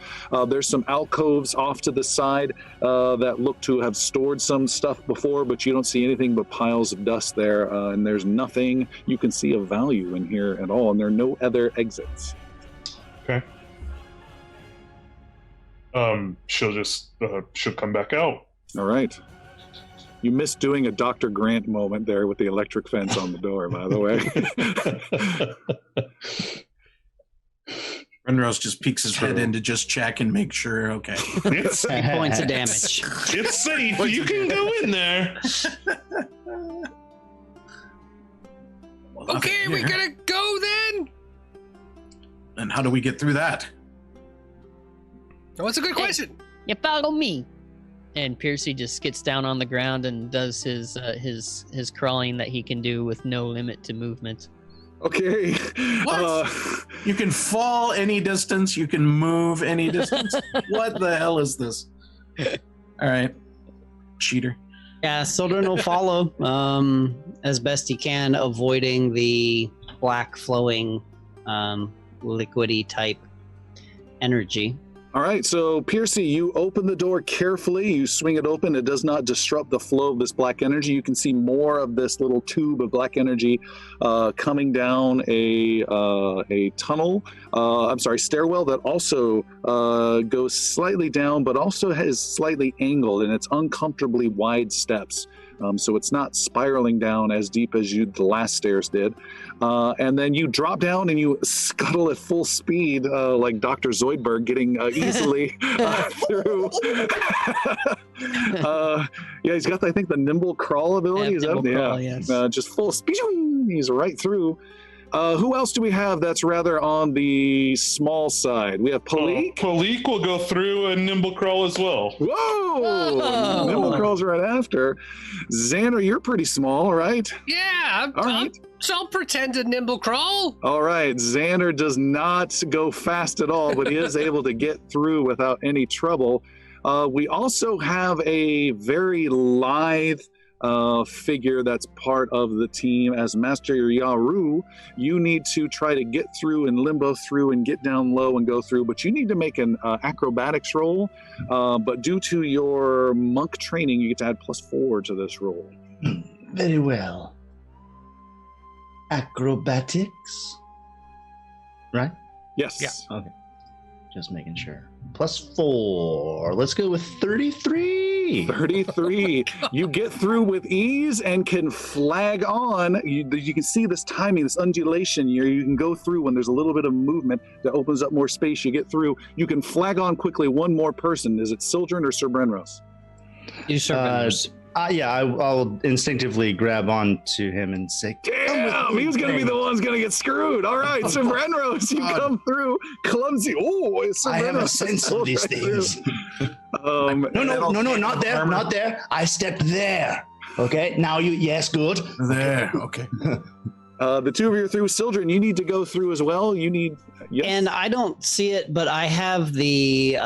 There's some alcoves off to the side that look to have stored some stuff before, but you don't see anything but piles of dust there. And there's nothing you can see of value in here at all. And there are no other exits. Okay. She'll come back out. All right. You missed doing a Dr. Grant moment there with the electric fence on the door, by the way. Renrose just peeks his head in to just check and make sure, okay. It's 3 points of damage. It's safe. You can go in there. Well, Okay, we gonna go then? And how do we get through that? Oh, that's a good question. You follow me. And Piercy just gets down on the ground and does his crawling that he can do with no limit to movement. Okay. What? You can fall any distance. You can move any distance. What the hell is this? All right. Cheater. Yeah, Sildren will follow as best he can, avoiding the black flowing liquidy type energy. All right, so Piercy, you open the door carefully. You swing it open. It does not disrupt the flow of this black energy. You can see more of this little tube of black energy coming down a stairwell that also goes slightly down, but also has slightly angled, and it's uncomfortably wide steps. So it's not spiraling down as deep as the last stairs did. And then you drop down and you scuttle at full speed, like Dr. Zoidberg, getting easily through. Yeah, he's got, I think, the nimble crawl ability. Yes. Just full speed. He's right through. Who else do we have that's rather on the small side? We have Palik. Palik will go through and nimble crawl as well. Whoa! Nimble crawls right after. Xander, you're pretty small, right? Yeah, All right. I'll pretend to nimble crawl. All right. Xander does not go fast at all, but he is able to get through without any trouble. We also have a very lithe figure that's part of the team as Master Yaru. You need to try to get through and limbo through and get down low and go through, but you need to make an acrobatics roll. But due to your monk training, you get to add +4 to this roll. Very well. Acrobatics. Right? Yes. Yeah. Okay. Just making sure. +4. Let's go with 33. 33. You get through with ease and can flag on. You can see this timing, this undulation. You can go through when there's a little bit of movement that opens up more space. You get through. You can flag on quickly one more person. Is it Sildren or Sir Brenros? You I'll instinctively grab on to him and say, Damn, he was going to be the one who's going to get screwed. All right, Sir Brenros, you come through clumsy. Oh, Sir I have a Brenros sense of these things. No, No, not there, not there. I stepped there. Okay, now yes, good. There, okay. The two of you are through. Sildren, you need to go through as well. You need... Yes. And I don't see it, but I have the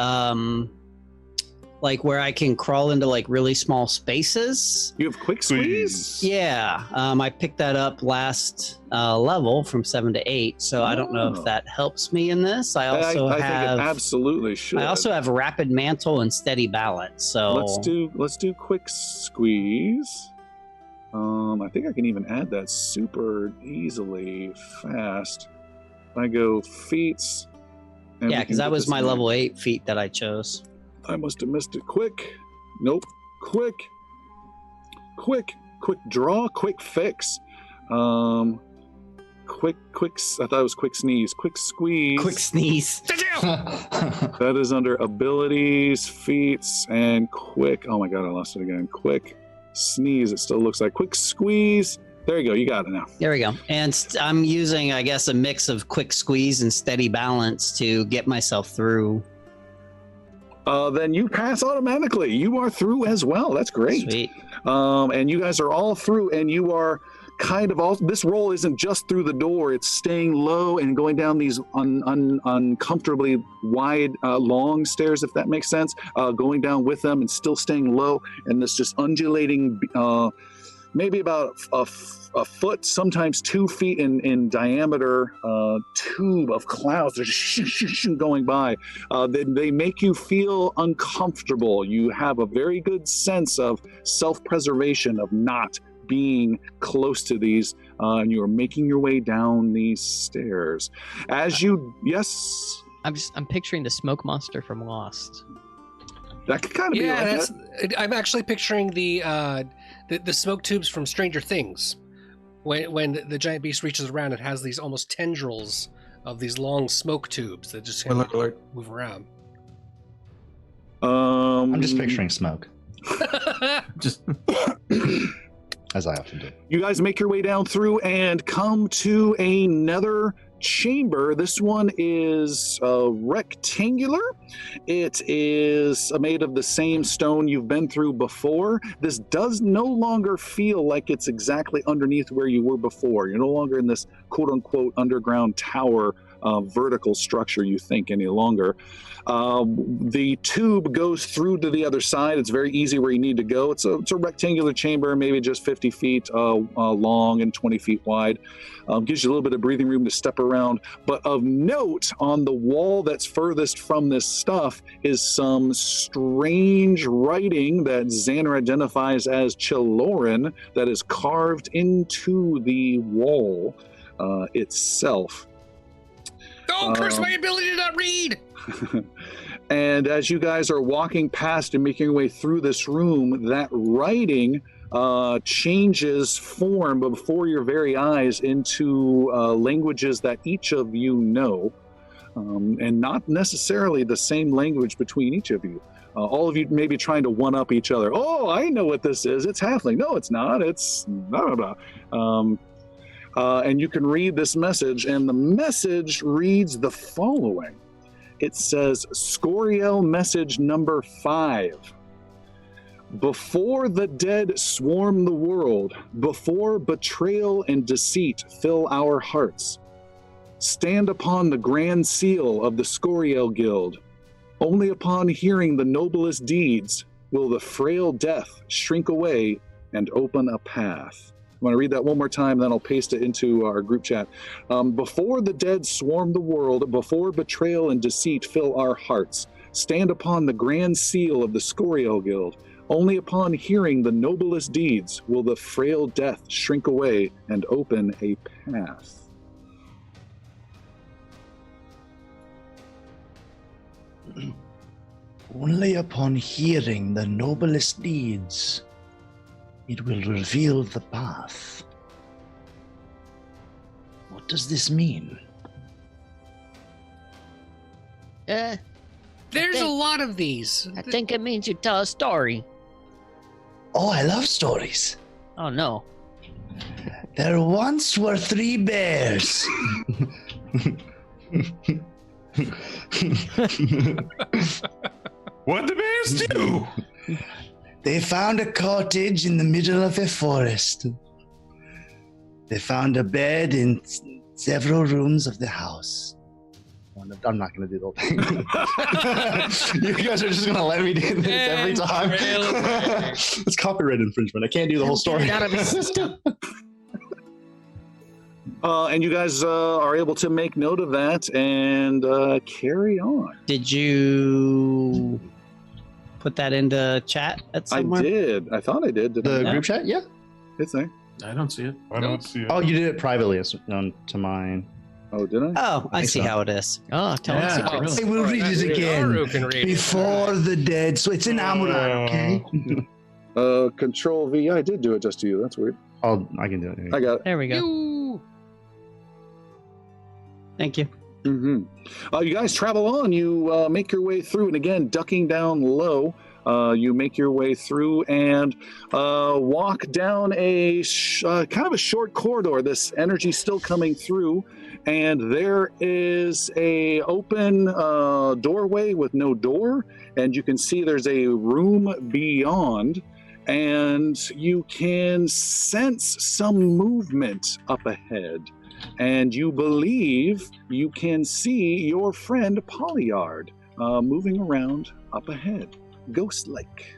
like where I can crawl into like really small spaces. You have quick squeeze? Yeah, I picked that up last level from 7 to 8, so I don't know if that helps me in this. I think it absolutely should. I also have rapid mantle and steady balance. So let's do quick squeeze. I think I can even add that super easily fast. I go feats. Yeah, because that was my level 8 feat that I chose. I must have missed it. Quick. Nope. Quick draw, quick fix. Quick, I thought it was quick sneeze. Quick squeeze. Quick sneeze. That is under abilities, feats, and quick. Oh my god, I lost it again. Quick sneeze, it still looks like. Quick squeeze. There you go, you got it now. There we go. And I'm using, I guess, a mix of quick squeeze and steady balance to get myself through. Then you pass automatically. You are through as well. That's great. Sweet. And you guys are all through, and you are kind of also, this roll isn't just through the door, it's staying low and going down these uncomfortably wide, long stairs, if that makes sense, going down with them and still staying low, and this just undulating, maybe about a foot, sometimes 2 feet in diameter, tube of clouds that are just going by. They make you feel uncomfortable. You have a very good sense of self-preservation, of not being close to these, and you're making your way down these stairs. As you, yes? I'm picturing the smoke monster from Lost. That could kind of be like that. I'm actually picturing the smoke tubes from Stranger Things. When the giant beast reaches around, it has these almost tendrils of these long smoke tubes that just kind of move around. I'm just picturing smoke. Just as I often do. You guys make your way down through and come to another chamber. This one is rectangular. It is made of the same stone you've been through before. This does no longer feel like it's exactly underneath where you were before. You're no longer in this quote-unquote underground tower vertical structure, you think, any longer. The tube goes through to the other side. It's very easy where you need to go. It's a rectangular chamber, maybe just 50 feet long and 20 feet wide. Gives you a little bit of breathing room to step around. But of note, on the wall that's furthest from this stuff is some strange writing that Xander identifies as Chiloran that is carved into the wall itself. Oh, curse my ability to not read! And as you guys are walking past and making your way through this room, that writing changes form before your very eyes into languages that each of you know, and not necessarily the same language between each of you. All of you may be trying to one-up each other. Oh, I know what this is. It's halfling. No, it's not. It's blah, blah, blah. And you can read this message, and the message reads the following. It says, Scoriel message number 5. Before the dead swarm the world, before betrayal and deceit fill our hearts, stand upon the grand seal of the Scoriel Guild. Only upon hearing the noblest deeds will the frail death shrink away and open a path. I'm going to read that one more time, then I'll paste it into our group chat. Before the dead swarm the world, before betrayal and deceit fill our hearts, stand upon the grand seal of the Scoriel Guild. Only upon hearing the noblest deeds will the frail death shrink away and open a path. Only upon hearing the noblest deeds it will reveal the path. What does this mean? There's a lot of these. I think it means you tell a story. Oh, I love stories. Oh no. There once were 3 bears. What the bears do? They found a cottage in the middle of a forest. They found a bed in several rooms of the house. I'm not going to do the whole thing. You guys are just going to let me do this every time. It's copyright infringement. I can't do the whole story. Get it out of his system. And you guys are able to make note of that and carry on. Did you put that into chat at somewhere? I did. I thought I did. The group chat? Yeah. It's there. I don't see it. I don't see it. Oh, you did it privately. It's known to mine. Oh, did I? Oh, I think see so. how it is. Oh, tell us. Yeah, secrets. really. I will read it again. Aru can read it. Before the dead. So it's in Amuran, okay? Control V. I did do it just to you. That's weird. I can do it. I got it. There we go. You. Thank you. Mm-hmm. You guys travel on. You make your way through, and again, ducking down low. You make your way through and walk down a kind of a short corridor. This energy still coming through, and there is a open doorway with no door, and you can see there's a room beyond. and you can sense some movement up ahead. And you believe you can see your friend Polyard moving around up ahead, ghost-like.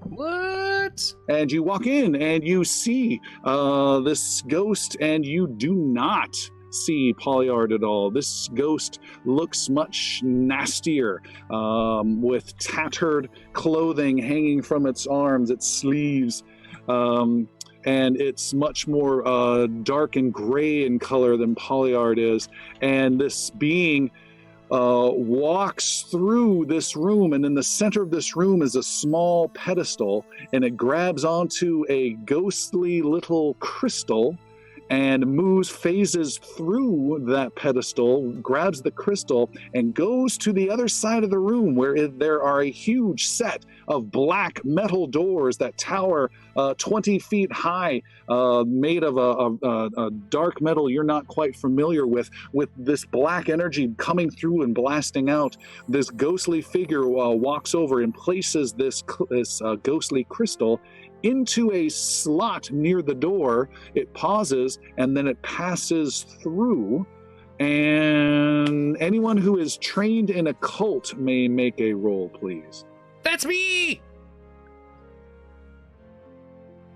What? And you walk in and you see this ghost, and you do not see Polyard at all. This ghost looks much nastier, with tattered clothing hanging from its arms, its sleeves, and it's much more dark and gray in color than Polyard is. And this being walks through this room, and in the center of this room is a small pedestal, and it grabs onto a ghostly little crystal and phases through that pedestal, grabs the crystal, and goes to the other side of the room where there are a huge set of black metal doors that tower 20 feet high, made of a dark metal you're not quite familiar with this black energy coming through and blasting out. This ghostly figure walks over and places this ghostly crystal into a slot near the door. It pauses, and then it passes through. And anyone who is trained in occult may make a roll, please. That's me!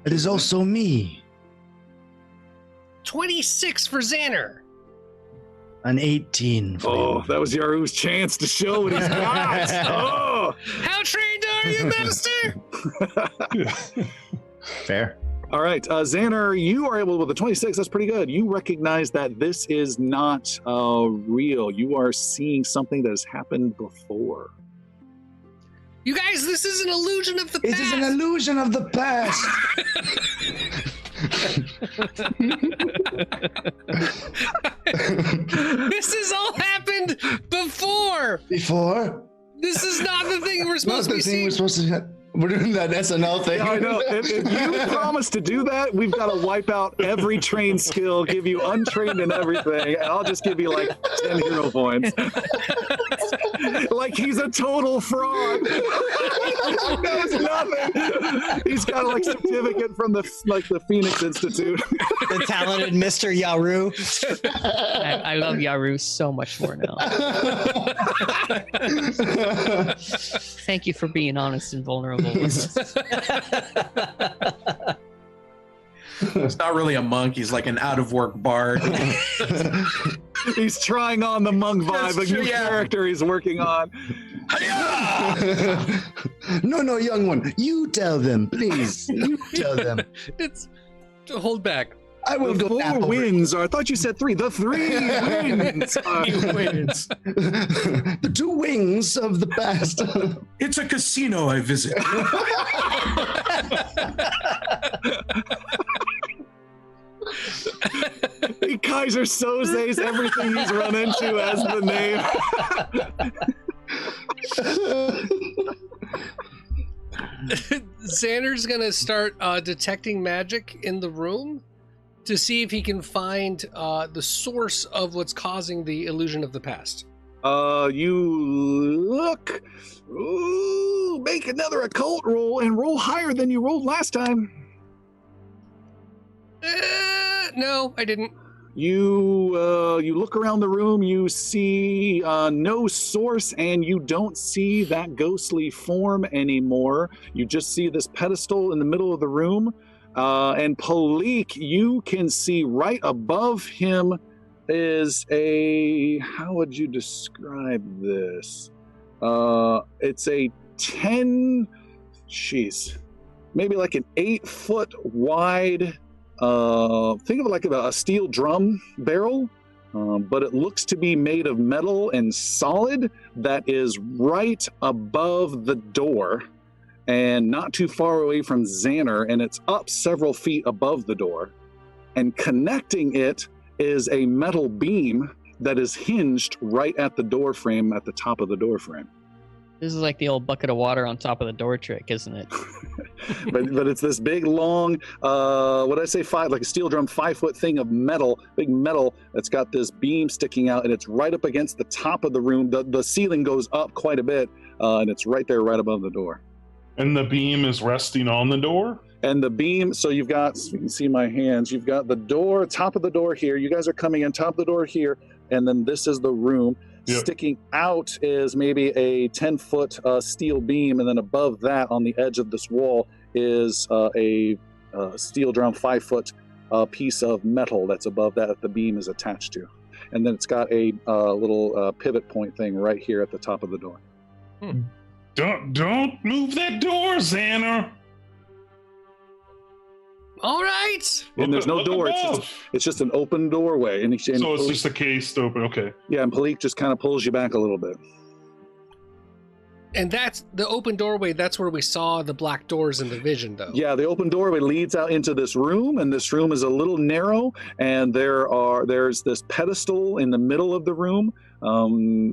It is also me. 26 for Xander. An 18. Oh, that was Yaru's chance to show what he's got. Oh! How trained are you, master? Fair. All right, Xander, you are able with the 26. That's pretty good. You recognize that this is not real. You are seeing something that has happened before. You guys, this is an illusion of the past. It is an illusion of the past. This has all happened before. Before? This is not the thing we're supposed to be seeing. We're doing that SNL thing. Yeah, I know. If you promise to do that, we've got to wipe out every trained skill, give you untrained and everything, and I'll just give you like 10 hero points. Like he's a total fraud. He knows nothing. He's got like certificate from the Phoenix Institute. The talented Mr. Yaru. I love Yaru so much more now. Thank you for being honest and vulnerable with us. He's not really a monk. He's like an out-of-work bard. He's trying on the monk vibe, That's a true, new yeah. character he's working on. No, young one. You tell them, please. You tell them. It's hold back. I will The go four nap over wins are, I thought you said three. The three wins. He wins. the two wings of the past. It's a casino I visit. Kaiser Soze's everything he's run into as the name. Xander's gonna start detecting magic in the room to see if he can find the source of what's causing the illusion of the past. You look. Ooh, make another occult roll and roll higher than you rolled last time. No, I didn't. You look around the room, you see no source, and you don't see that ghostly form anymore. You just see this pedestal in the middle of the room. And Palik, you can see right above him is how would you describe this? It's a 10, maybe like an 8-foot wide, think of it like a steel drum barrel, but it looks to be made of metal and solid, that is right above the door and not too far away from Xander, and it's up several feet above the door. And connecting it is a metal beam that is hinged right at the door frame, at the top of the door frame. This is like the old bucket of water on top of the door trick, isn't it? but it's this big, long, what did I say, like a steel drum, 5-foot thing of metal, big metal that's got this beam sticking out, and it's right up against the top of the room. The ceiling goes up quite a bit, and it's right there, right above the door. And the beam is resting on the door? And the beam, so you can see my hands, you've got the door, top of the door here. You guys are coming in, top of the door here, and then this is the room. Yep. Sticking out is maybe a 10-foot steel beam, and then above that on the edge of this wall is a steel drum 5-foot piece of metal that's above that the beam is attached to. And then it's got a little pivot point thing right here at the top of the door. Don't move that door, Xander. All right. And there's no door. It's just an open doorway. And so it's just a case open. Okay. Yeah, and Palik just kind of pulls you back a little bit. And that's the open doorway. That's where we saw the black doors in the vision, though. Yeah, the open doorway leads out into this room, and this room is a little narrow. And there's this pedestal in the middle of the room,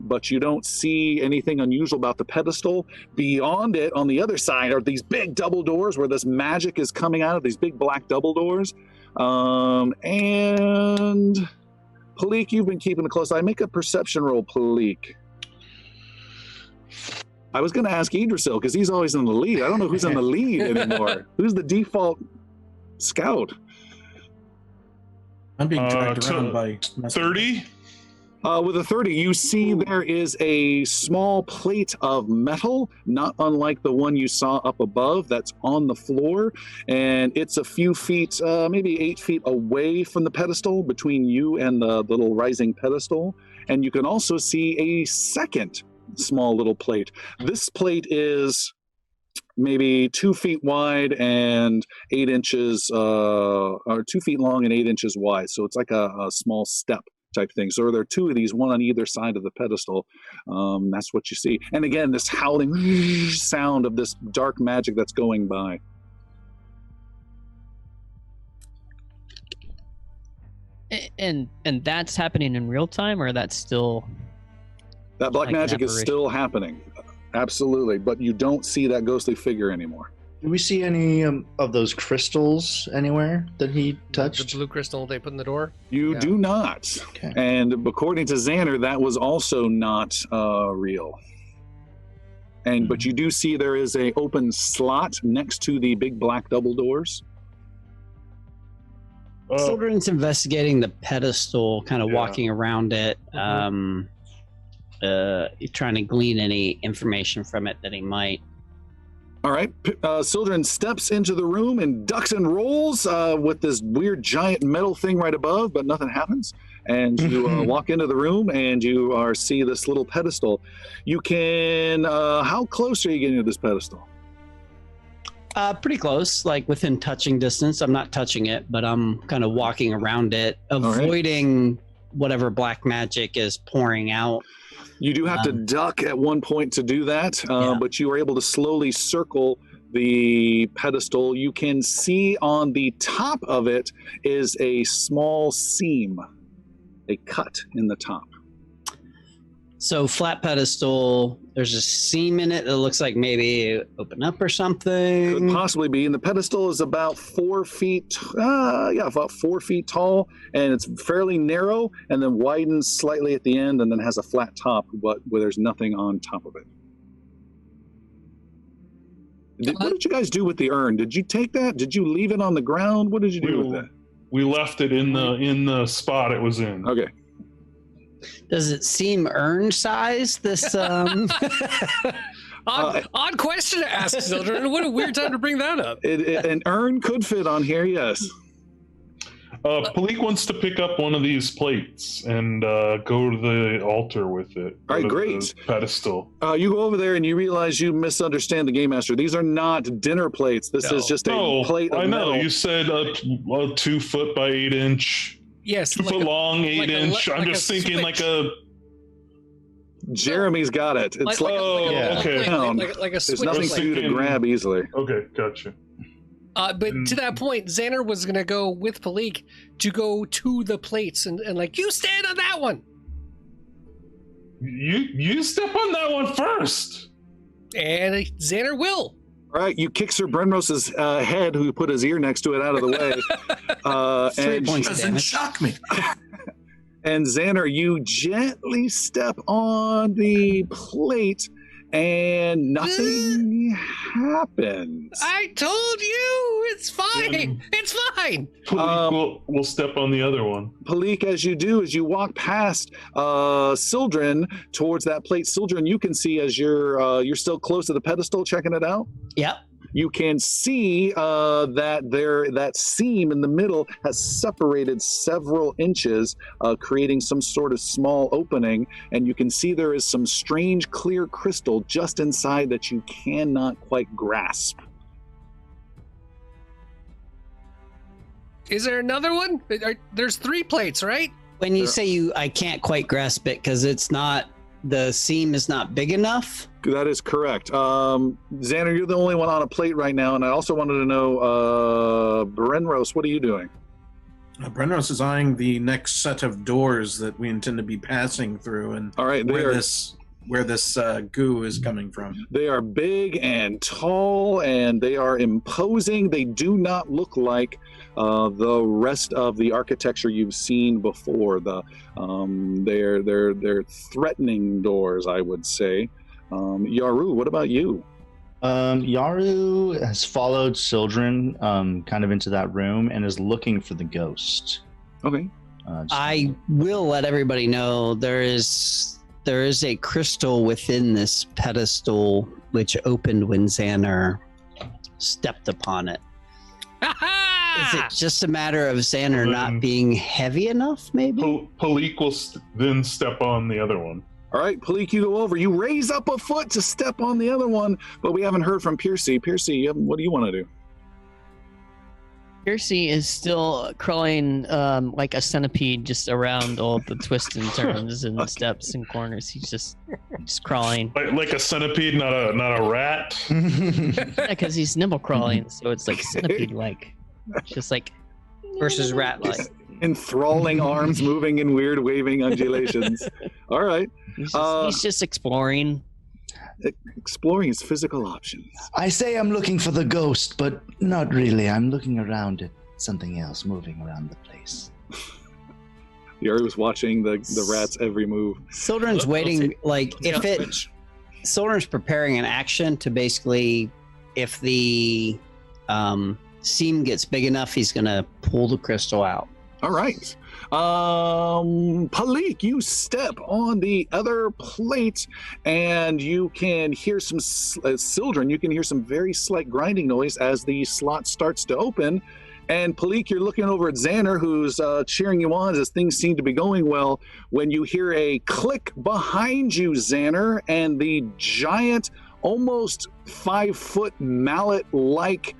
but you don't see anything unusual about the pedestal. Beyond it, on the other side, are these big double doors where this magic is coming out of these big black double doors. And Palik, you've been keeping a close eye. Make a perception roll, Palik. I was going to ask Idrisil because he's always in the lead. I don't know who's in the lead anymore. Who's the default scout? I'm being dragged around by 30. With a 30, you see there is a small plate of metal, not unlike the one you saw up above that's on the floor. And it's a few feet, maybe 8 feet away from the pedestal between you and the little rising pedestal. And you can also see a second small little plate. This plate is maybe 2 feet wide and 8 inches, or 2 feet long and 8 inches wide. So it's like a small step type thing. So there are two of these, one on either side of the pedestal. That's what you see. And again, this howling sound of this dark magic that's going by. And that's happening in real time, or that's still... That black magic is still happening. Absolutely. But you don't see that ghostly figure anymore. Do we see any of those crystals anywhere that he touched? The blue crystal they put in the door? You do not. Okay. And according to Xander, that was also not real. But you do see there is a open slot next to the big black double doors. Children's investigating the pedestal, kind of walking around it, trying to glean any information from it that he might. All right. Sildren steps into the room and ducks and rolls with this weird giant metal thing right above, but nothing happens. And you walk into the room and you see this little pedestal. You can, how close are you getting to this pedestal? Pretty close, like within touching distance. I'm not touching it, but I'm kind of walking around it, avoiding whatever black magic is pouring out. You do have to duck at one point to do that, but you are able to slowly circle the pedestal. You can see on the top of it is a small seam, a cut in the top. So flat pedestal, there's a seam in it that looks like maybe open up or something. Could possibly be. And the pedestal is about 4 feet, about 4 feet tall, and it's fairly narrow, and then widens slightly at the end, and then has a flat top, but where there's nothing on top of it. What did you guys do with the urn? Did you take that? Did you leave it on the ground? What did you do with it? We left it in the spot it was in. Okay. Does it seem urn size? This odd question to ask, children. What a weird time to bring that up. An urn could fit on here, yes. Palik wants to pick up one of these plates and go to the altar with it. All right, great. Pedestal. You go over there and you realize you misunderstand the Game Master. These are not dinner plates. This is just a plate of metal. I know. You said a 2 foot by 8 inch. Yes, 2 foot long, 8 inch. I'm just thinking switch. like a. Jeremy's got it. It's okay. Like a switch. There's nothing for you to grab easily. Okay, gotcha. But to that point, Xander was going to go with Palik to go to the plates and like, you stand on that one. You step on that one first. And Xander will. All right, you kick Sir Brenrose's head, who put his ear next to it, out of the way. 3 points of Doesn't damage. shock me. And Xander, you gently step on the plate, and nothing happens. I told you, it's fine. It's fine. We'll step on the other one. Palik, as you walk past Sildren towards that plate, Sildren, you can see as you're still close to the pedestal checking it out. Yep. You can see that seam in the middle has separated several inches, creating some sort of small opening, and you can see there is some strange clear crystal just inside that you cannot quite grasp. Is there another one? There's 3 plates, right? When you say I can't quite grasp it because the seam is not big enough. That is correct. Xander, you're the only one on a plate right now, and I also wanted to know, Brenros, what are you doing? Brenros is eyeing the next set of doors that we intend to be passing through, and all right, where this goo is coming from. They are big and tall, and they are imposing. They do not look like the rest of the architecture you've seen before. They're threatening doors, I would say. Yaru, what about you? Yaru has followed Sildren kind of into that room and is looking for the ghost. Okay. I will let everybody know there is a crystal within this pedestal which opened when Xander stepped upon it. Is it just a matter of Xander not being heavy enough, maybe? Palik will then step on the other one. All right, Palik, you go over. You raise up a foot to step on the other one, but we haven't heard from Piercy. Piercy, what do you want to do? Piercy is still crawling like a centipede just around all the twists and turns and steps and corners. He's just crawling. Like a centipede, not a rat. Yeah, because he's nimble crawling, so it's like centipede-like. Just like versus rat-like. Enthralling arms moving in weird waving undulations. All right. He's just exploring. Exploring his physical options. I say I'm looking for the ghost, but not really. I'm looking around at something else moving around the place. Yuri was watching the rat's every move. Sildren's waiting, like, Sildren's preparing an action to basically, if the seam gets big enough, he's going to pull the crystal out. All right. Palik, you step on the other plate and you can hear some, Sildren, you can hear some very slight grinding noise as the slot starts to open. And Palik, you're looking over at Xander, who's cheering you on as things seem to be going well, when you hear a click behind you, Xander, and the giant, almost 5-foot mallet-like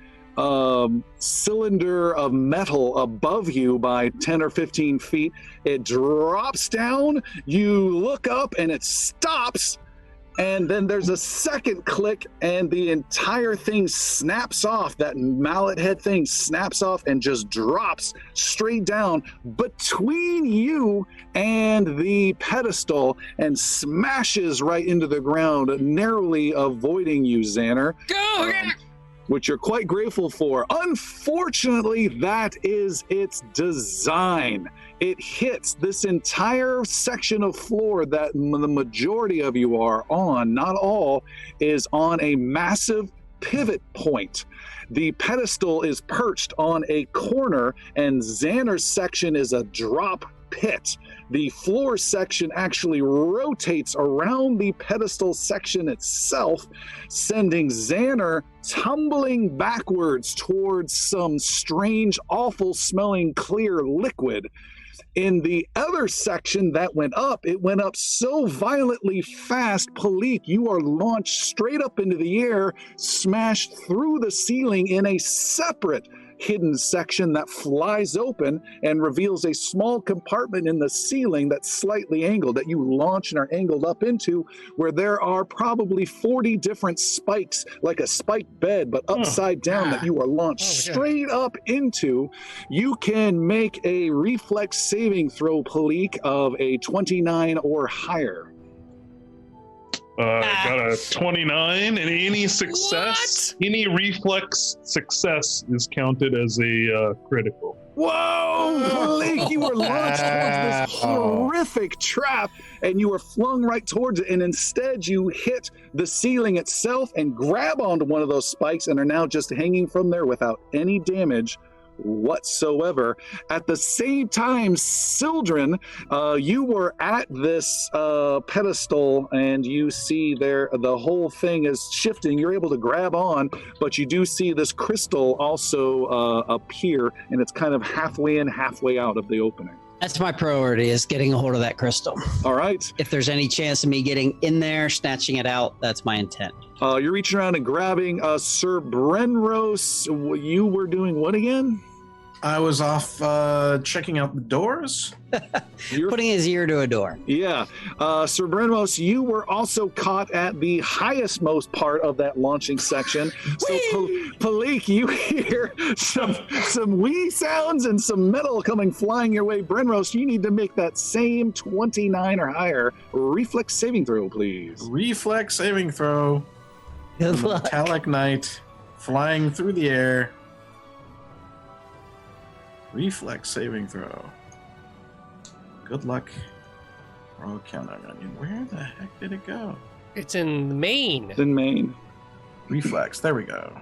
cylinder of metal above you by 10 or 15 feet. It drops down, you look up and it stops, and then there's a second click and the entire thing snaps off. That mallet head thing snaps off and just drops straight down between you and the pedestal and smashes right into the ground, narrowly avoiding you, Xander. Go! Which you're quite grateful for. Unfortunately, that is its design. It hits this entire section of floor that the majority of you are on, not all, is on a massive pivot point. The pedestal is perched on a corner, and Xander's section is a drop pit. The floor section actually rotates around the pedestal section itself, sending Xander tumbling backwards towards some strange, awful smelling clear liquid. In the other section that went up, it went up so violently fast, Palik, you are launched straight up into the air, smashed through the ceiling in a separate hidden section that flies open and reveals a small compartment in the ceiling that's slightly angled, that you launch and are angled up into, where there are probably 40 different spikes, like a spiked bed, but upside down, that you are launched straight up into. You can make a reflex saving throw, Palik, of a 29 or higher. Got a 29, and any success, any reflex success is counted as a critical. Whoa, Blake, you were launched towards this horrific trap and you were flung right towards it. And instead you hit the ceiling itself and grab onto one of those spikes and are now just hanging from there without any damage whatsoever. At the same time, Sildren, you were at this pedestal and you see there the whole thing is shifting. You're able to grab on, but you do see this crystal also appear, and it's kind of halfway in, halfway out of the opening. That's my priority, is getting a hold of that crystal. All right. If there's any chance of me getting in there, snatching it out, that's my intent. You're reaching around and grabbing Sir Brenros. You were doing what again? I was off checking out the doors. You're Putting his ear to a door. Yeah. Sir Brenros, you were also caught at the highest most part of that launching section. So, Palik, you hear some wee sounds and some metal coming flying your way. Brenros, you need to make that same 29 or higher reflex saving throw, please. Reflex saving throw. Good luck. Metallic knight flying through the air. Reflex saving throw. Good luck. We're all counting on you. Where the heck did it go? It's in Maine. It's in Maine. Reflex. There we go.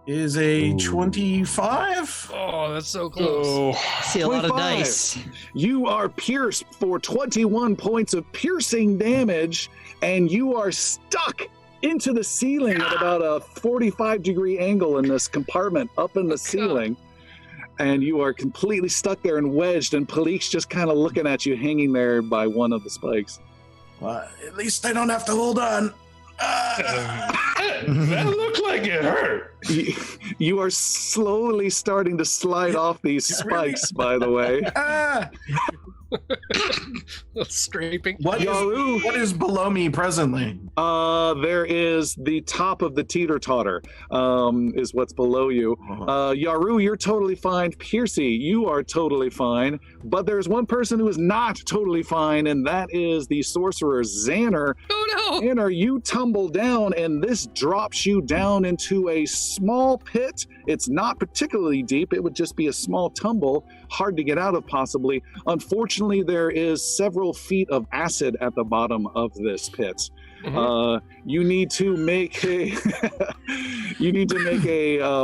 Is a 25. Oh, that's so close. I see a lot of 25. dice. You are pierced for 21 points of piercing damage, and you are stuck into the ceiling at about a 45-degree angle in this compartment up in the ceiling. And you are completely stuck there and wedged, and Palik's just kind of looking at you hanging there by one of the spikes. Well, at least I don't have to hold on. That looked like it hurt. You are slowly starting to slide off these spikes, by the way. Scraping. What is below me presently? There is the top of the teeter-totter, is what's below you. Yaru, you're totally fine. Piercy, you are totally fine. But there's one person who is not totally fine, and that is the sorcerer, Xander. Oh, no! Xander, you tumble down, and this drops you down into a small pit. It's not particularly deep. It would just be a small tumble, hard to get out of possibly. Unfortunately, there is several feet of acid at the bottom of this pit. You need to make a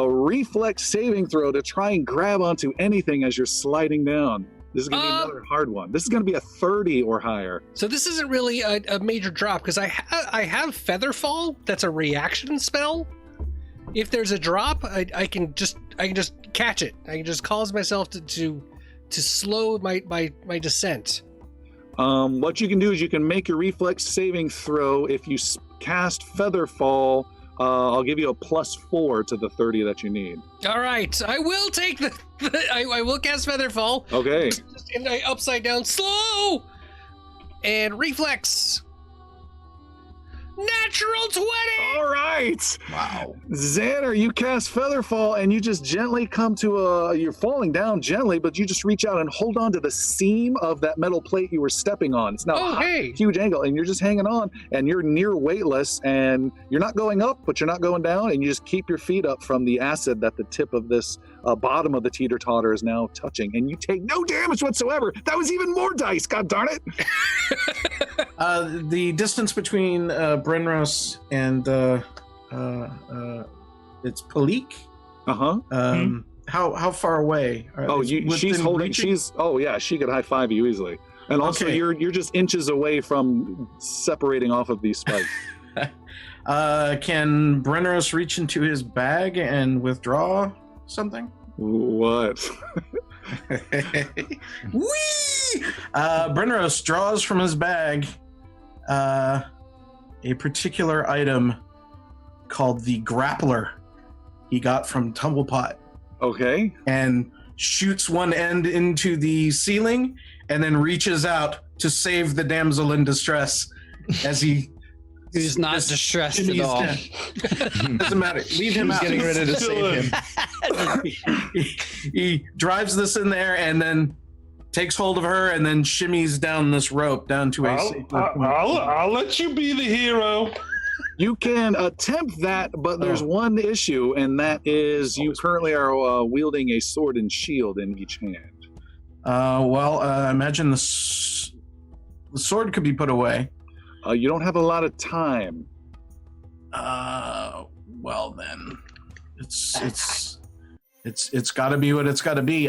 reflex saving throw to try and grab onto anything as you're sliding down. This is going to be another hard one. This is going to be a 30 or higher. So this isn't really a major drop because I have Featherfall. That's a reaction spell. If there's a drop, I can just catch it. I can just cause myself to slow my descent. What you can do is you can make your reflex saving throw. If you cast Featherfall, I'll give you a +4 to the 30 that you need. All right, I will take I will cast Featherfall. Okay. And I upside down slow and reflex. Natural 20! All right. Wow. Xander, you cast Featherfall and you just gently come to you're falling down gently, but you just reach out and hold on to the seam of that metal plate you were stepping on. It's now a huge angle and you're just hanging on and you're near weightless and you're not going up, but you're not going down, and you just keep your feet up from the acid that the tip of this bottom of the teeter-totter is now touching, and you take no damage whatsoever. That was even more dice, god darn it. The distance between Brenros and it's Palik. How far away? She's holding. Reaching? She could high five you easily. And also, Okay. you're just inches away from separating off of these spikes. Can Brenros reach into his bag and withdraw something? What? Whee! Brenros draws from his bag a particular item called the grappler he got from Tumblepot, Okay. and shoots one end into the ceiling and then reaches out to save the damsel in distress as he Who's not just distressed at shimmies all. down. Doesn't matter. Leave him out. getting ready to save him. He drives this in there and then takes hold of her and then shimmies down this rope down to a safe point. I'll let you be the hero. You can attempt that, but there's one issue, and that is you currently are wielding a sword and shield in each hand. Imagine the sword could be put away. You don't have a lot of time. Well then, it's got to be what it's got to be.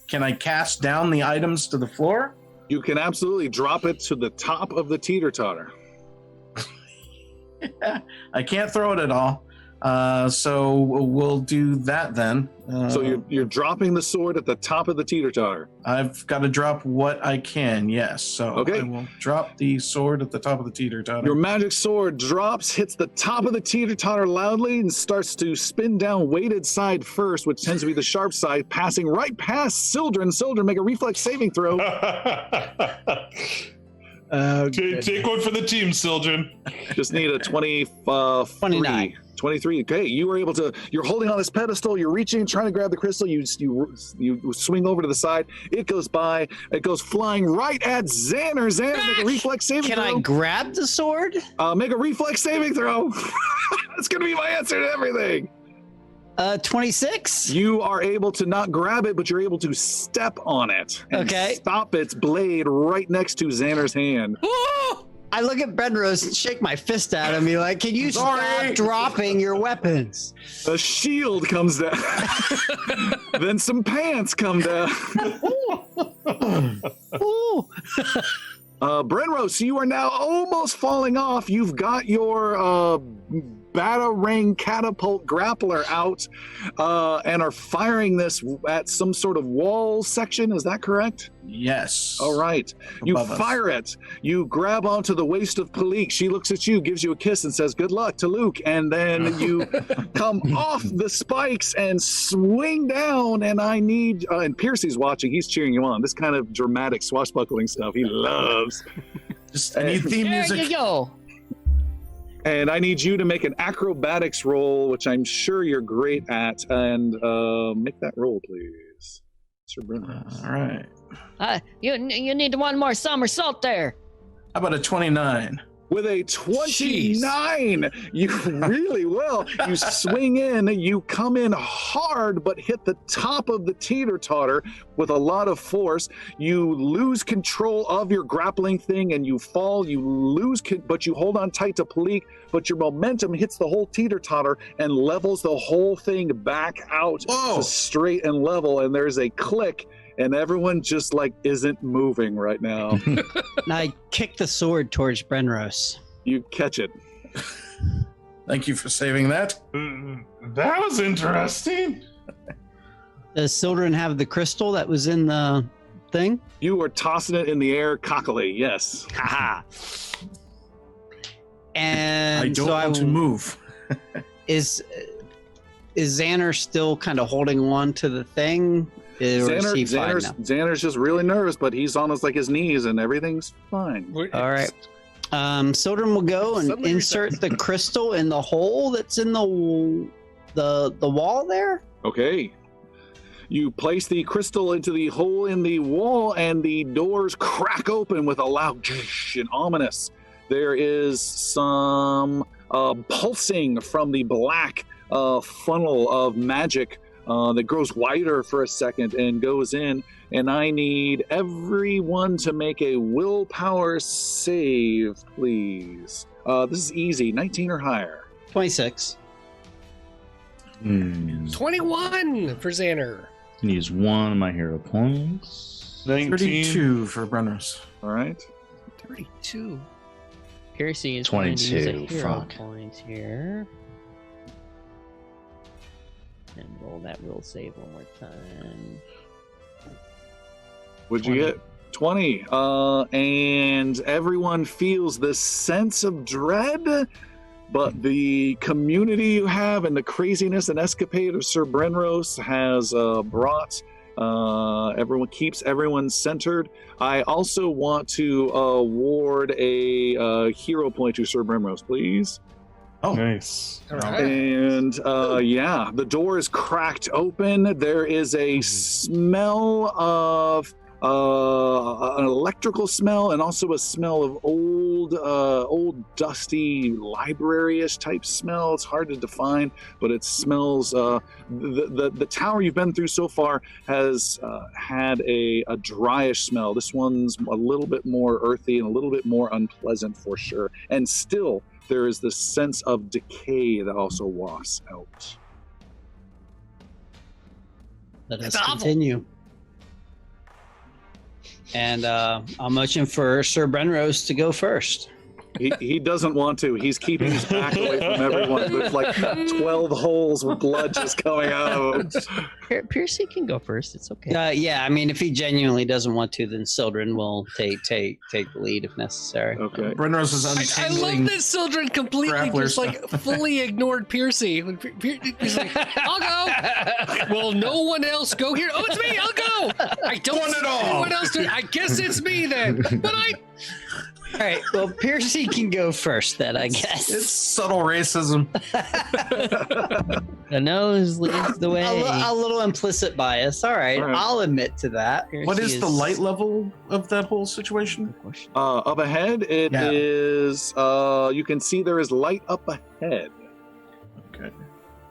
Can I cast down the items to the floor? You can absolutely drop it to the top of the teeter-totter. I can't throw it at all. So we'll do that then. So you're dropping the sword at the top of the teeter-totter. I've got to drop what I can, yes. So Okay. I will drop the sword at the top of the teeter-totter. Your magic sword drops, hits the top of the teeter-totter loudly, and starts to spin down weighted side first, which tends to be the sharp side, passing right past Sildren. Sildren, make a reflex saving throw. Take one for the team, Sildren. Just need a 29. 23. Okay, you were able to. You're holding on this pedestal. You're reaching, trying to grab the crystal. You swing over to the side. It goes by. It goes flying right at Xander. Xander, make a reflex saving throw. Can I grab the sword? Make a reflex saving throw. That's gonna be my answer to everything. 26. You are able to not grab it, but you're able to step on it and stop its blade right next to Xander's hand. I look at Brenrose and shake my fist at him. Be like, "Can you stop dropping your weapons?" A shield comes down. Then some pants come down. Brenrose, you are now almost falling off. You've got your Batarang catapult grappler out and are firing this at some sort of wall section. Is that correct? Yes. All right. You Above us. fire it. You grab onto the waist of Palik. She looks at you, gives you a kiss, and says, "Good luck to Luke." And then you come off the spikes and swing down. And I need, and Piercy's watching. He's cheering you on. This kind of dramatic swashbuckling stuff he loves. I need theme There music. you go. And I need you to make an acrobatics roll, which I'm sure you're great at. And make that roll, please. Sir Brenrose. All right. You need one more somersault there. How about a 29? With a 29, you really will. You swing in, you come in hard, but hit the top of the teeter-totter with a lot of force. You lose control of your grappling thing and you fall. You lose, but you hold on tight to Palik, but your momentum hits the whole teeter-totter and levels the whole thing back out to straight and level. And there's a click. And everyone just isn't moving right now. And I kick the sword towards Brenrose. You catch it. Thank you for saving that. That was interesting. Does Sildren have the crystal that was in the thing? You were tossing it in the air cockily, yes. Haha. And I don't so want to move. Is Xander still kind of holding on to the thing? Xander's just really nervous, but he's on his knees and everything's fine. All right. Sildren will go and Suddenly insert the crystal in the hole that's in the wall there. Okay. You place the crystal into the hole in the wall and the doors crack open with a loud and ominous. There is some pulsing from the black funnel of magic that grows wider for a second and goes in. And I need everyone to make a willpower save, please. This is easy, 19 or higher. 26. 21 for Xander. Can use one of my hero points. 19. 32 for Brenrose. All right. 32. Piercy is going to use a 22, hero fuck. point here. And roll that will save one more time. What'd you get? 20. And everyone feels this sense of dread, but the community you have and the craziness and escapade of Sir Brenrose has brought everyone, keeps everyone centered. I also want to award a hero point to Sir Brenrose, please. Oh, Nice. All right. And yeah, the door is cracked open. There is a smell of an electrical smell and also a smell of old old dusty library-ish type smell. It's hard to define, but it smells. The tower you've been through so far has had a dryish smell. This one's a little bit more earthy and a little bit more unpleasant for sure. And still, there is this sense of decay that also wafts out. Let us continue. And I'll motion for Sir Brenrose to go first. He doesn't want to. He's keeping his back away from everyone. There's like 12 holes with blood just coming out of him. Piercy can go first. It's okay. Yeah, I mean, if he genuinely doesn't want to, then Sildren will take the lead if necessary. Okay. Brenrose is I untangling. love that Sildren completely just like fully ignored Piercy. He's like, I'll go. Will no one else go here? Oh, it's me. I'll go. I don't want it all. Anyone else do it. I guess it's me then. But All right, well, Piercy can go first then, I guess. It's subtle racism. The nose leads the way. A little implicit bias. All right, I'll admit to that. What is the light level of that whole situation? Up ahead, it is. You can see there is light up ahead. Okay.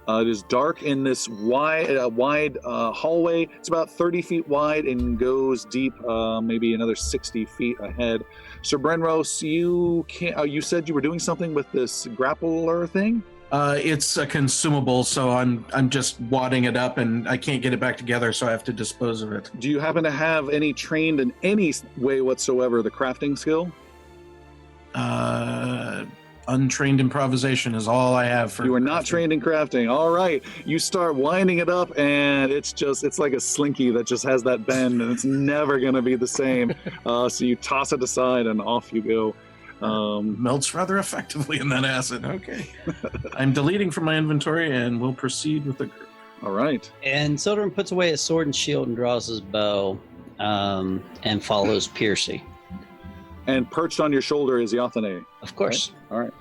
It is dark in this wide hallway. It's about 30 feet wide and goes deep, maybe another 60 feet ahead. Sir Brenrose, you said you were doing something with this grappler thing? It's a consumable, so I'm just wadding it up, and I can't get it back together, so I have to dispose of it. Do you happen to have any trained in any way whatsoever the crafting skill? Untrained improvisation is all I have for. You are not trained in crafting. All right. You start winding it up, and it's like a slinky that just has that bend, and it's never going to be the same. So you toss it aside, and off you go. Melts rather effectively in that acid. Okay. I'm deleting from my inventory, and we'll proceed with the group. All right. And Sildren puts away his sword and shield and draws his bow and follows Piercy. And perched on your shoulder is Yathane. Of course. Okay. All right.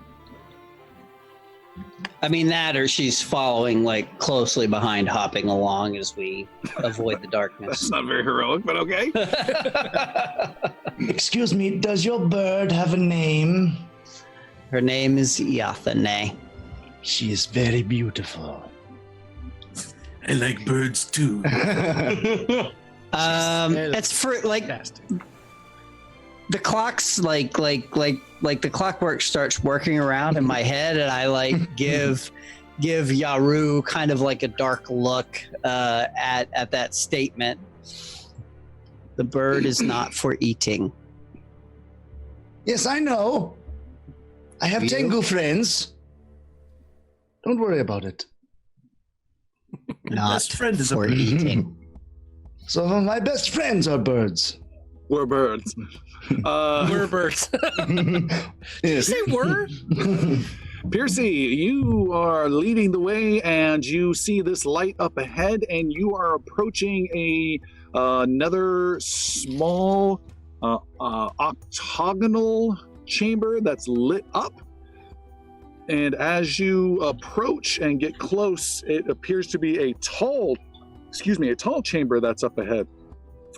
I mean that, or she's following like closely behind, hopping along as we avoid the darkness. That's not very heroic, but okay. Excuse me, does your bird have a name? Her name is Yathane. She is very beautiful. I like birds too. It's for like the clock's like the clockwork starts working around in my head, and I like give Yaru kind of like a dark look at that statement. The bird is not for eating. Yes, I know. I have Tengu friends. Don't worry about it. Not best friend is for eating. Some of my best friends are birds. We're birds. we're birds. Did you say we're? Piercy, you are leading the way, and you see this light up ahead, and you are approaching another small octagonal chamber that's lit up. And as you approach and get close, it appears to be a tall chamber that's up ahead.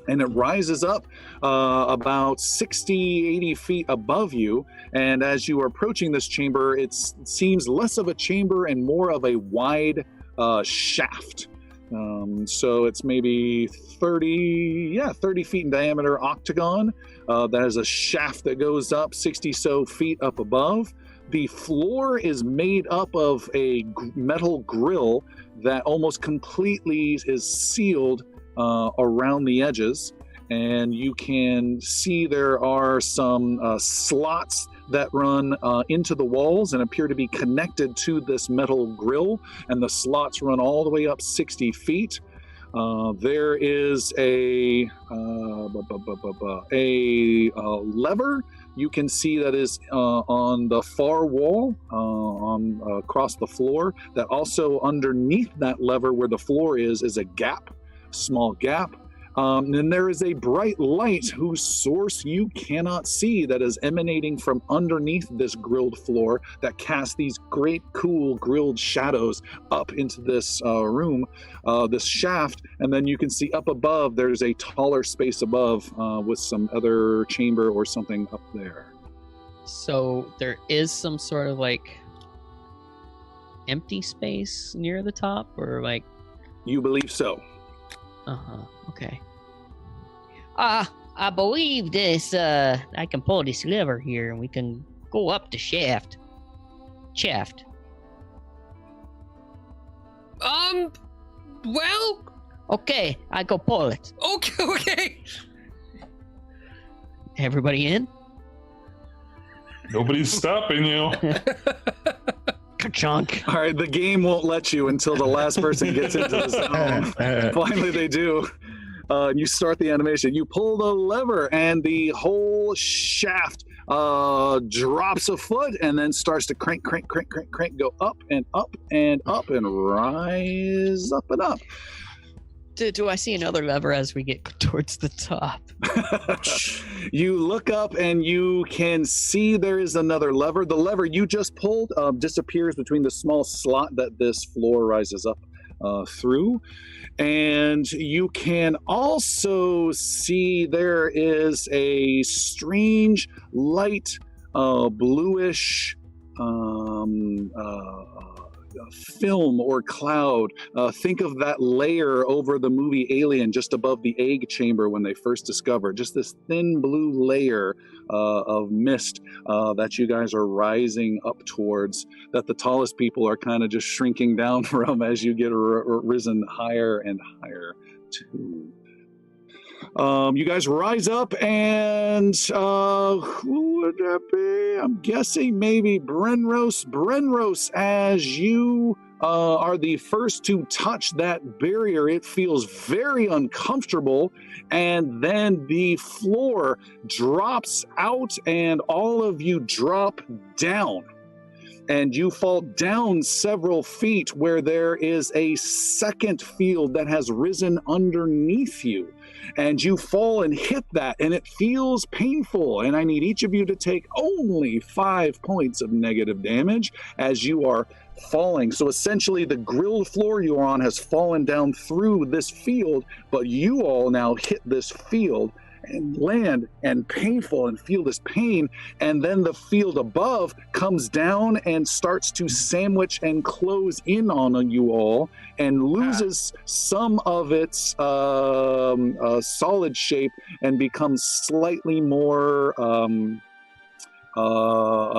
And it rises up about 60, 80 feet above you. And as you are approaching this chamber, it seems less of a chamber and more of a wide shaft. So it's maybe 30 feet in diameter octagon. That has a shaft that goes up 60 so feet up above. The floor is made up of a metal grill that almost completely is sealed around the edges, and you can see there are some slots that run into the walls and appear to be connected to this metal grill, and the slots run all the way up 60 feet. There is a lever you can see that is on the far wall across the floor, that also underneath that lever where the floor is a gap, small gap. And there is a bright light whose source you cannot see that is emanating from underneath this grilled floor that casts these great cool grilled shadows up into this room, this shaft. And then you can see up above there's a taller space above with some other chamber or something up there. So there is some sort of like empty space near the top, or like. You believe so. Okay. I believe this. I can pull this lever here, and we can go up the shaft. Well, Okay, I go pull it. okay. Everybody in? Nobody's stopping you. Ka-chunk. All right, the game won't let you until the last person gets into the zone. Finally, they do. You start the animation. You pull the lever, and the whole shaft drops a foot, and then starts to crank, go up and up and up, and rise up and up. Do I see another lever as we get towards the top? You look up and you can see there is another lever. The lever you just pulled disappears between the small slot that this floor rises up through. And you can also see there is a strange light bluish film or cloud. Think of that layer over the movie Alien just above the egg chamber when they first discovered. Just this thin blue layer of mist that you guys are rising up towards, that the tallest people are kind of just shrinking down from as you get risen higher and higher too. You guys rise up, and who would that be? I'm guessing maybe Brenros. Brenros, as you are the first to touch that barrier, it feels very uncomfortable, and then the floor drops out, and all of you drop down. And you fall down several feet where there is a second field that has risen underneath you. And you fall and hit that, and it feels painful. And I need each of you to take only 5 points of negative damage as you are falling. So essentially, the grilled floor you are on has fallen down through this field, but you all now hit this field and land and painful and feel this pain, and then the field above comes down and starts to sandwich and close in on you all and loses some of its solid shape and becomes slightly more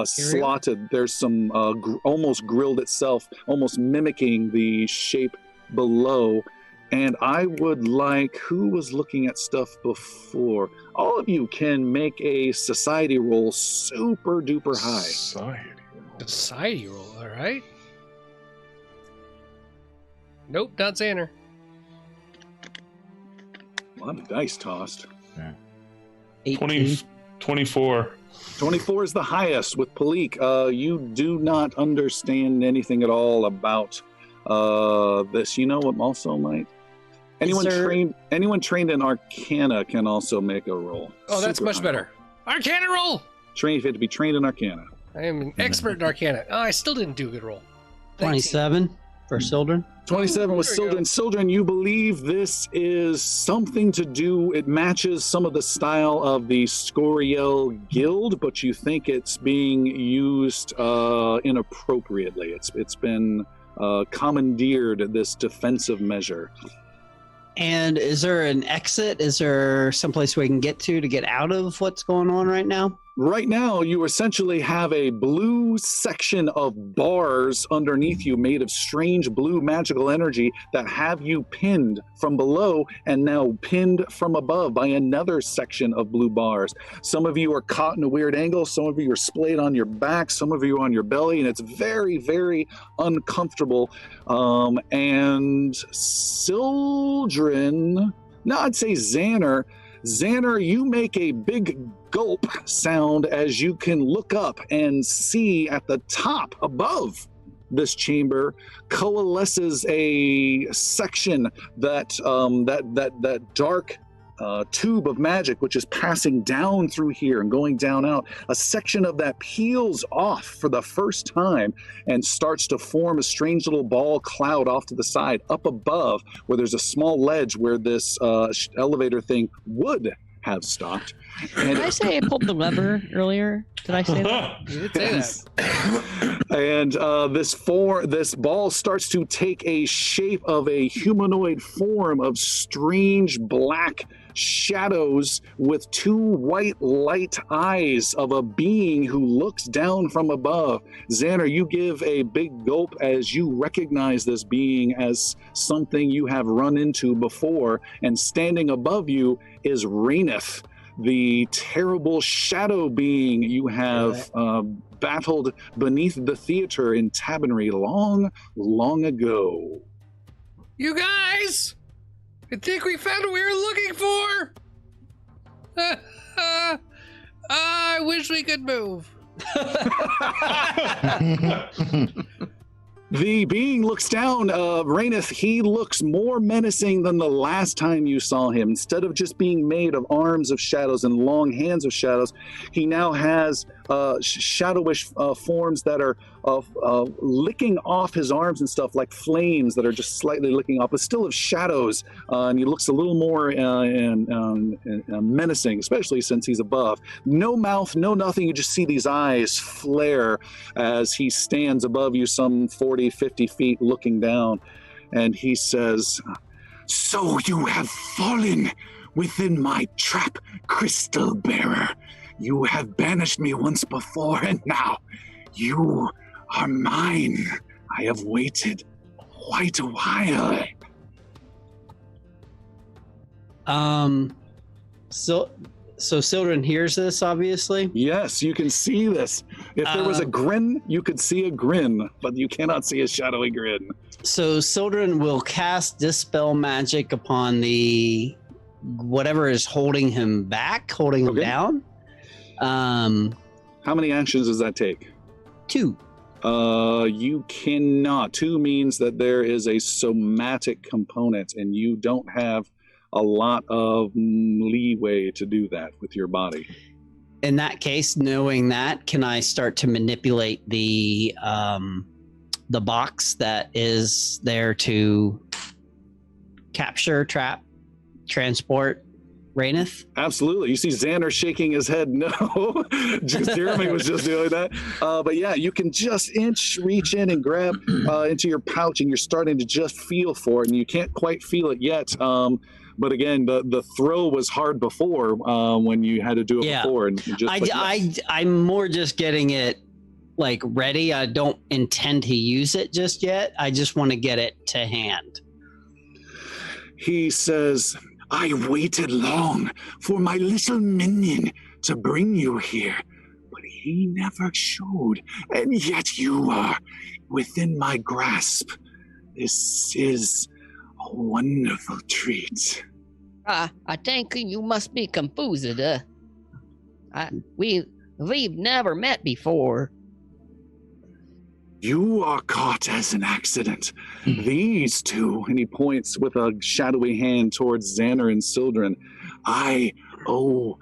slotted. There's some almost grilled itself, almost mimicking the shape below. And I would like, who was looking at stuff before? All of you can make a society roll super duper high. Society roll, all right. Nope, not Xander. A lot of dice tossed. 24. 24 is the highest with Palik. You do not understand anything at all about this. You know what also might? Anyone trained in Arcana can also make a roll. Oh, that's much better. Arcana roll! You have to be trained in Arcana. I am an expert in Arcana. Oh, I still didn't do a good roll. 27 for Sildren. 27 with Sildren. Sildren, you believe this is something to do, it matches some of the style of the Scoriel Guild, but you think it's being used inappropriately. It's been commandeered, this defensive measure. And is there an exit? Is there someplace we can get to get out of what's going on right now? Right now, you essentially have a blue section of bars underneath you made of strange blue magical energy that have you pinned from below and now pinned from above by another section of blue bars. Some of you are caught in a weird angle. Some of you are splayed on your back. Some of you are on your belly, and it's very, very uncomfortable. And Sildren, no, I'd say Xander, you make a big gulp sound as you can look up and see at the top above this chamber coalesces a section that dark tube of magic which is passing down through here and going down out. A section of that peels off for the first time and starts to form a strange little ball cloud off to the side up above where there's a small ledge where this elevator thing would have stopped. And Did I say I pulled the lever earlier? Did I say that? You did say that. and this ball starts to take a shape of a humanoid form of strange black shadows with two white light eyes of a being who looks down from above. Xander, you give a big gulp as you recognize this being as something you have run into before, and standing above you is Raineth, the terrible shadow being you have battled beneath the theater in Tabernary long, long ago. You guys, I think we found what we were looking for. I wish we could move. The being looks down, Raineth. He looks more menacing than the last time you saw him. Instead of just being made of arms of shadows and long hands of shadows, he now has shadowish forms that are licking off his arms and stuff, like flames that are just slightly licking off, but still of shadows. And he looks a little more menacing, especially since he's above. No mouth, no nothing. You just see these eyes flare as he stands above you some 40, 50 feet looking down. And he says, "So you have fallen within my trap, Crystal Bearer. You have banished me once before, and now you are mine. I have waited quite a while." So Sildren hears this, obviously. Yes, you can see this. If there was a grin, you could see a grin, but you cannot see a shadowy grin. So Sildren will cast Dispel Magic upon the whatever is holding him back, holding him down. How many actions does that take? 2. You cannot. 2 means that there is a somatic component, and you don't have a lot of leeway to do that with your body. In that case, knowing that, can I start to manipulate the box that is there to capture, trap, transport Raineth? Absolutely. You see Xander shaking his head no. Jeremy was just doing that. But yeah, you can just reach in and grab into your pouch, and you're starting to just feel for it, and you can't quite feel it yet. But again, the throw was hard before when you had to do it before. And I'm more just getting it like ready. I don't intend to use it just yet. I just want to get it to hand. He says, "I waited long for my little minion to bring you here, but he never showed, and yet you are within my grasp. This is a wonderful treat." I think you must be confused. We've never met before. You are caught as an accident. These two, and he points with a shadowy hand towards Xander and Sildren, I owe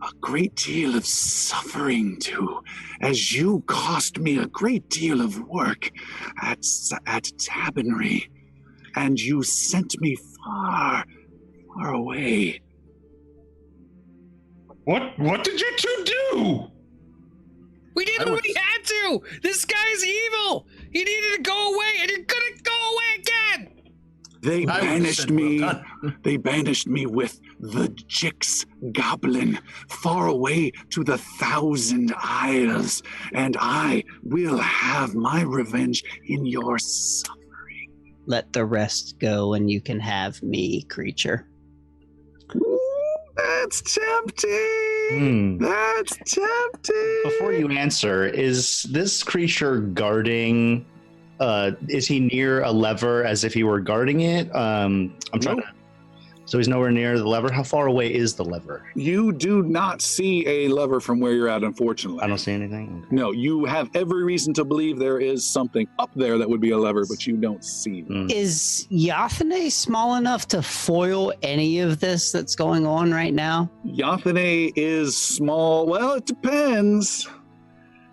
a great deal of suffering to, as you cost me a great deal of work at Tabernary, and you sent me far, far away. What did you two do? We did what we had to. This guy's evil. He needed to go away, and he couldn't go away again. They banished me. They banished me with the Jix Goblin far away to the 1,000 Isles, and I will have my revenge in your suffering. Let the rest go, and you can have me, creature. Ooh, that's tempting. That's tempting. Before you answer, is this creature guarding? Is he near a lever as if he were guarding it? I'm trying to. So he's nowhere near the lever. How far away is the lever? You do not see a lever from where you're at, unfortunately. I don't see anything. Okay. No, you have every reason to believe there is something up there that would be a lever, but you don't see it. Is Yathane small enough to foil any of this that's going on right now? Yathane is small. Well, it depends.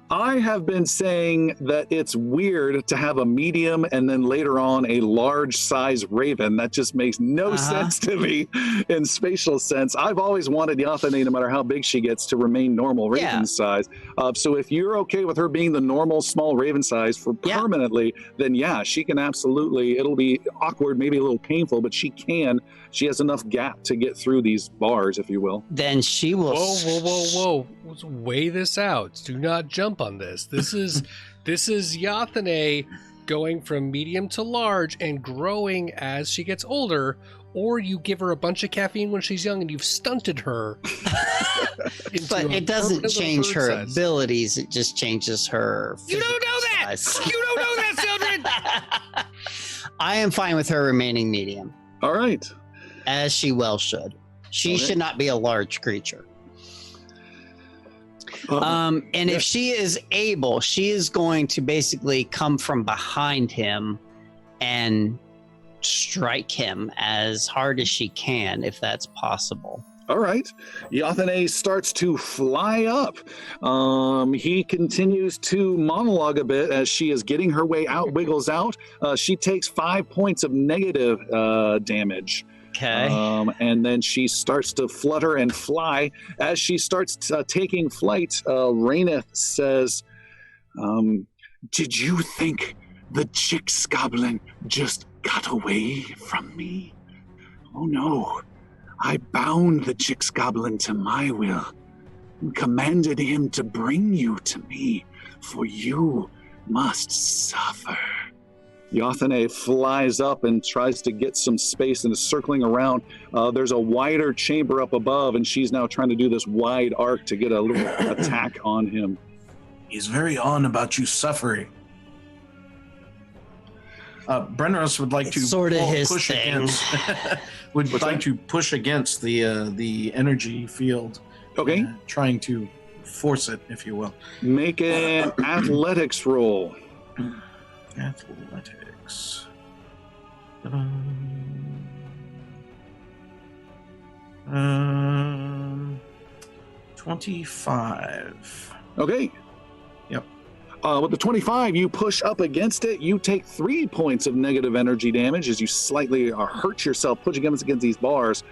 I have been saying that it's weird to have a medium and then later on a large size raven. That just makes no sense to me in spatial sense. I've always wanted Yathane, no matter how big she gets, to remain normal raven size. So if you're okay with her being the normal small raven size for permanently, then yeah, she can absolutely, it'll be awkward, maybe a little painful, but she has enough gap to get through these bars, if you will. Then she will. Whoa. Let's weigh this out. Do not jump on this. This is Yathane going from medium to large and growing as she gets older, or you give her a bunch of caffeine when she's young and you've stunted her. But it doesn't change her abilities, it just changes her. You don't know that! You don't know that, children! I am fine with her remaining medium. All right. As she well should. She should not be a large creature. And if she is able, she is going to basically come from behind him and strike him as hard as she can, if that's possible. All right. Yathane starts to fly up. He continues to monologue a bit as she is getting her way out, wiggles out. She takes 5 points of negative damage. Okay. And then she starts to flutter and fly. As she starts taking flight, Raineth says, did you think the Chicks Goblin just got away from me? Oh no. I bound the Chicks Goblin to my will and commanded him to bring you to me, for you must suffer. Yathane flies up and tries to get some space and is circling around. There's a wider chamber up above, and she's now trying to do this wide arc to get a little attack on him. He's very on about you suffering. Brenneros would like to sort of his push thing. against. would like to push against the energy field. Okay. Trying to force it, if you will. Make an athletics roll. Athletics. 25. Okay. Yep. With the 25, you push up against it. You take 3 points of negative energy damage as you slightly hurt yourself pushing against these bars.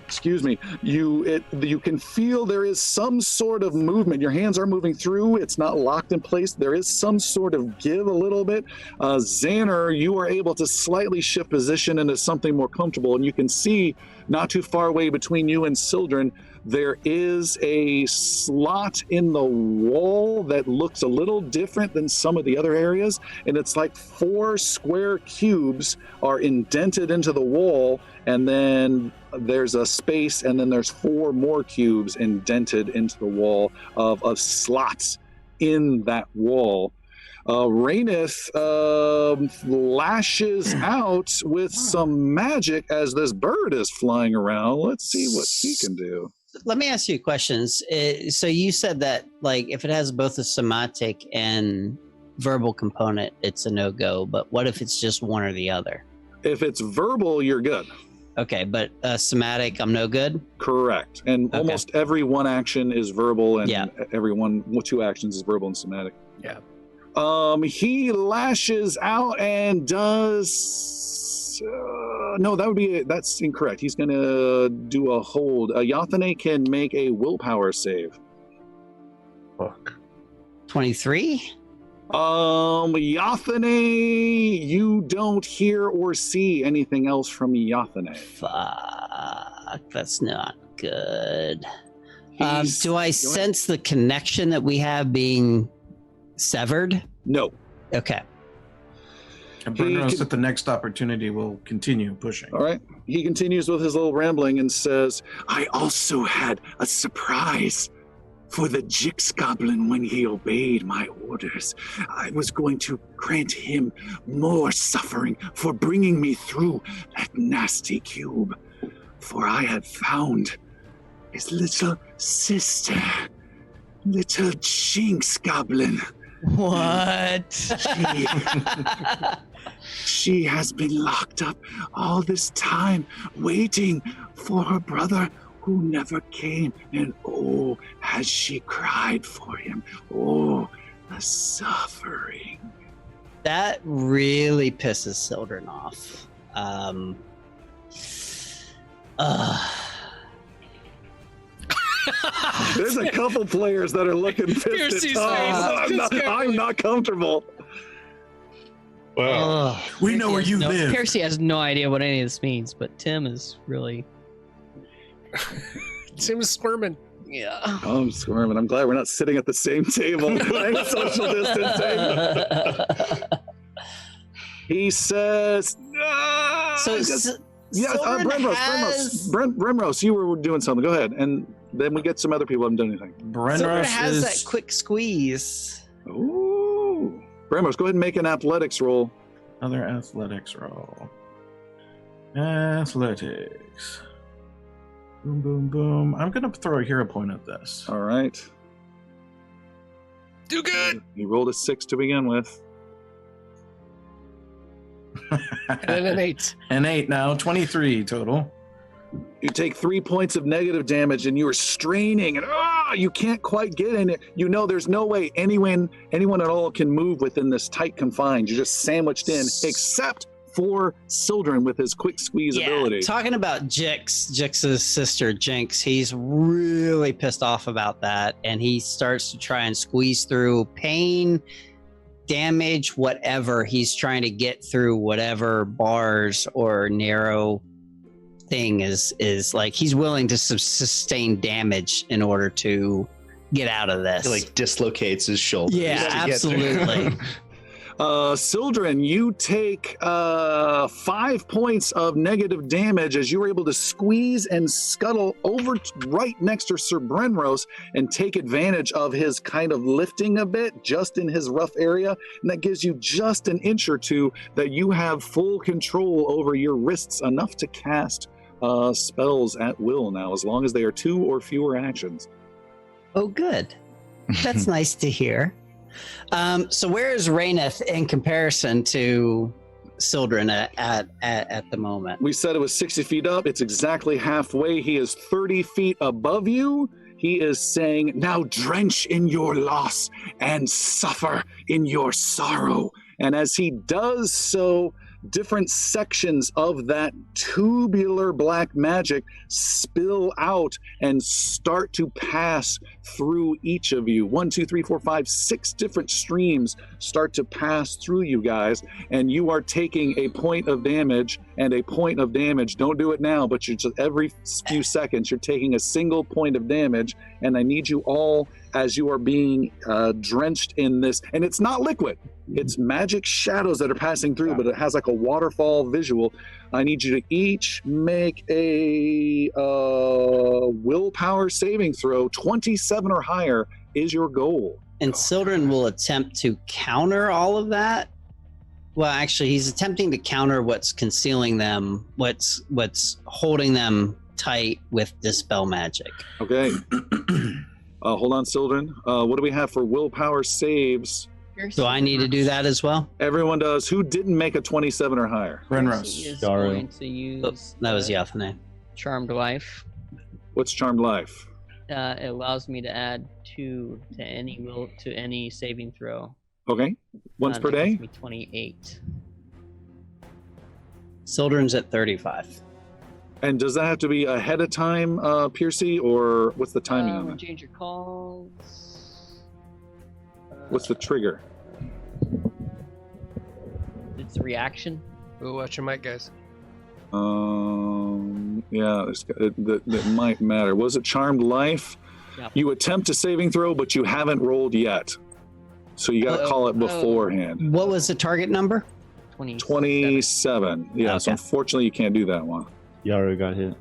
Excuse me. You can feel there is some sort of movement. Your hands are moving through. It's not locked in place. There is some sort of give a little bit. Xander, you are able to slightly shift position into something more comfortable, and you can see not too far away between you and Sildren, there is a slot in the wall that looks a little different than some of the other areas, and it's like 4 square cubes are indented into the wall, and then there's a space, and then there's 4 more cubes indented into the wall of slots in that wall. Raineth lashes out with some magic as this bird is flying around. Let's see what she can do. Let me ask you questions. So you said that, like, if it has both a somatic and verbal component, it's a no-go. But what if it's just one or the other? If it's verbal, you're good. Okay, but somatic, I'm no good? Correct. And Okay. almost every one action is verbal, and Yeah. every 2 actions is verbal and somatic. Yeah. He lashes out and does... no, that's incorrect. He's going to do a hold. Yathane can make a willpower save. Fuck. 23? Yathane, you don't hear or see anything else from Yathane. Fuck, that's not good. He's- Do I sense the connection that we have being severed? No. Okay. And Brenneros can- at the next opportunity will continue pushing. All right. He continues with his little rambling and says, I also had a surprise for the Jix Goblin when he obeyed my orders. I was going to grant him more suffering for bringing me through that nasty cube. For I had found his little sister, little Jinx Goblin. What? She has been locked up all this time, waiting for her brother who never came, and oh, has she cried for him? Oh, the suffering. That really pisses Sildren off. There's a couple players that are looking pissed Piercy's at Tom. face. I'm not comfortable. Well, We know where you live. Piercy has no idea what any of this means, but Tim is really. Tim's squirming. Yeah. Oh, I'm squirming. I'm glad we're not sitting at the same table playing social distancing. He says, "No." So, Yes, Brenrose, you were doing something. Go ahead, and then we get some other people who haven't done anything. Sildren Brenros has is that quick squeeze. Ooh, Brenrose, go ahead and make an athletics roll. another athletics roll. Athletics. Boom, boom, boom. I'm gonna throw a hero point at this. All right. Do good. He rolled a 6 to begin with. And an 8. An 8 now, 23 total. You take 3 points of negative damage, and you are straining, and you can't quite get in it. You know there's no way anyone at all can move within this tight confines. You're just sandwiched in, except for Sildren with his quick squeeze ability. Talking about Jix's sister, Jinx, he's really pissed off about that, and he starts to try and squeeze through pain, damage, whatever. He's trying to get through whatever bars or narrow thing is like he's willing to sustain damage in order to get out of this. He like dislocates his shoulder. Yeah, just to get through. absolutely. Sildren, you take 5 points of negative damage as you were able to squeeze and scuttle over right next to Sir Brenrose and take advantage of his kind of lifting a bit just in his rough area. And that gives you just an inch or two that you have full control over your wrists, enough to cast spells at will now, as long as they are 2 or fewer actions. Oh, good. That's nice to hear. So where is Raineth in comparison to Sildren at the moment? We said it was 60 feet up. It's exactly halfway. He is 30 feet above you. He is saying, now drench in your loss and suffer in your sorrow. And as he does so, different sections of that tubular black magic spill out and start to pass through each of you. 1, 2, 3, 4, 5, 6 different streams start to pass through you guys, and you are taking a point of damage and a point of damage. Don't do it now, but you're just every few seconds you're taking a single point of damage, and I need you all, as you are being drenched in this, and it's not liquid. It's magic shadows that are passing through, but it has like a waterfall visual. I need you to each make a willpower saving throw. 27 or higher is your goal. And Sildren will attempt to counter all of that. Well, actually, he's attempting to counter what's concealing them, what's holding them tight with dispel magic. Okay. Hold on, Sildren. What do we have for willpower saves? Do I need to do that as well? Everyone does. Who didn't make a 27 or higher? Brenros. Is Daru. going to use That was Yathane. Charmed Life. What's Charmed Life? It allows me to add 2 to any saving throw. Okay. Once per That day? gives me 28. Sildren's at 35. And does that have to be ahead of time, Piercy, or what's the timing on When that? change your calls. What's the trigger? It's a reaction. Ooh, watch your mic, guys. Yeah, that might matter. Was it Charmed Life? Yep. You attempt a saving throw, but you haven't rolled yet. So you got to call it beforehand. What was the target number? 27. Yeah, so Okay. unfortunately you can't do that one. Yaru got hit.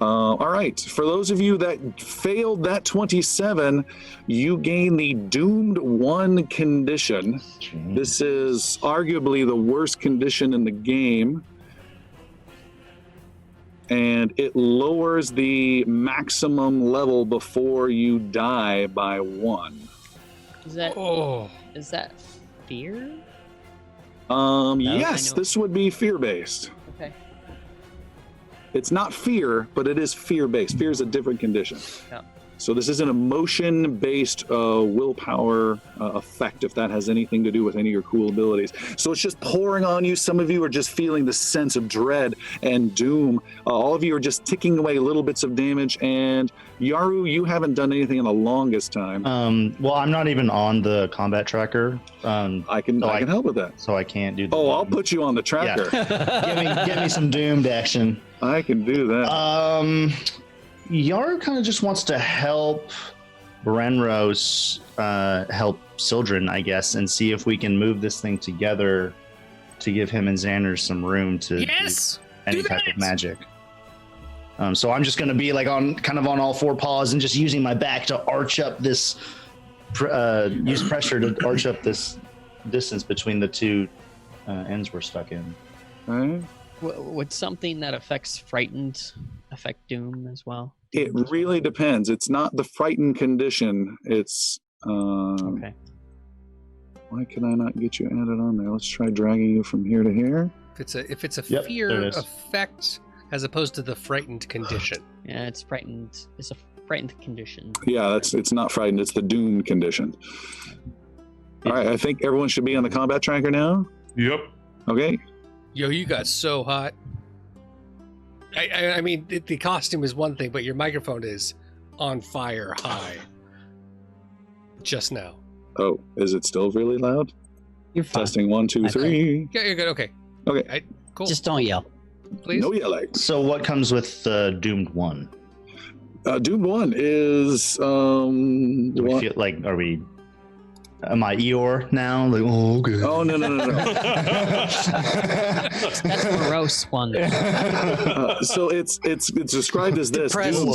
All right. For those of you that failed that 27, you gain the Doomed 1 condition. This is arguably the worst condition in the game. And it lowers the maximum level before you die by 1. Is that Oh, fear? Yes, I know. this would be fear-based. Okay. It's not fear, but it is fear-based. Fear is a different condition. Yeah. So this is an emotion-based willpower effect, if that has anything to do with any of your cool abilities. So it's just pouring on you. Some of you are just feeling the sense of dread and doom. All of you are just ticking away little bits of damage. And Yaru, you haven't done anything in the longest time. Well, I'm not even on the combat tracker. I can help with that. So I can't do that. Oh, I'll put you on the tracker. Yeah. Give me some doomed action. I can do that. Yaru kind of just wants to help Brenros help Sildren, I guess, and see if we can move this thing together to give him and Xander some room to do any type of magic. So I'm just going to be like on all four paws and just using my back to arch up this, use pressure to arch up this distance between the two ends we're stuck in. All right. Would something that affects frightened affect doom as well? It really depends. It's not the frightened condition. It's Okay. Why can I not get you added on there? Let's try dragging you from here to here. If it's a Yep, there fear it is. effect as opposed to the frightened condition. Yeah, it's frightened. It's a frightened condition. Yeah, it's not frightened. It's the doomed condition. All right, I think everyone should be on the combat tracker now. Yep. Okay. Yo, you got so hot. I mean, the costume is one thing, but your microphone is on fire high. Just now. Oh, is it still really loud? You're fine. Testing 1, 2, 3. Yeah, you're good. Okay. Okay. Cool. Just don't yell. Please. No yelling. So what comes with Doomed 1? Doomed 1 is Do we feel like, am I Eeyore now? Like, oh, okay. Oh, no. That's morose one. So it's described as this. Depressed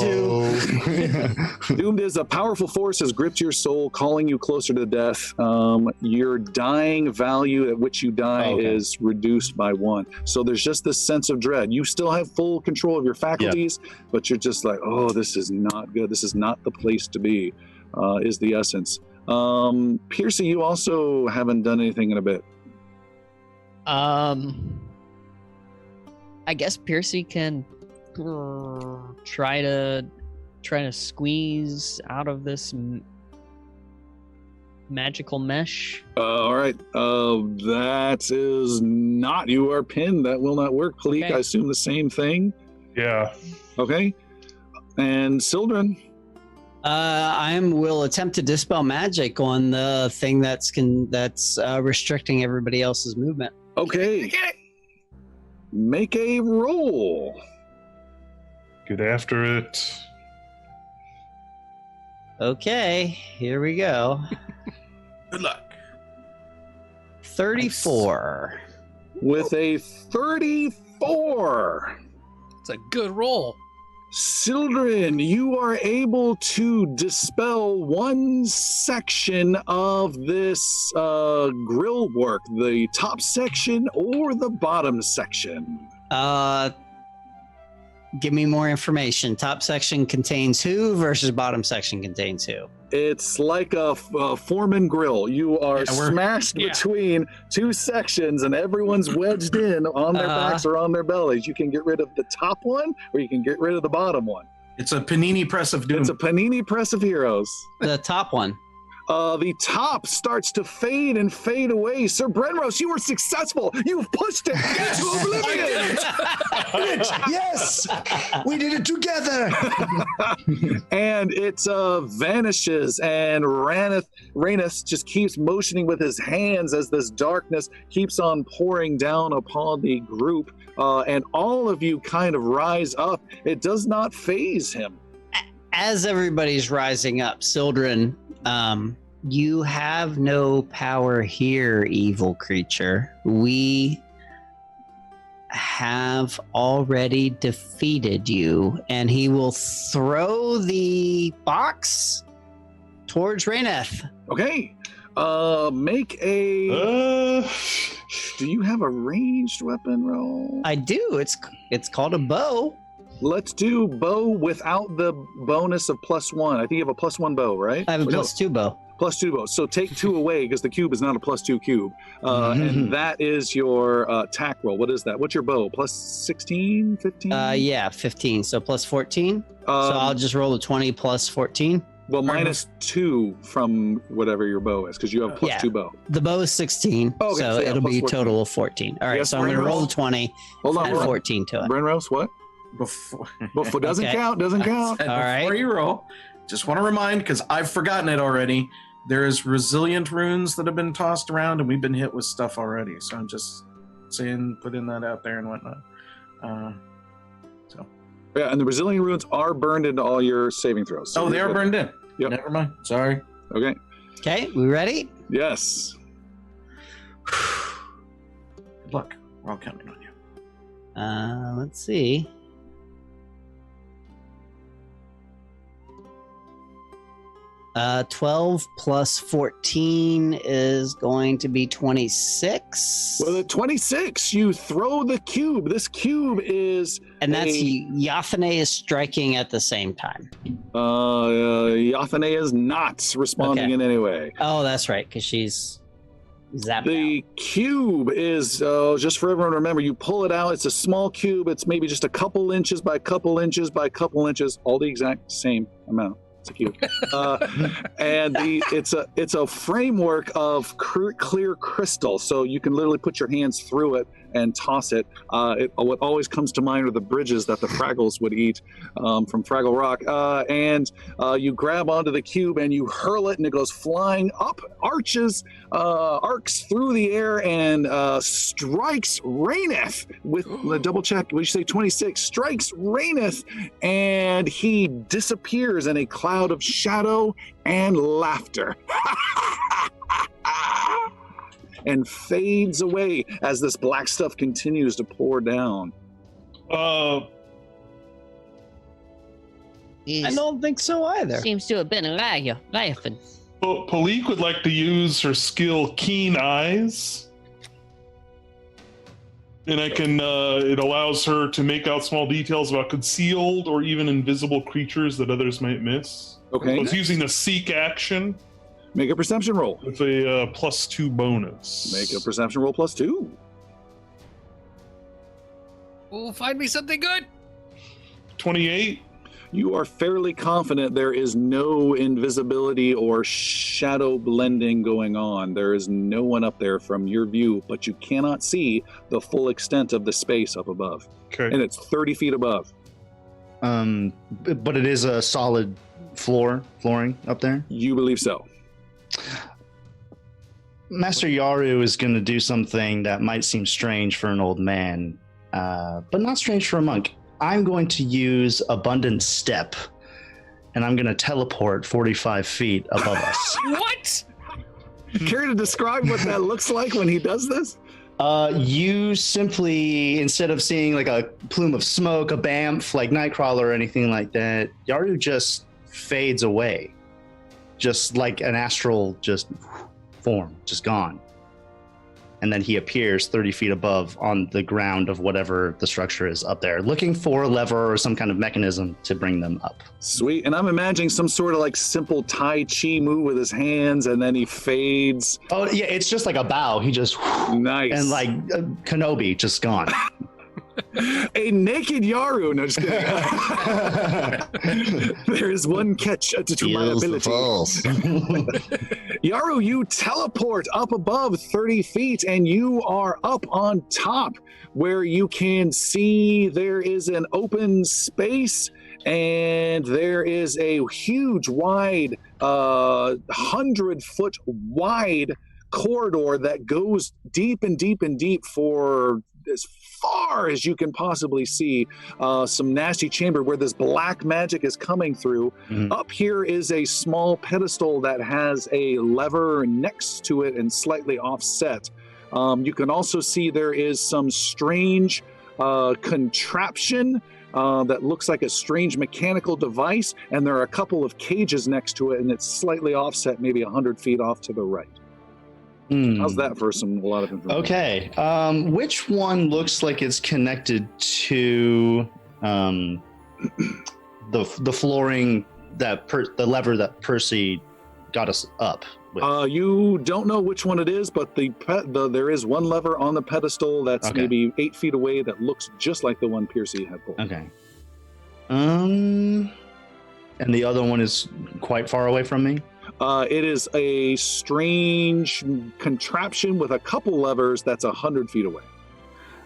Doomed is a powerful force has gripped your soul, calling you closer to death. Your dying value at which you die is reduced by 1. So there's just this sense of dread. You still have full control of your faculties, but you're just like, oh, this is not good. This is not the place to be, is the essence. Piercy, you also haven't done anything in a bit. I guess Piercy can try to squeeze out of this magical mesh. All right. That is not. You are pinned. That will not work. Pleek, Okay. I assume the same thing. Yeah. Okay. And Sildren. I will attempt to dispel magic on the thing that's restricting everybody else's movement. Okay. Make a roll. Get after it. Okay, here we go. Good luck. 34. With a 34. It's a good roll. Sildren, you are able to dispel one section of this grill work, the top section or the bottom section. Give me more information. Top section contains who versus bottom section contains who? It's like a Foreman grill. You are smashed between two sections and everyone's wedged in on their backs or on their bellies. You can get rid of the top one or you can get rid of the bottom one. It's a panini press of doom. It's a panini press of heroes. The top one. The top starts to fade and fade away. Sir Brenros, you were successful. You've pushed it into oblivion. Yes! We did it together! And it vanishes, and Ranith just keeps motioning with his hands as this darkness keeps on pouring down upon the group. And all of you kind of rise up. It does not faze him. As everybody's rising up, Sildren, you have no power here, evil creature. We have already defeated you, and he will throw the box towards Raineth. Okay. Make a... Do you have a ranged weapon roll? I do. It's called a bow. Let's do bow without the bonus of +1. I think you have a +1 bow, right? I have a Or no, +2 bow. +2 bow. So take 2 away because the cube is not a +2 cube. And that is your attack roll. What is that? What's your bow? +16, 15? Yeah, 15. So plus 14. So I'll just roll a 20 plus 14. Well, -2 from whatever your bow is because you have +2 bow. The bow is 16, okay, so yeah, it'll be a 14. total of 14. All right, Yes, so I'm going to roll the 20 Hold on, and 14 to it. Brenrose, what? Before doesn't Okay. count. Doesn't count. All All right. Before you roll, just want to remind, because I've forgotten it already, there's resilient runes that have been tossed around, and we've been hit with stuff already. So I'm just saying, putting that out there and whatnot. Yeah, and the resilient runes are burned into all your saving throws. So Oh, they are burned in. Yep. Never mind. Sorry. Okay. Okay, we ready? Yes. Good luck. We're all counting on you. Let's see. Uh, 12 plus 14 is going to be 26. Well, at 26, you throw the cube. This cube is And that's Yathane is striking at the same time. Yathane is not responding Okay. in any way. Oh, that's right, because she's zapped The cube is, just for everyone to remember, you pull it out. It's a small cube. It's maybe just a couple inches by couple inches by couple inches, all the exact same amount. It's a cube. And it's a framework of clear crystal. So you can literally put your hands through it and toss it. What always comes to mind are the bridges that the Fraggles would eat from Fraggle Rock. And you grab onto the cube and you hurl it and it goes flying up, arcs through the air and strikes Raineth with the double check. We should say 26, strikes Raineth and he disappears in a cloud of shadow and laughter. And fades away as this black stuff continues to pour down. I don't think so either. Seems to have been a liar, laughing. Palik would like to use her skill Keen Eyes. And it allows her to make out small details about concealed or even invisible creatures that others might miss. Okay. I was using the seek action Make a perception roll. with a +2 bonus. Make a perception roll +2. Oh, find me something good. 28. You are fairly confident there is no invisibility or shadow blending going on. There is no one up there from your view, but you cannot see the full extent of the space up above. Okay. And it's 30 feet above. But it is a solid flooring up there. You believe so. Master Yaru is going to do something that might seem strange for an old man, but not strange for a monk. I'm going to use Abundant Step, and I'm going to teleport 45 feet above us. What? Care to describe what that looks like when he does this? You simply, instead of seeing like a plume of smoke, a bamf, like Nightcrawler or anything like that, Yaru just fades away. Just like an astral form, just gone. And then he appears 30 feet above on the ground of whatever the structure is up there, looking for a lever or some kind of mechanism to bring them up. Sweet. And I'm imagining some sort of like simple Tai Chi move with his hands, and then he fades. Oh, yeah, it's just like a bow. He just, Nice. and like Kenobi, just gone. A naked Yaru. No, just kidding. There is one catch to my ability. Yaru, you teleport up above 30 feet and you are up on top where you can see there is an open space and there is a huge wide 100-foot wide corridor that goes deep and deep and deep for as far as you can possibly see. Some nasty chamber where this black magic is coming through. Up here is a small pedestal that has a lever next to it and slightly offset. You can also see there is some strange contraption that looks like a strange mechanical device, and there are a couple of cages next to it, and it's slightly offset, maybe 100 feet off to the right. How's that for a lot of information? Okay. Which one looks like it's connected to the flooring the lever that Percy got us up with? You don't know which one it is, but there is one lever on the pedestal that's maybe 8 feet away that looks just like the one Piercy had pulled. Okay. And the other one is quite far away from me? It is a strange contraption with a couple levers that's 100 feet away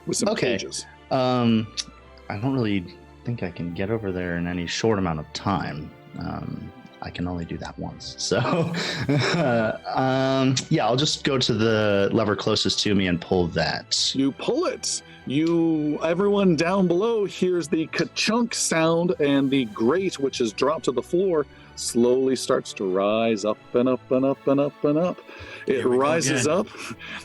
with some cages. I don't really think I can get over there in any short amount of time. I can only do that once. So, I'll just go to the lever closest to me and pull that. You pull it. Everyone down below hears the ka-chunk sound, and the grate, which is dropped to the floor, slowly starts to rise up and up and up and up and up. It rises up.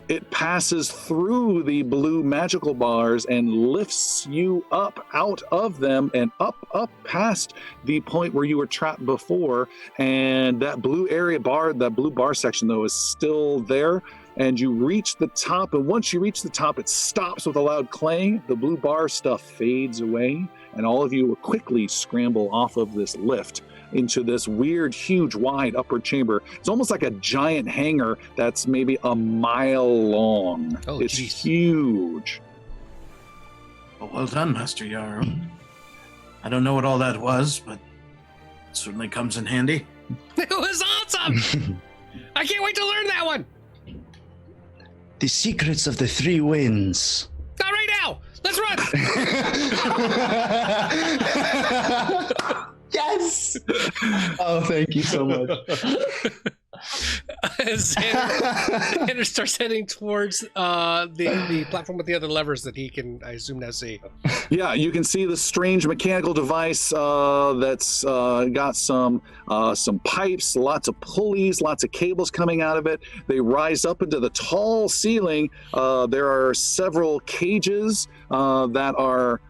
It passes through the blue magical bars and lifts you up out of them and up past the point where you were trapped before. And that blue bar section, though, is still there. And you reach the top, and once you reach the top, it stops with a loud clang. The blue bar stuff fades away, and all of you will quickly scramble off of this lift into this weird, huge, wide upper chamber. It's almost like a giant hangar that's maybe a mile long. It's huge. Well done, Master Yarrow. I don't know what all that was, but it certainly comes in handy. It was awesome! I can't wait to learn that one! The secrets of the 3 winds. Not right now! Let's run! Yes! Oh, thank you so much. Xander starts heading towards the platform with the other levers that he can, I assume, now see. Yeah, you can see the strange mechanical device that's got some pipes, lots of pulleys, lots of cables coming out of it. They rise up into the tall ceiling. There are several cages that are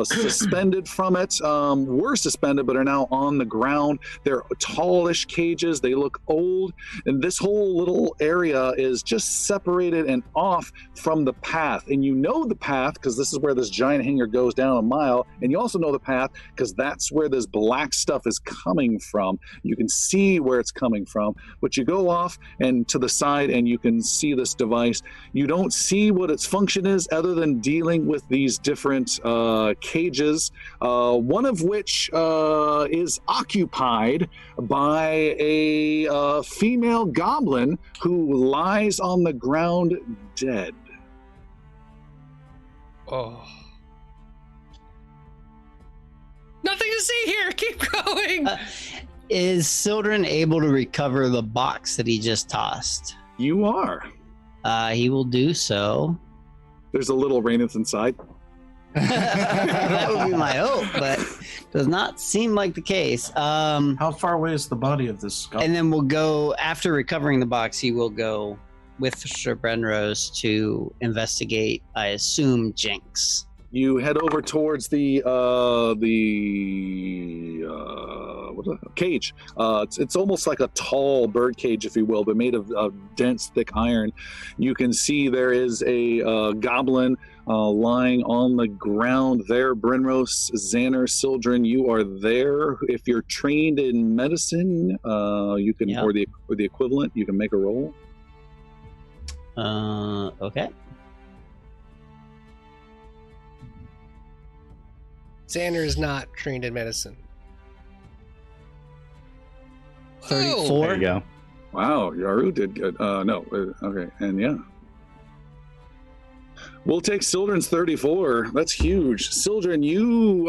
suspended from it, were suspended but are now on the ground. They're tallish cages. They look old, and this whole little area is just separated and off from the path. And you know the path because this is where this giant hangar goes down a mile, and you also know the path because that's where this black stuff is coming from. You can see where it's coming from, but you go off and to the side and you can see this device. You don't see what its function is other than dealing with these different cages, one of which is occupied by a female goblin who lies on the ground dead. Oh. Nothing to see here. Keep going. Is Sildren able to recover the box that he just tossed? You are. He will do so. There's a little Raineth inside. That would be my hope, but does not seem like the case. How far away is the body of this skull? And then we'll go, after recovering the box, he will go with Sir Brenrose to investigate, I assume, Jinx. You head over towards the cage. It's almost like a tall bird cage, if you will, but made of dense, thick iron. You can see there is a goblin lying on the ground there. Brenrose, Xander, Sildren, you are there. If you're trained in medicine, you can, or the equivalent, you can make a roll. Okay. Xander is not trained in medicine. 34. There you go. Wow, Yaru did good. Okay, and yeah. We'll take Sildren's 34. That's huge. Sildren, you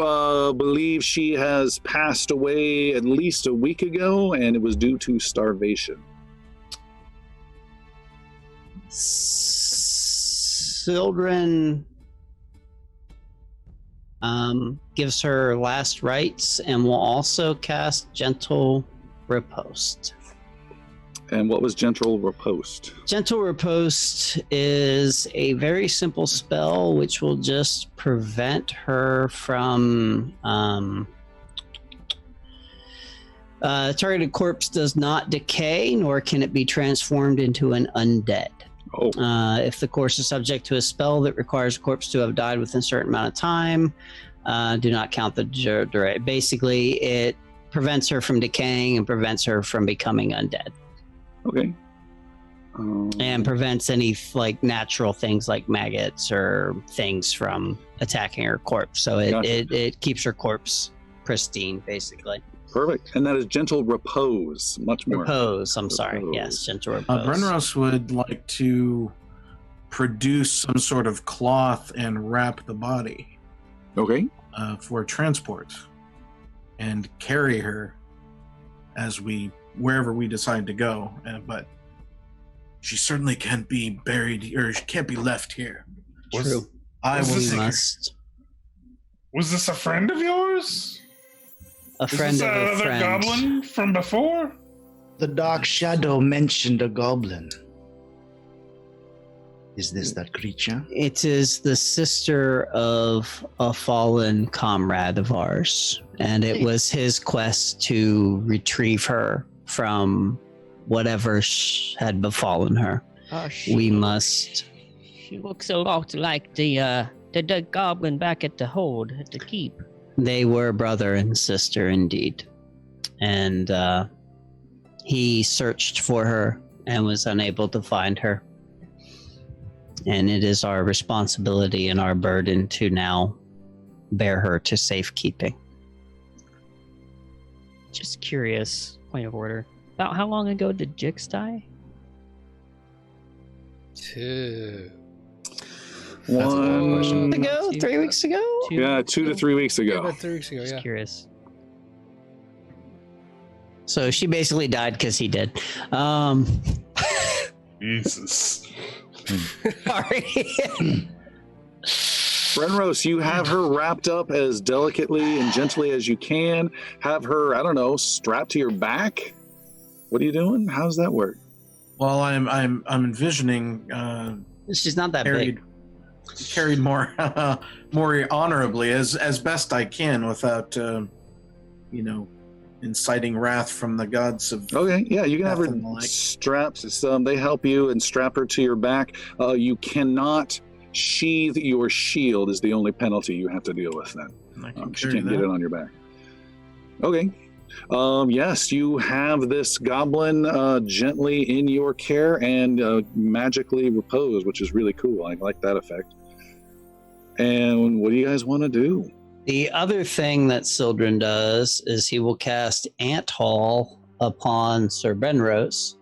believe she has passed away at least a week ago, and it was due to starvation. Sildren gives her last rites and will also cast Gentle Riposte. And what was Gentle Riposte? Gentle Riposte is a very simple spell which will just prevent her from targeted corpse does not decay, nor can it be transformed into an undead. Oh. If the corpse is subject to a spell that requires a corpse to have died within a certain amount of time, do not count the duration. Basically, it prevents her from decaying and prevents her from becoming undead. Okay. And prevents any like natural things like maggots or things from attacking her corpse. So it keeps her corpse pristine, basically. Perfect. And that is gentle repose. Much more. Repose. I'm sorry. Yes, gentle repose. Brenros would like to produce some sort of cloth and wrap the body. Okay. For transport and carry her as wherever we decide to go. But she certainly can't be buried, or she can't be left here. True. I will We take her. must. Was this a friend of yours? A friend Is this of a another friend. goblin from before? The Dark Shadow mentioned a goblin. Is this that creature? It is the sister of a fallen comrade of ours, and it was his quest to retrieve her from whatever had befallen her. We must. She looks a lot like the goblin back at the hold at the keep. They were brother and sister indeed, and he searched for her and was unable to find her. And it is our responsibility and our burden to now bear her to safekeeping. Just curious, point of order. About how long ago did Jix die? 2. One. Ago? 3 weeks ago? Yeah, 2 to 3 weeks ago. About 3 weeks ago, Just yeah. curious. So she basically died because he did. Jesus. Sorry. Brenros, you have her wrapped up as delicately and gently as you can. Have her, I don't know, strapped to your back. What are you doing? How does that work? Well, I'm envisioning She's not that big. carried more more honorably as best I can without inciting wrath from the gods of. Okay, yeah, you can have her Nothing like. strapped. They help you and strap her to your back. You cannot sheathe your shield is the only penalty you have to deal with then. I can She carry can't get that. it on your back. Okay. Yes, you have this goblin gently in your care and magically repose, which is really cool. I like that effect. And what do you guys want to do? The other thing that Sildren does is he will cast Ant Hall upon Sir Benrose,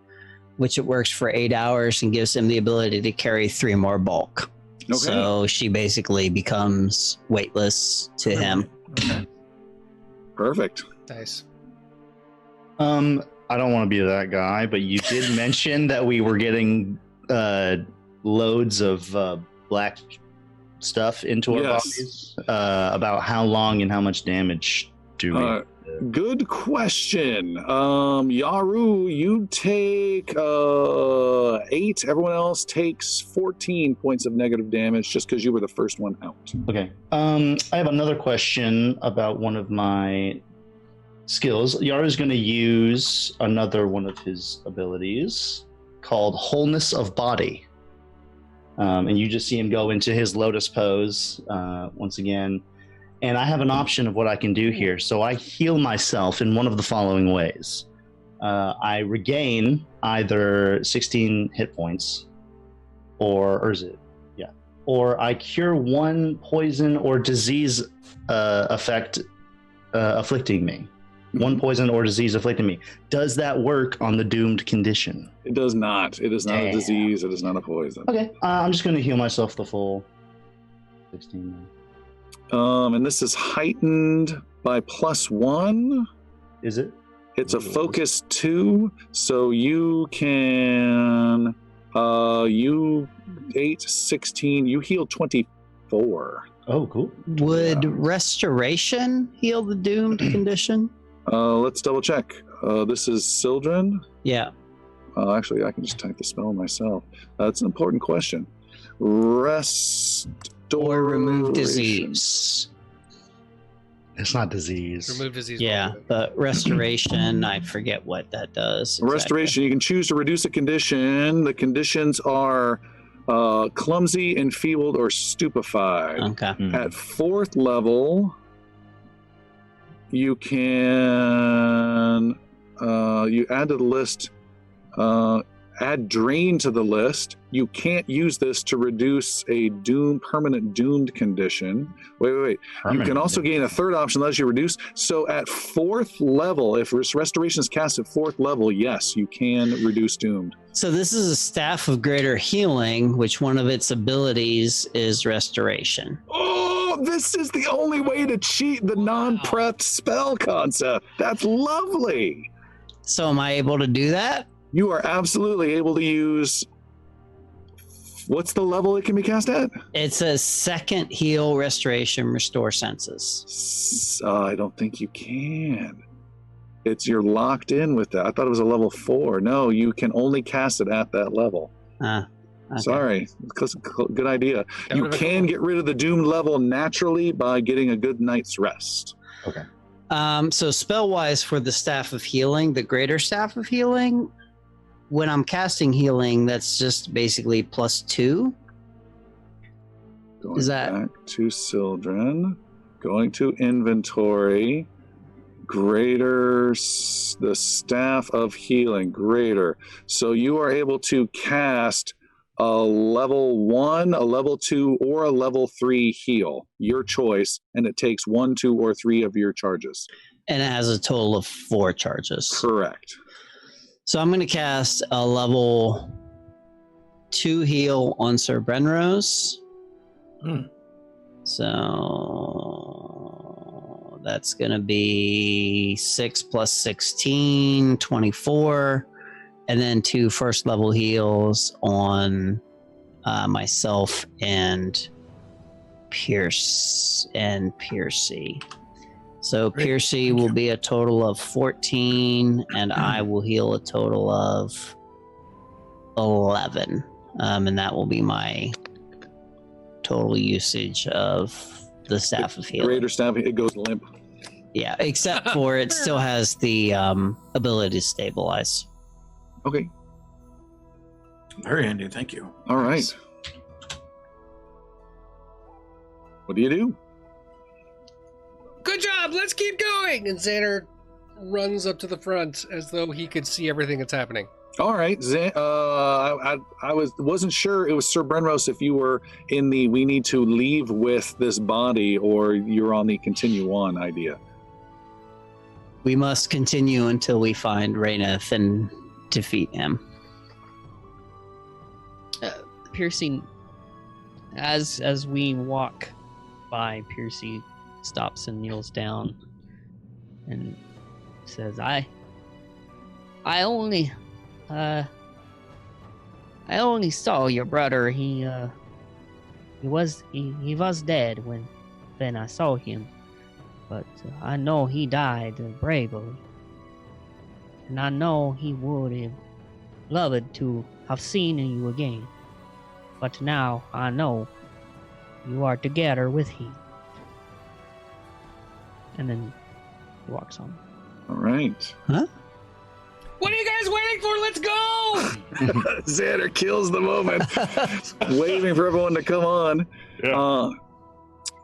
which it works for 8 hours and gives him the ability to carry 3 more bulk. Okay. So she basically becomes weightless to him. Okay. Perfect. Nice. I don't want to be that guy, but you did mention that we were getting loads of black stuff into our Yes. bodies. About how long and how much damage do we? Good question. Yaru, you take 8. Everyone else takes 14 points of negative damage just because you were the first one out. Okay. I have another question about one of my skills. Yaru's going to use another one of his abilities called Wholeness of Body. And you just see him go into his lotus pose once again. And I have an option of what I can do here. So I heal myself in one of the following ways. I regain either 16 hit points, or is it? Yeah. Or I cure 1 poison or disease effect afflicting me. 1 poison or disease afflicting me. Does that work on the doomed condition? It does not. It is not a Damn. disease. It is not a poison. Okay. I'm just going to heal myself the full 16. And this is heightened by +1. Is it? It's a focus 2, so you can you 8, 16. You heal 24. Oh, cool. Would restoration heal the doomed condition? Let's double check. This is Sildren. Yeah. Actually, I can just type the spell myself. That's an important question. Rest. Or remove disease. It's not disease. Remove disease. Yeah, but restoration, I forget what that does. exactly. Restoration, you can choose to reduce a condition. The conditions are clumsy, enfeebled, or stupefied. Okay. At 4th level, you can you add to the list. Add drain to the list. You can't use this to reduce a permanent doomed condition. Wait. You can also gain a third option unless you reduce. So at 4th level, if restoration is cast at 4th level, yes, you can reduce doomed. So this is a staff of greater healing, which one of its abilities is restoration. Oh, this is the only way to cheat the non-prepped spell concept. That's lovely. So am I able to do that? You are absolutely able to use. What's the level it can be cast at? It says 2nd heal, restoration, restore senses. I don't think you can. You're locked in with that. I thought it was a level 4. No, you can only cast it at that level. Okay. Sorry, good idea. You can get rid of the doomed level naturally by getting a good night's rest. Okay. So spell-wise for the staff of healing, the greater staff of healing, when I'm casting healing, that's just basically +2. Going back to Sildren, going to inventory, greater, the staff of healing, greater. So you are able to cast a level 1, a level 2, or a level 3 heal, your choice, and it takes 1, 2, or 3 of your charges. And it has a total of 4 charges. Correct. So I'm going to cast a level 2 heal on Sir Brenrose. So that's going to be 6 plus 16, 24. And then 2 first level heals on myself and Piercy. So Piercy will be a total of 14, and I will heal a total of 11. And that will be my total usage of the Staff of Healing. Greater Staff, it goes limp. Yeah, except for it still has the ability to stabilize. Okay. Very handy, thank you. All right. What do you do? Good job, let's keep going! And Xander runs up to the front as though he could see everything that's happening. All right. I wasn't sure it was Sir Brenrose if you were in the we need to leave with this body or you're on the continue on idea. We must continue until we find Rayneth and defeat him. Piercy, as we walk by, Piercy stops and kneels down and says, I only saw your brother. He was dead when I saw him, but I know he died bravely, and I know he would have loved to have seen you again. But now I know you are together with him. And then he walks on. All right. Huh? What are you guys waiting for? Let's go! Xander kills the moment, waving for everyone to come on. Yeah.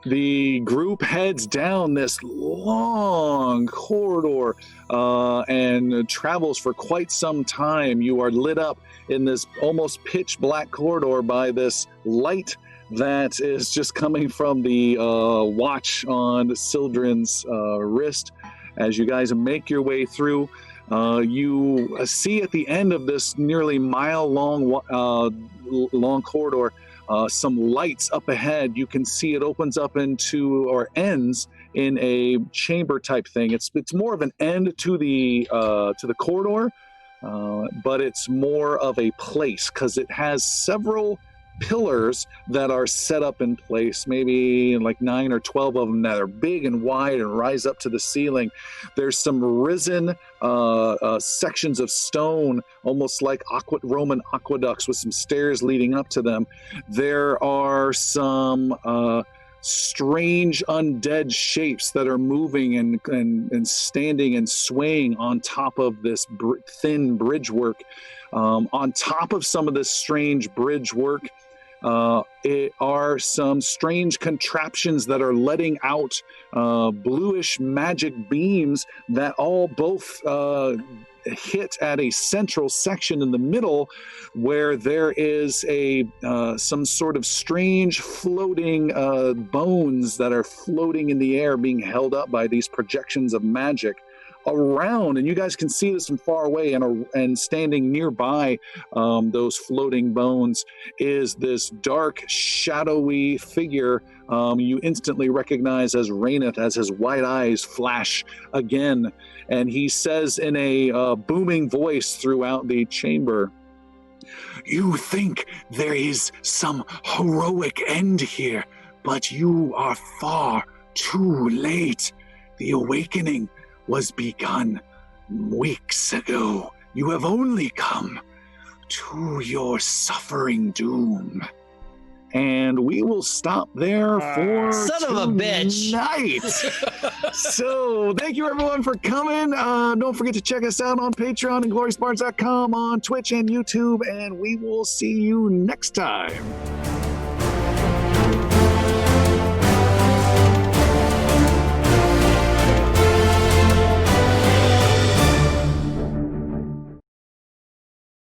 The group heads down this long corridor and travels for quite some time. You are lit up in this almost pitch black corridor by this light that is just coming from the watch on Sildren's wrist. As you guys make your way through, you see at the end of this nearly mile-long long corridor some lights up ahead. You can see it opens up into or ends in a chamber type thing. It's more of an end to the corridor, but it's more of a place because it has several pillars that are set up in place, maybe like 9 or 12 of them that are big and wide and rise up to the ceiling. There's some risen sections of stone, almost like Roman aqueducts with some stairs leading up to them. There are some strange undead shapes that are moving and standing and swaying on top of this thin bridge work. On top of some of this strange bridge work, It are some strange contraptions that are letting out bluish magic beams that all both hit at a central section in the middle, where there is a some sort of strange floating bones that are floating in the air, being held up by these projections of magic around. And you guys can see this from far away, and standing nearby those floating bones is this dark, shadowy figure you instantly recognize as Raineth, as his white eyes flash again. And he says in a booming voice throughout the chamber, "You think there is some heroic end here, but you are far too late. The awakening was begun weeks ago. You have only come to your suffering doom." And we will stop there for Son of a bitch. tonight. So thank you everyone for coming. Don't forget to check us out on Patreon and gloriousbards.com, on Twitch and YouTube, and we will see you next time.